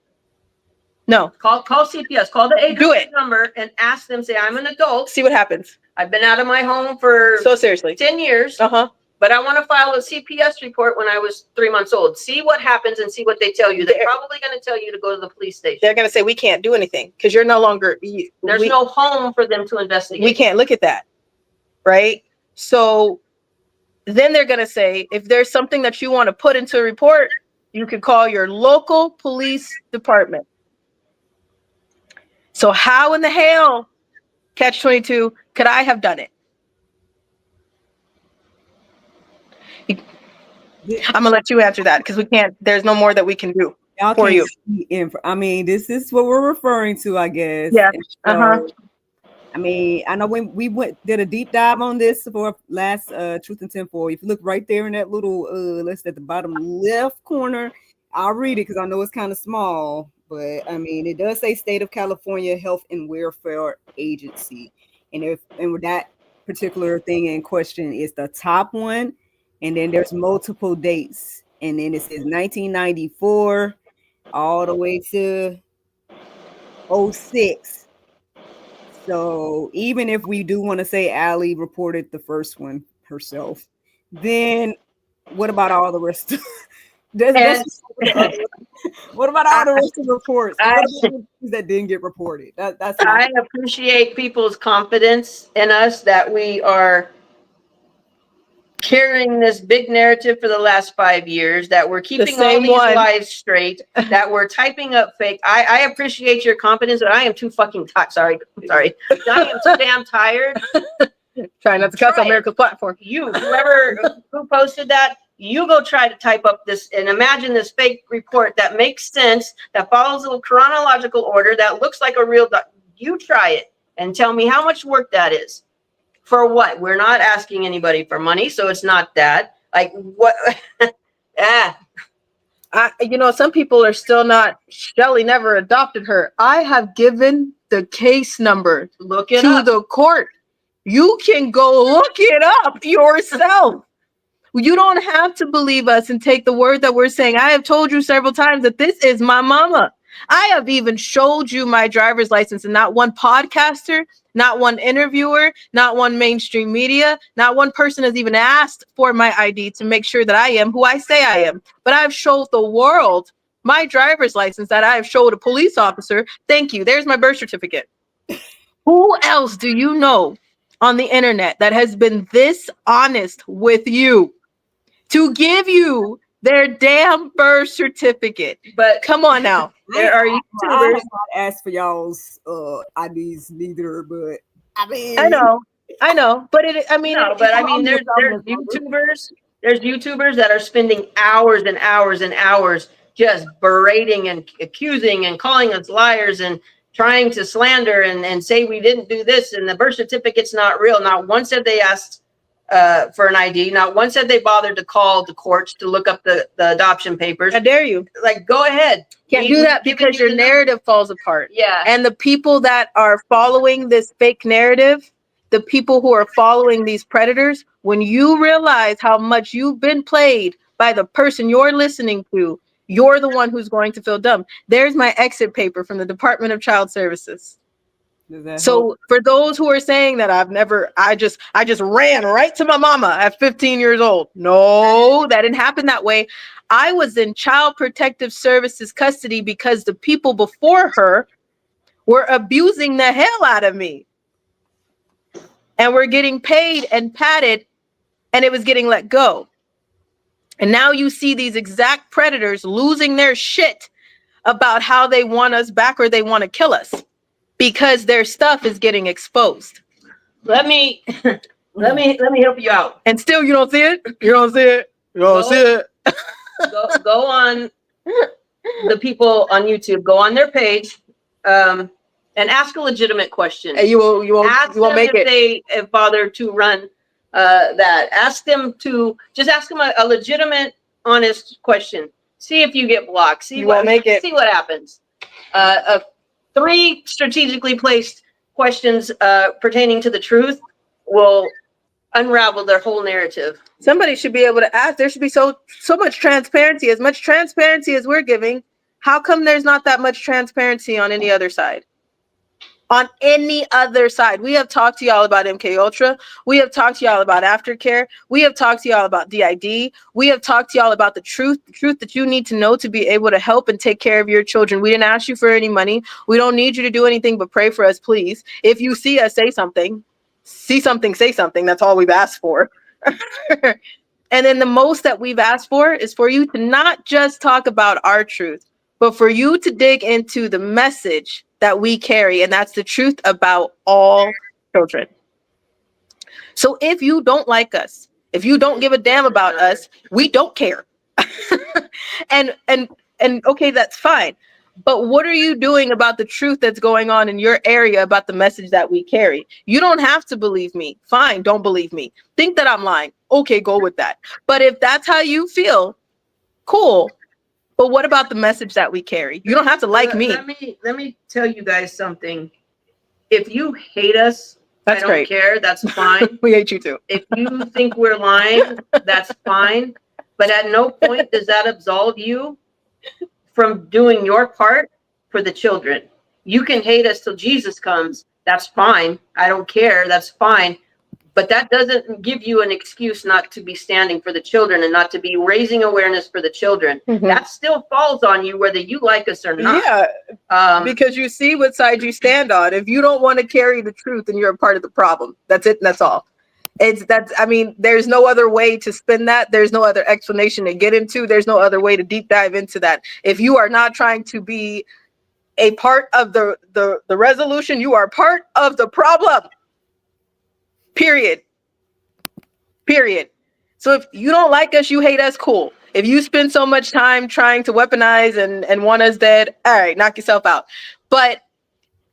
No. Call CPS. Call the 800 it. number and ask them. Say, I'm an adult. See what happens. I've been out of my home for so seriously 10 years. But I want to file a CPS report when I was 3 months old. See what happens and see what they tell you. They're probably going to tell you to go to the police station. They're going to say, we can't do anything because you're no longer... There's no home for them to investigate. We can't look at that. Right? So then they're going to say, if there's something that you want to put into a report, you could call your local police department. So how in the hell, catch 22, could I have done it? I'm gonna let you answer that because we can't. There's no more that we can do for you. I mean, this is what we're referring to, I guess. Yeah. So, I mean, I know when we did a deep dive on this for last Truth and Tinfoil. If you look right there in that little list at the bottom left corner, I'll read it because I know it's kind of small, but I mean, it does say State of California Health and Welfare Agency, and with that particular thing in question is the top one. And then there's multiple dates and then it says 1994 all the way to 06. So even if we do want to say Allie reported the first one herself, then what about all the rest? What about all the rest of the reports? What about the things that didn't get reported? That's I appreciate people's confidence in us that we are carrying this big narrative for the last 5 years, that we're keeping all these lies straight, that we're typing up fake. I appreciate your confidence, but I am too fucking tired. Sorry. I am too damn tired. Try not to cuss on America's platform. Whoever who posted that, you go try to type up this and imagine this fake report that makes sense, that follows a chronological order, that looks like a real you try it and tell me how much work that is. For what? We're not asking anybody for money, so it's not that. Like what? Some people are still not. Shelly never adopted her. I have given the case number to the court. You can go look it up yourself. You don't have to believe us and take the word that we're saying. I have told you several times that this is my mama. I have even showed you my driver's license, and not one podcaster, not one interviewer, not one mainstream media, not one person has even asked for my ID to make sure that I am who I say I am. But I've showed the world my driver's license that I have showed a police officer. Thank you. There's my birth certificate. Who else do you know on the internet that has been this honest with you to give you their damn birth certificate? But come on now. There are YouTubers. I have not asked for y'all's IDs neither, but I mean, I know, but there's YouTubers that are spending hours and hours and hours just berating and accusing and calling us liars and trying to slander and say we didn't do this and the birth certificate's not real. Not once have they asked for an ID. Not once have they bothered to call the courts to look up the adoption papers. How dare you? Like, go ahead. Can't do that because your narrative falls apart. Yeah. And the people that are following this fake narrative, the people who are following these predators, when you realize how much you've been played by the person you're listening to, you're the one who's going to feel dumb. There's my exit paper from the Department of Child Services. So for those who are saying that I just ran right to my mama at 15 years old. No, that didn't happen that way. I was in Child Protective Services custody because the people before her were abusing the hell out of me. And we're getting paid and patted, and it was getting let go. And now you see these exact predators losing their shit about how they want us back or they want to kill us, because their stuff is getting exposed. Let me help you out. And still you don't see it? You don't see it? You don't see it? Go on the people on YouTube, go on their page, and ask a legitimate question. And you won't make it. If they have bothered to run that. Ask them a legitimate, honest question. See if you get blocked. See what happens. 3 strategically placed questions pertaining to the truth will unravel their whole narrative. Somebody should be able to ask. There should be so much transparency. As much transparency as we're giving, how come there's not that much transparency on any other side? On any other side. We have talked to y'all about MK Ultra. We have talked to y'all about aftercare. We have talked to y'all about DID. We have talked to y'all about the truth that you need to know to be able to help and take care of your children. We didn't ask you for any money. We don't need you to do anything but pray for us, please. If you see us, say something. See something, say something. That's all we've asked for. And then the most that we've asked for is for you to not just talk about our truth, but for you to dig into the message that we carry, and that's the truth about all children. So if you don't like us, if you don't give a damn about us, we don't care. and okay, that's fine. But what are you doing about the truth that's going on in your area about the message that we carry? You don't have to believe me. Fine, don't believe me. Think that I'm lying. Okay, go with that. But if that's how you feel, cool. But what about the message that we carry? You don't have to like me. Let me tell you guys something. If you hate us, that's I don't care. That's fine. We hate you too. If you think we're lying, that's fine. But at no point does that absolve you from doing your part for the children. You can hate us till Jesus comes. That's fine. I don't care. That's fine. But that doesn't give you an excuse not to be standing for the children and not to be raising awareness for the children. That still falls on you whether you like us or not. Yeah, because you see what side you stand on. If you don't want to carry the truth, then you're a part of the problem. That's it. That's all. I mean, there's no other way to spin that. There's no other explanation to get into. There's no other way to deep dive into that. If you are not trying to be a part of the resolution, you are part of the problem. Period. So if you don't like us, you hate us, cool. If you spend so much time trying to weaponize and want us dead, all right, knock yourself out. But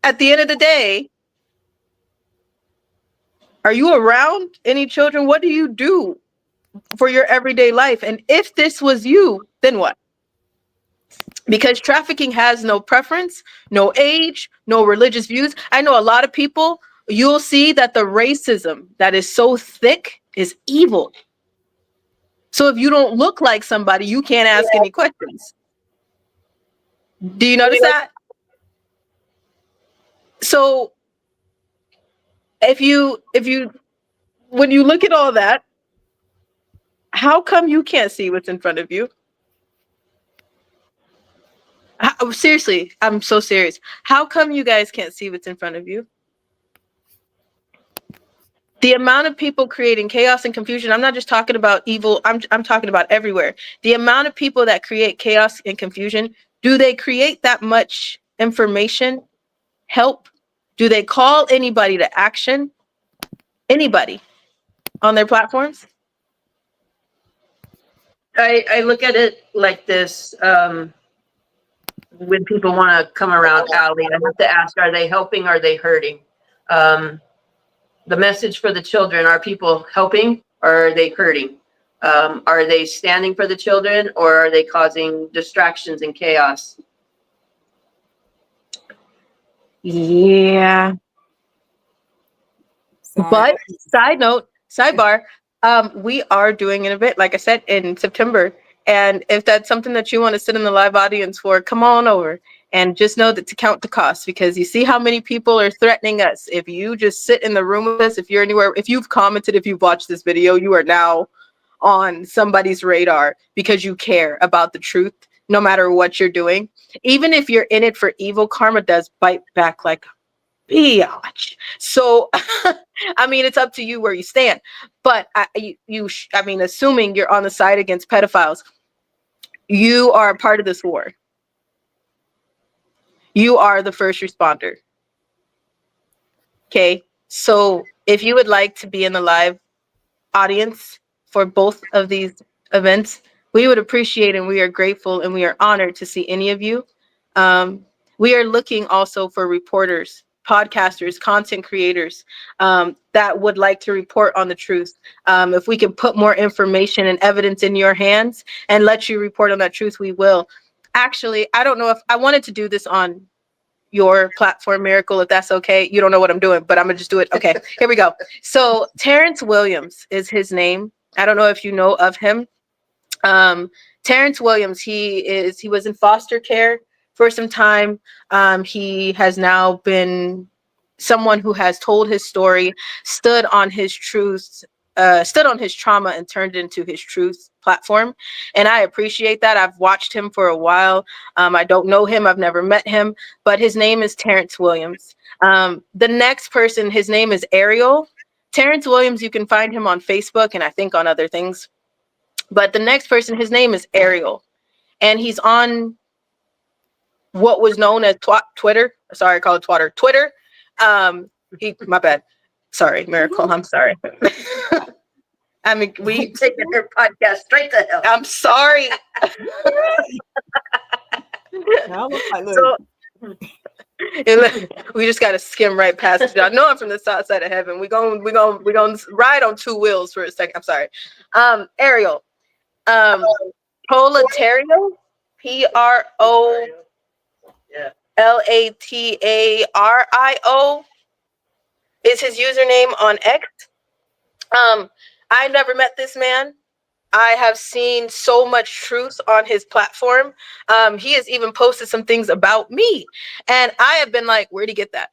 at the end of the day, are you around any children? What do you do for your everyday life? And if this was you, then what? Because trafficking has no preference, no age, no religious views. I know a lot of people, you'll see that the racism that is so thick is evil. So if you don't look like somebody, you can't ask any questions. Do you notice that? So when you look at all that, how come you can't see what's in front of you? Seriously, I'm so serious. How come you guys can't see what's in front of you? The amount of people creating chaos and confusion, I'm not just talking about evil, I'm talking about everywhere. The amount of people that create chaos and confusion, do they create that much information? Help? Do they call anybody to action? Anybody on their platforms? I look at it like this. When people want to come around Ali, I have to ask, are they helping? Are they hurting? The message for the children, are people helping or are they hurting? Are they standing for the children or are they causing distractions and chaos? Yeah. But sidebar, we are doing an event, like I said, in September. And if that's something that you want to sit in the live audience for, come on over. And just know that to count the cost, because you see how many people are threatening us. If you just sit in the room with us, if you're anywhere, if you've commented, if you've watched this video, you are now on somebody's radar because you care about the truth, no matter what you're doing. Even if you're in it for evil, karma does bite back like biatch. So, I mean, it's up to you where you stand. But I mean, assuming you're on the side against pedophiles, you are a part of this war. You are the first responder. Okay, so if you would like to be in the live audience for both of these events, we would appreciate and we are grateful and we are honored to see any of you. We are looking also for reporters, podcasters, content creators that would like to report on the truth. If we can put more information and evidence in your hands and let you report on that truth, we will. Actually, I don't know if I wanted to do this on your platform, Miracle, if that's okay. You don't know what I'm doing, but I'm gonna just do it. Okay, here we go. So Terrence Williams is his name. I don't know if you know of him. Terrence Williams, he was in foster care for some time. He has now been someone who has told his story, stood on his truth, stood on his trauma and turned it into his truth platform. And I appreciate that. I've watched him for a while. I don't know him. I've never met him, but his name is Terrence Williams. The next person, his name is Ariel. Terrence Williams, you can find him on Facebook and I think on other things. But the next person, his name is Ariel. And he's on what was known as Twitter. Sorry, I call it Twitter. My bad. Sorry, Miracle. I'm sorry. I mean, we taking her podcast straight to hell. I'm sorry. So, we just gotta skim right past it. I know I'm from the south side of heaven. We're gonna ride on two wheels for a second. I'm sorry. Ariel. Proletario. PROLATARIO is his username on X. I never met this man. I have seen so much truth on his platform. He has even posted some things about me. And I have been like, where'd he get that?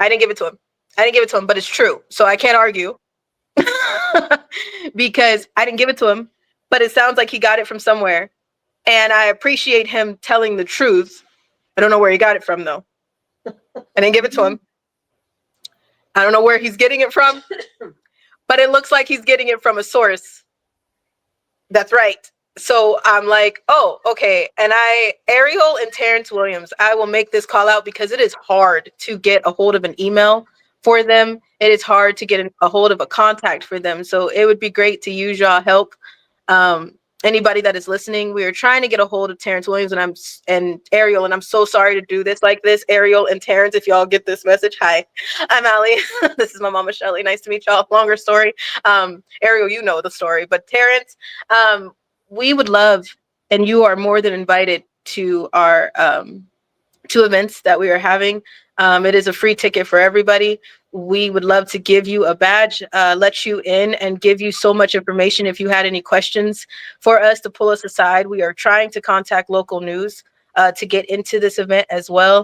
I didn't give it to him. But it's true. So I can't argue because I didn't give it to him, but it sounds like he got it from somewhere. And I appreciate him telling the truth. I don't know where he got it from, though. I didn't give it to him. I don't know where he's getting it from, but it looks like he's getting it from a source. That's right. So I'm like, oh, okay. And Ariel and Terrence Williams, I will make this call out because it is hard to get a hold of an email for them. It is hard to get a hold of a contact for them. So it would be great to use y'all help. Anybody that is listening, we are trying to get a hold of Terrence Williams and Ariel, and I'm so sorry to do this like this. Ariel and Terrence, if y'all get this message, hi, I'm Allie. This is my mama Shelly. Nice to meet y'all. Longer story. Ariel, you know the story, but Terrence, we would love, and you are more than invited to our 2 events that we are having. It is a free ticket for everybody. We would love to give you a badge, let you in, and give you so much information. If you had any questions for us to pull us aside, we are trying to contact local news to get into this event as well.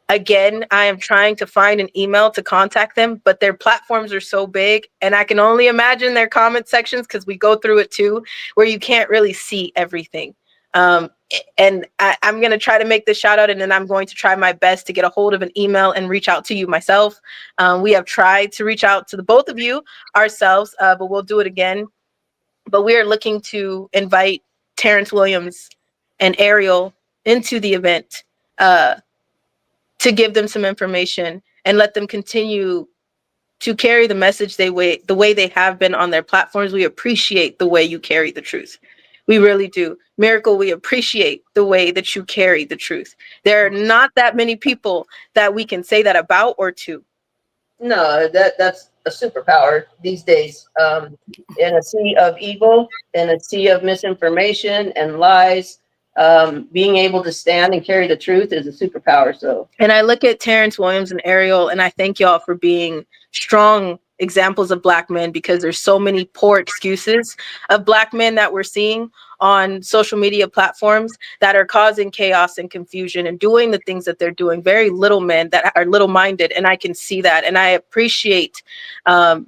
Again, I am trying to find an email to contact them, but their platforms are so big, and I can only imagine their comment sections, because we go through it too, where you can't really see everything. And I'm going to try to make this shout out, and then I'm going to try my best to get a hold of an email and reach out to you myself. We have tried to reach out to the both of you ourselves, but we'll do it again. But we are looking to invite Terrence Williams and Ariel into the event to give them some information and let them continue to carry the message the way they have been on their platforms. We appreciate the way you carry the truth. We really do. Miracle, we appreciate the way that you carry the truth. There are not that many people that we can say that about or to. No, that's a superpower these days. In a sea of evil, in a sea of misinformation and lies, being able to stand and carry the truth is a superpower. So, and I look at Terrence Williams and Ariel, and I thank y'all for being strong examples of Black men, because there's so many poor excuses of Black men that we're seeing on social media platforms that are causing chaos and confusion and doing the things that they're doing. Very little men that are little minded, and I can see that, and I appreciate the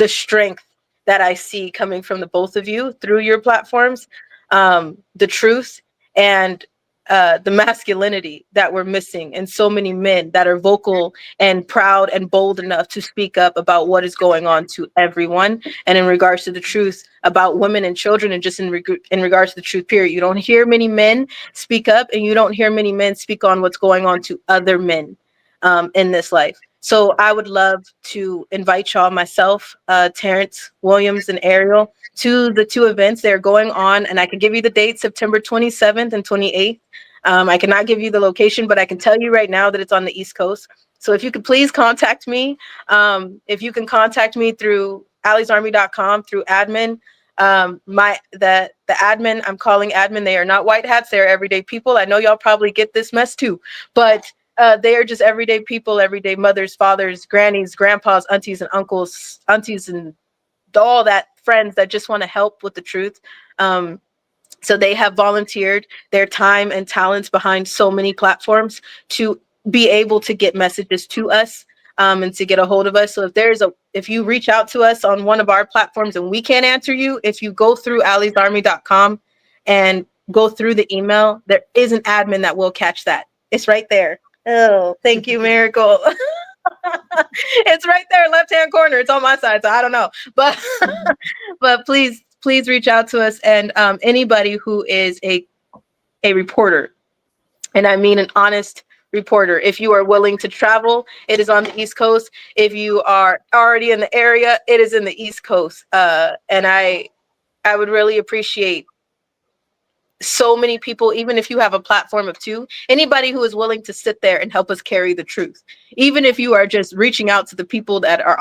strength that I see coming from the both of you through your platforms, the truth and the masculinity that we're missing, and so many men that are vocal and proud and bold enough to speak up about what is going on to everyone, and in regards to the truth about women and children, and just in regards to the truth period. You don't hear many men speak up, and you don't hear many men speak on what's going on to other men in this life. So I would love to invite y'all, myself, Terrence Williams and Ariel, to the 2 events. They're going on, and I can give you the dates, September 27th and 28th. I cannot give you the location, but I can tell you right now that it's on the East Coast. So if you could please contact me, if you can contact me through alliesarmy.com, through admin. The admin, I'm calling admin, they are not white hats, they are everyday people. I know y'all probably get this mess too, but they are just everyday people, everyday mothers, fathers, grannies, grandpas, aunties and uncles, aunties and all that, friends that just want to help with the truth. So they have volunteered their time and talents behind so many platforms to be able to get messages to us and to get a hold of us. So if you reach out to us on one of our platforms and we can't answer you, if you go through alliesarmy.com and go through the email, there is an admin that will catch that. It's right there. Oh, thank you, Miracle. It's right there, left-hand corner. It's on my side, so I don't know. But please reach out to us. And anybody who is a reporter, and I mean an honest reporter, if you are willing to travel, it is on the East Coast. If you are already in the area, it is in the East Coast. And I would really appreciate so many people, even if you have a platform of 2, anybody who is willing to sit there and help us carry the truth. Even if you are just reaching out to the people that are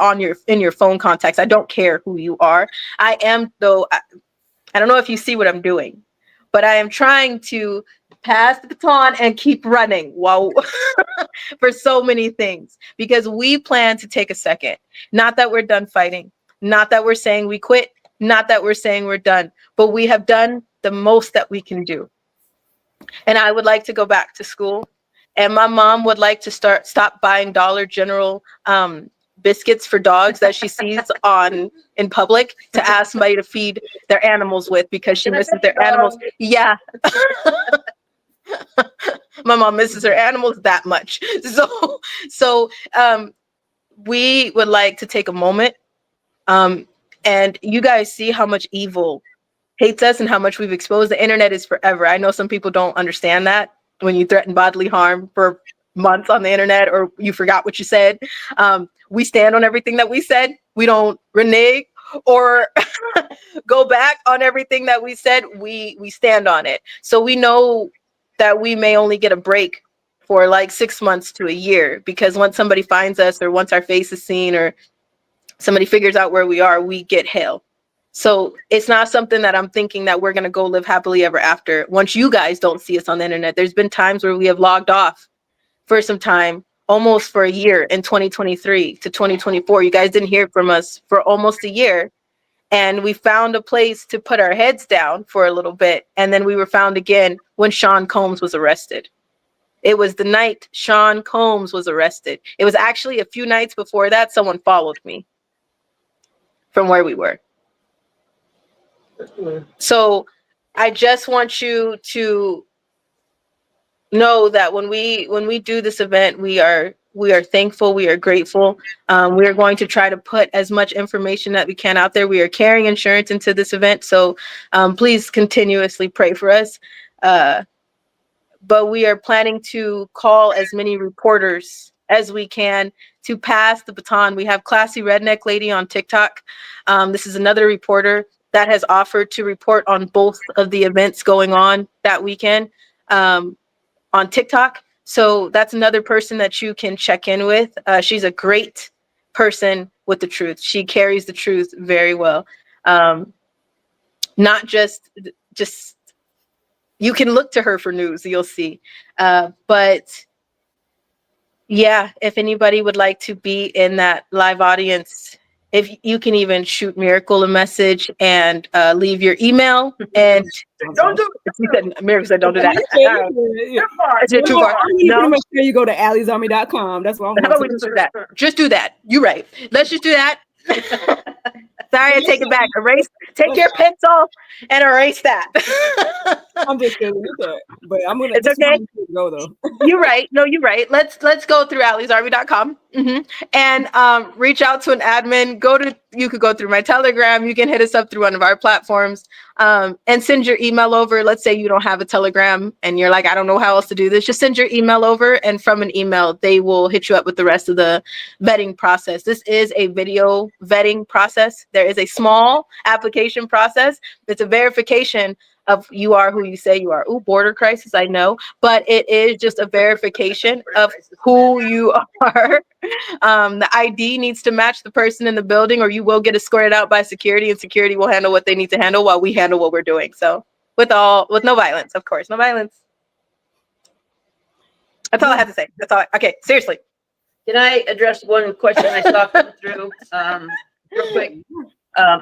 in your phone contacts, I don't care who you are. I am, though, I don't know if you see what I'm doing, but I am trying to pass the baton and keep running while for so many things, because we plan to take a second. Not that we're done fighting, Not that we're saying we quit, not that we're saying we're done, but we have done the most that we can do. And I would like to go back to school. And my mom would like to stop buying Dollar General biscuits for dogs that she sees in public to ask somebody to feed their animals with, because she misses their animals. Yeah. My mom misses her animals that much. So we would like to take a moment. And you guys see how much evil hates us and how much we've exposed. The internet is forever. I know some people don't understand that. When you threaten bodily harm for months on the internet, or you forgot what you said, we stand on everything that we said. We don't renege or go back on everything that we said. We stand on it. So we know that we may only get a break for like 6 months to a year, because once somebody finds us, or once our face is seen, or somebody figures out where we are, we get hell. So it's not something that I'm thinking that we're going to go live happily ever after once you guys don't see us on the internet. There's been times where we have logged off for some time, almost for a year, in 2023 to 2024. You guys didn't hear from us for almost a year. And we found a place to put our heads down for a little bit. And then we were found again when Sean Combs was arrested. It was the night Sean Combs was arrested. It was actually a few nights before that, someone followed me from where we were. So I just want you to know that when we do this event, we are thankful, we are grateful. We are going to try to put as much information that we can out there. We are carrying insurance into this event, so please continuously pray for us. But we are planning to call as many reporters as we can to pass the baton. We have Classy Redneck Lady on TikTok. This is another reporter that has offered to report on both of the events going on that weekend on TikTok. So that's another person that you can check in with. She's a great person with the truth. She carries the truth very well. Not just you can look to her for news, you'll see. But yeah, if anybody would like to be in that live audience, if you can even shoot Miracle a message and leave your email. And don't do it. Miracle said don't do that. Is it too far? No. Pretty much sure you go to alleysarmy.com. That's what I'm How about we just do that? Just do that. You're right. Let's just do that. Sorry, I take it back. Take your pencil and erase that. I'm just kidding with that. But I'm gonna. It's okay. Go though. You're right. No, you're right. Let's go through alleysarmy.com and reach out to an admin. You could go through my Telegram. You can hit us up through one of our platforms and send your email over. Let's say you don't have a Telegram and you're like, I don't know how else to do this. Just send your email over, and from an email, they will hit you up with the rest of the vetting process. This is a video vetting process. There is a small application process. It's a verification of you are who you say you are. Ooh, border crisis, I know, but it is just a verification of who you are. The ID needs to match the person in the building, or you will get escorted out by security, and security will handle what they need to handle while we handle what we're doing. So with no violence, of course, no violence. That's all I have to say. Okay, seriously. Can I address one question I saw come through real quick?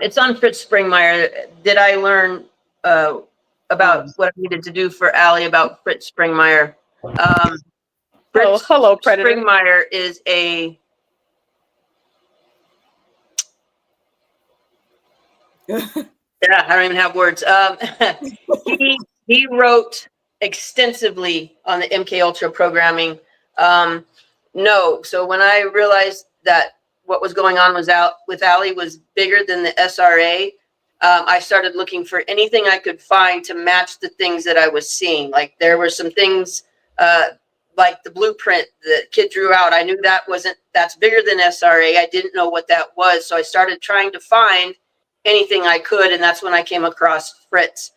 It's on Fritz Springmeier. Did I learn about what I needed to do for Allie about Fritz Springmeier? Hello, Predator. Springmeier is a yeah, I don't even have words. He wrote extensively on the MK Ultra programming. No, so when I realized that what was going on with Allie was bigger than the SRA, I started looking for anything I could find to match the things that I was seeing. Like there were some things like the blueprint the kid drew out. I knew that's bigger than SRA. I didn't know what that was. So I started trying to find anything I could. And that's when I came across Fritz.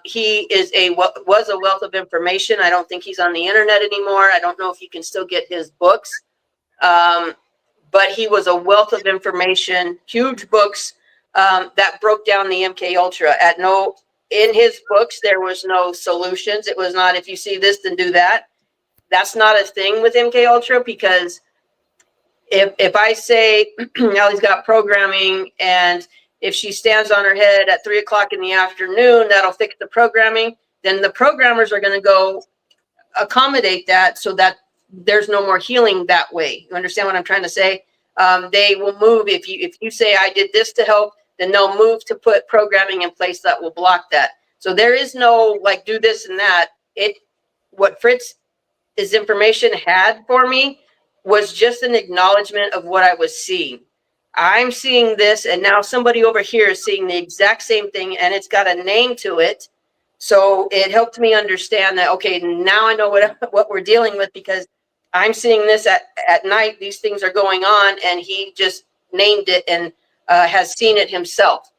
He was a wealth of information. I don't think he's on the internet anymore. I don't know if you can still get his books. But he was a wealth of information, huge books that broke down the MK Ultra. In his books, there was no solutions. It was not, if you see this, then do that. That's not a thing with MK Ultra, because if I say Allie's got programming, and if she stands on her head at 3 o'clock in the afternoon, that'll fix the programming. Then the programmers are going to go accommodate that so that there's no more healing that way. You understand what I'm trying to say? They will move. If you say I did this to help, then they'll move to put programming in place that will block that. So there is no like do this and that. What Fritz's information had for me was just an acknowledgement of what I was seeing. I'm seeing this, and now somebody over here is seeing the exact same thing, and it's got a name to it. So it helped me understand that, okay, now I know what we're dealing with, because I'm seeing this at night. These things are going on, and he just named it and has seen it himself.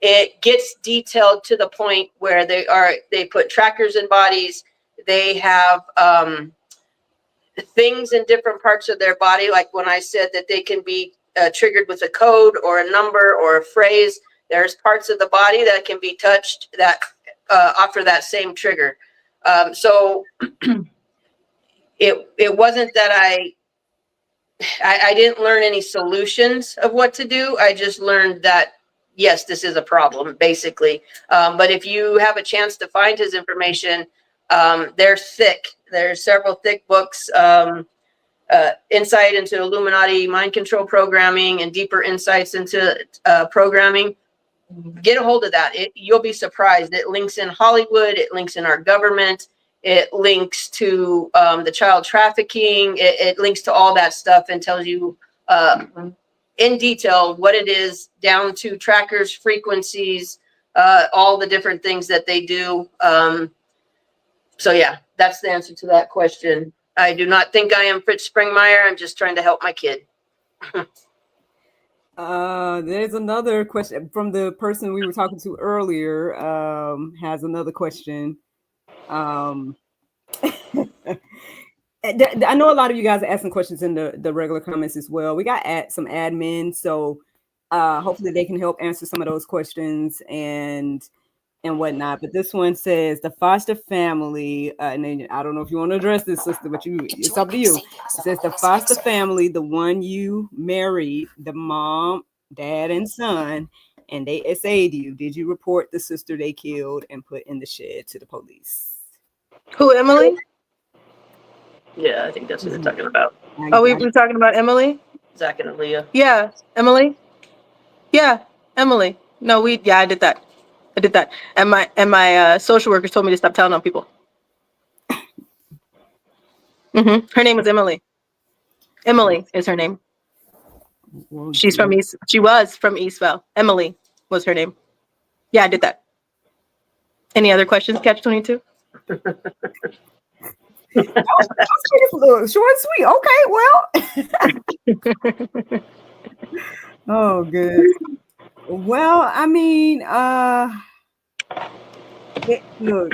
It gets detailed to the point where they put trackers in bodies. They have things in different parts of their body, like when I said that they can be triggered with a code or a number or a phrase. There's parts of the body that can be touched that offer that same trigger. So it wasn't that I didn't learn any solutions of what to do. I just learned that, yes, this is a problem, basically. But if you have a chance to find his information, they're thick. There's several thick books, insight into Illuminati mind control programming and deeper insights into programming. Get a hold of that. You'll be surprised. It links in Hollywood. It links in our government. It links to the child trafficking. It links to all that stuff and tells you in detail what it is, down to trackers, frequencies, all the different things that they do. So yeah, that's the answer to that question. I do not think I am Fritz Springmeier. I'm just trying to help my kid. There's another question from the person we were talking to earlier. Has another question. I know a lot of you guys are asking questions in the regular comments as well. We got some admins, so hopefully they can help answer some of those questions and whatnot. But this one says the foster family, and then, I don't know if you want to address this, sister, but it's up to you. It says the foster family, the one you married, the mom, dad, and son, and they SA'd you. Did you report the sister they killed and put in the shed to the police? Who, Emily? Yeah, I think that's what they're talking about. Oh, we're talking about Emily? Zach and Aaliyah. Yeah, Emily. Yeah, Emily. No, I did that. I did that. And my social workers told me to stop telling on people. Her name was Emily. Emily is her name. She's from East. She was from Eastvale. Emily was her name. Yeah, I did that. Any other questions, Catch 22? Short and sweet. Okay, well. Oh, good. Well, I mean, look,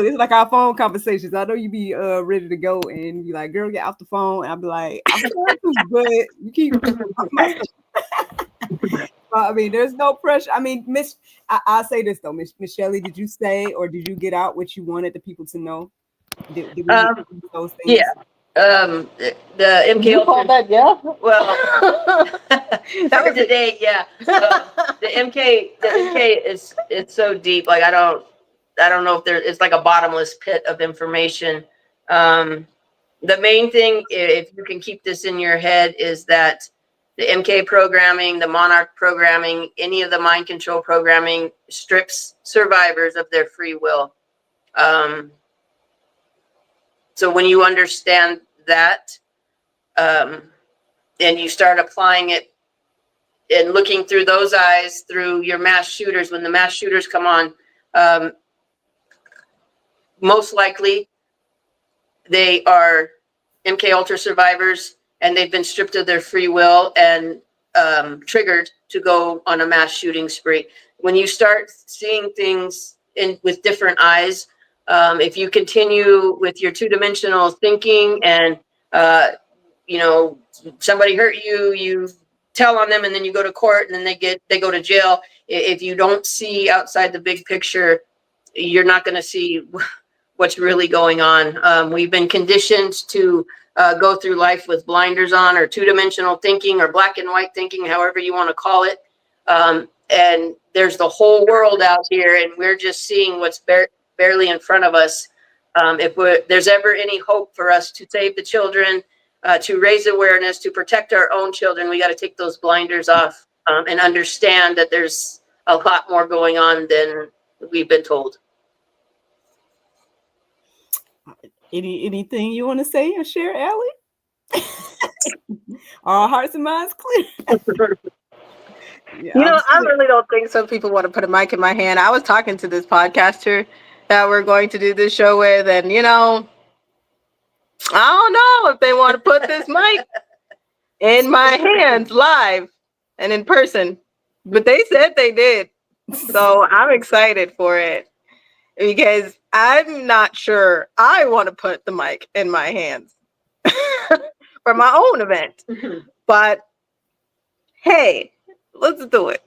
it's like our phone conversations. I know you be ready to go and be like, girl, get off the phone. And I'll be like, I'm trying to, but you keep. I mean, there's no pressure. I mean, I'll say this though, Miss Shelly, did you say or did you get out what you wanted the people to know? Did we do those things? Yeah. The MK You called that, yeah? Well, that was the date. Yeah. The MK is, it's so deep. Like I don't know if it's like a bottomless pit of information. The main thing, if you can keep this in your head, is that the MK programming, the Monarch programming, any of the mind control programming strips survivors of their free will. So when you understand that, and you start applying it and looking through those eyes, through your mass shooters, when the mass shooters come on, most likely they are MK Ultra survivors and they've been stripped of their free will and triggered to go on a mass shooting spree. When you start seeing things with different eyes, if you continue with your two-dimensional thinking and, somebody hurt you, you tell on them and then you go to court and then they go to jail. If you don't see outside the big picture, you're not going to see what's really going on. We've been conditioned to go through life with blinders on, or two-dimensional thinking, or black and white thinking, however you want to call it. And there's the whole world out here, and we're just seeing what's barely in front of us. If there's ever any hope for us to save the children, to raise awareness, to protect our own children, we got to take those blinders off and understand that there's a lot more going on than we've been told. Anything you want to say or share, Allie? Our hearts and minds clear. Yeah, I really don't think some people want to put a mic in my hand. I was talking to this podcaster that we're going to do this show with, and I don't know if they want to put this mic in my hands live and in person, but they said they did. So I'm excited for it, because I'm not sure I want to put the mic in my hands for my own event. But hey, let's do it.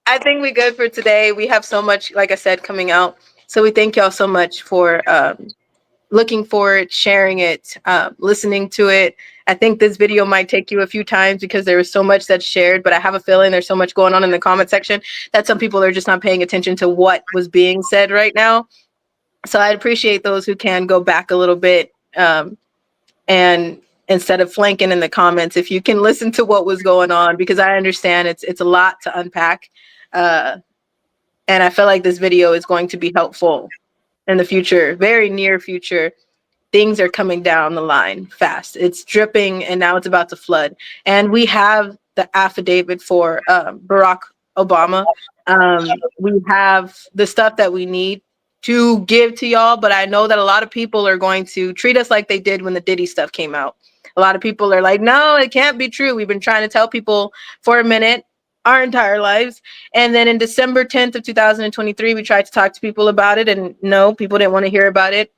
I think we're good for today. We have so much, like I said, coming out. So we thank y'all so much for looking for it, sharing it, listening to it. I think this video might take you a few times because there is so much that's shared, but I have a feeling there's so much going on in the comment section that some people are just not paying attention to what was being said right now. So I'd appreciate those who can go back a little bit, and instead of flanking in the comments, if you can listen to what was going on, because I understand it's a lot to unpack. And I feel like this video is going to be helpful in the future, very near future. Things are coming down the line fast. It's dripping, and now it's about to flood. And we have the affidavit for Barack Obama. We have the stuff that we need to give to y'all, but I know that a lot of people are going to treat us like they did when the Diddy stuff came out. A lot of people are like, no, it can't be true. We've been trying to tell people for a minute, our entire lives. And then in December 10th of 2023, we tried to talk to people about it, and no, people didn't want to hear about it.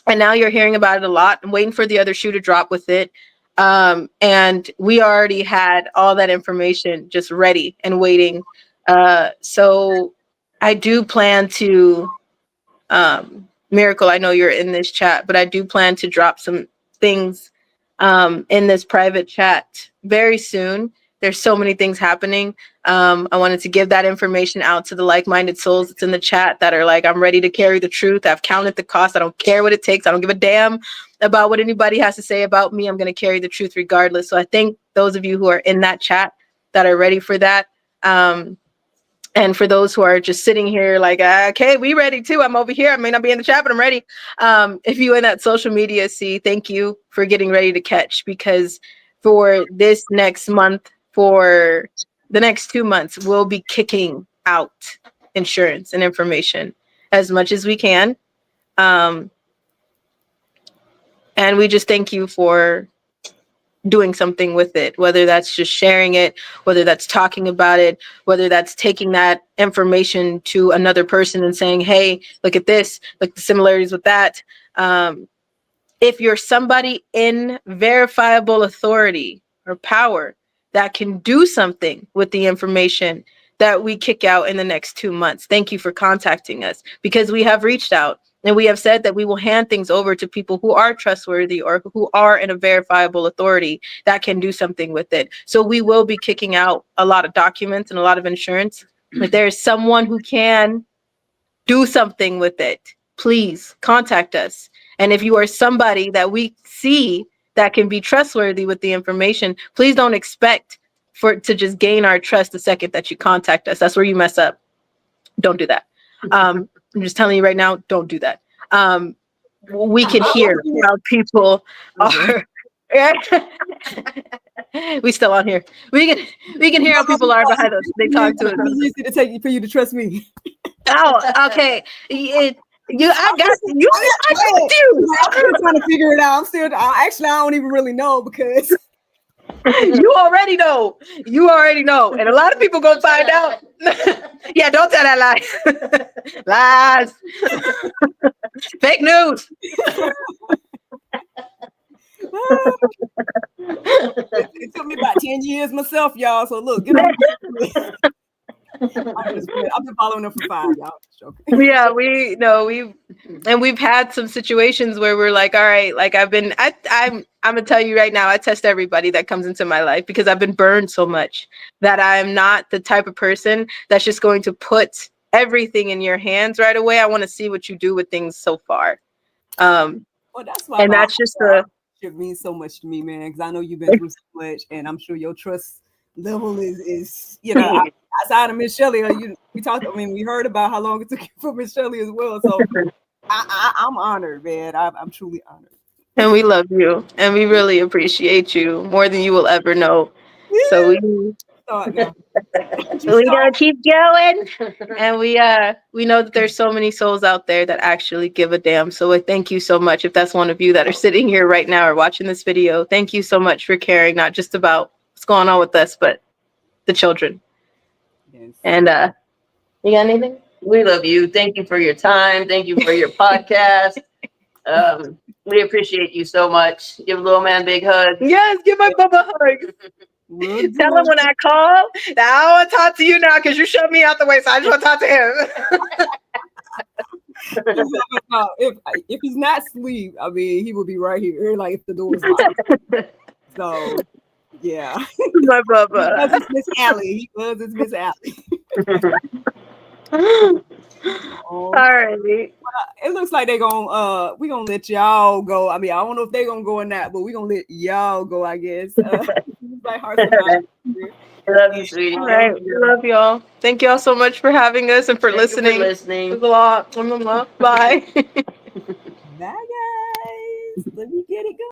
And now you're hearing about it a lot. I'm waiting for the other shoe to drop with it. And we already had all that information just ready and waiting. So I do plan to, Miracle, I know you're in this chat, but I do plan to drop some things in this private chat very soon. There's so many things happening. I wanted to give that information out to the like-minded souls that's in the chat that are like, I'm ready to carry the truth. I've counted the cost. I don't care what it takes. I don't give a damn about what anybody has to say about me. I'm going to carry the truth regardless. So I thank those of you who are in that chat that are ready for that. And for those who are just sitting here like, okay, we ready too. I'm over here. I may not be in the chat, but I'm ready. If you in that social media, thank you for getting ready to catch, because for this next month, for the next 2 months, we'll be kicking out insurance and information as much as we can. And we just thank you for doing something with it, whether that's just sharing it, whether that's talking about it, whether that's taking that information to another person and saying, hey, look at this, look at the similarities with that. If you're somebody in verifiable authority or power that can do something with the information that we kick out in the next 2 months, thank you for contacting us, because we have reached out and we have said that we will hand things over to people who are trustworthy or who are in a verifiable authority that can do something with it. So we will be kicking out a lot of documents and a lot of insurance. If there is someone who can do something with it, please contact us. And if you are somebody that we see that can be trustworthy with the information, please don't expect for it to just gain our trust the second that you contact us. That's where you mess up. Don't do that. I'm just telling you right now, don't do that. We can hear how people are. We still on here. We can hear how people are behind us. They talk to us. It's easy to take for you to trust me. Oh, okay. I got you. I'm still trying to figure it out. I don't even really know, because you already know. And a lot of people gonna find out. Yeah, don't tell that lie. Lies. Fake news. It took me about 10 years myself, y'all. So look, get on. I've been following them for 5, y'all. Joking. Yeah, we've had some situations where we're like, all right, like I'm gonna tell you right now, I test everybody that comes into my life because I've been burned so much that I'm not the type of person that's just going to put everything in your hands right away. I want to see what you do with things so far. Well, that's why and that's just the it means so much to me, man, because I know you've been through so much, and I'm sure your trust level is outside of Miss Shelly. We heard about how long it took you for Miss Shelly as well. So I'm honored, man. I'm truly honored. And we love you, and we really appreciate you more than you will ever know. Yeah. So we're gonna keep going, and we know that there's so many souls out there that actually give a damn. So thank you so much. If that's one of you that are sitting here right now or watching this video, thank you so much for caring, not just about what's going on with us, but the children. Yes. And you got anything? We love you. Thank you for your time. Thank you for your podcast. We appreciate you so much. Give a little man a big hug. Yes, give my Bubba a hug. Tell him when I call that I want to talk to you now because you shoved me out the way, so I just want to talk to him. If he's not asleep, I mean, he will be right here, like if the door's locked. So, yeah. My Bubba. It's Miss Allie. It's Miss Allie. All right. It looks like we're gonna let y'all go. I mean, I don't know if they're gonna go in that, but we're gonna let y'all go, I guess. Like hearts and minds. I love you, sweetie. All right. We love y'all. Thank y'all so much for having us and for listening. It was a lot. Bye. Bye, guys. Let me get it going.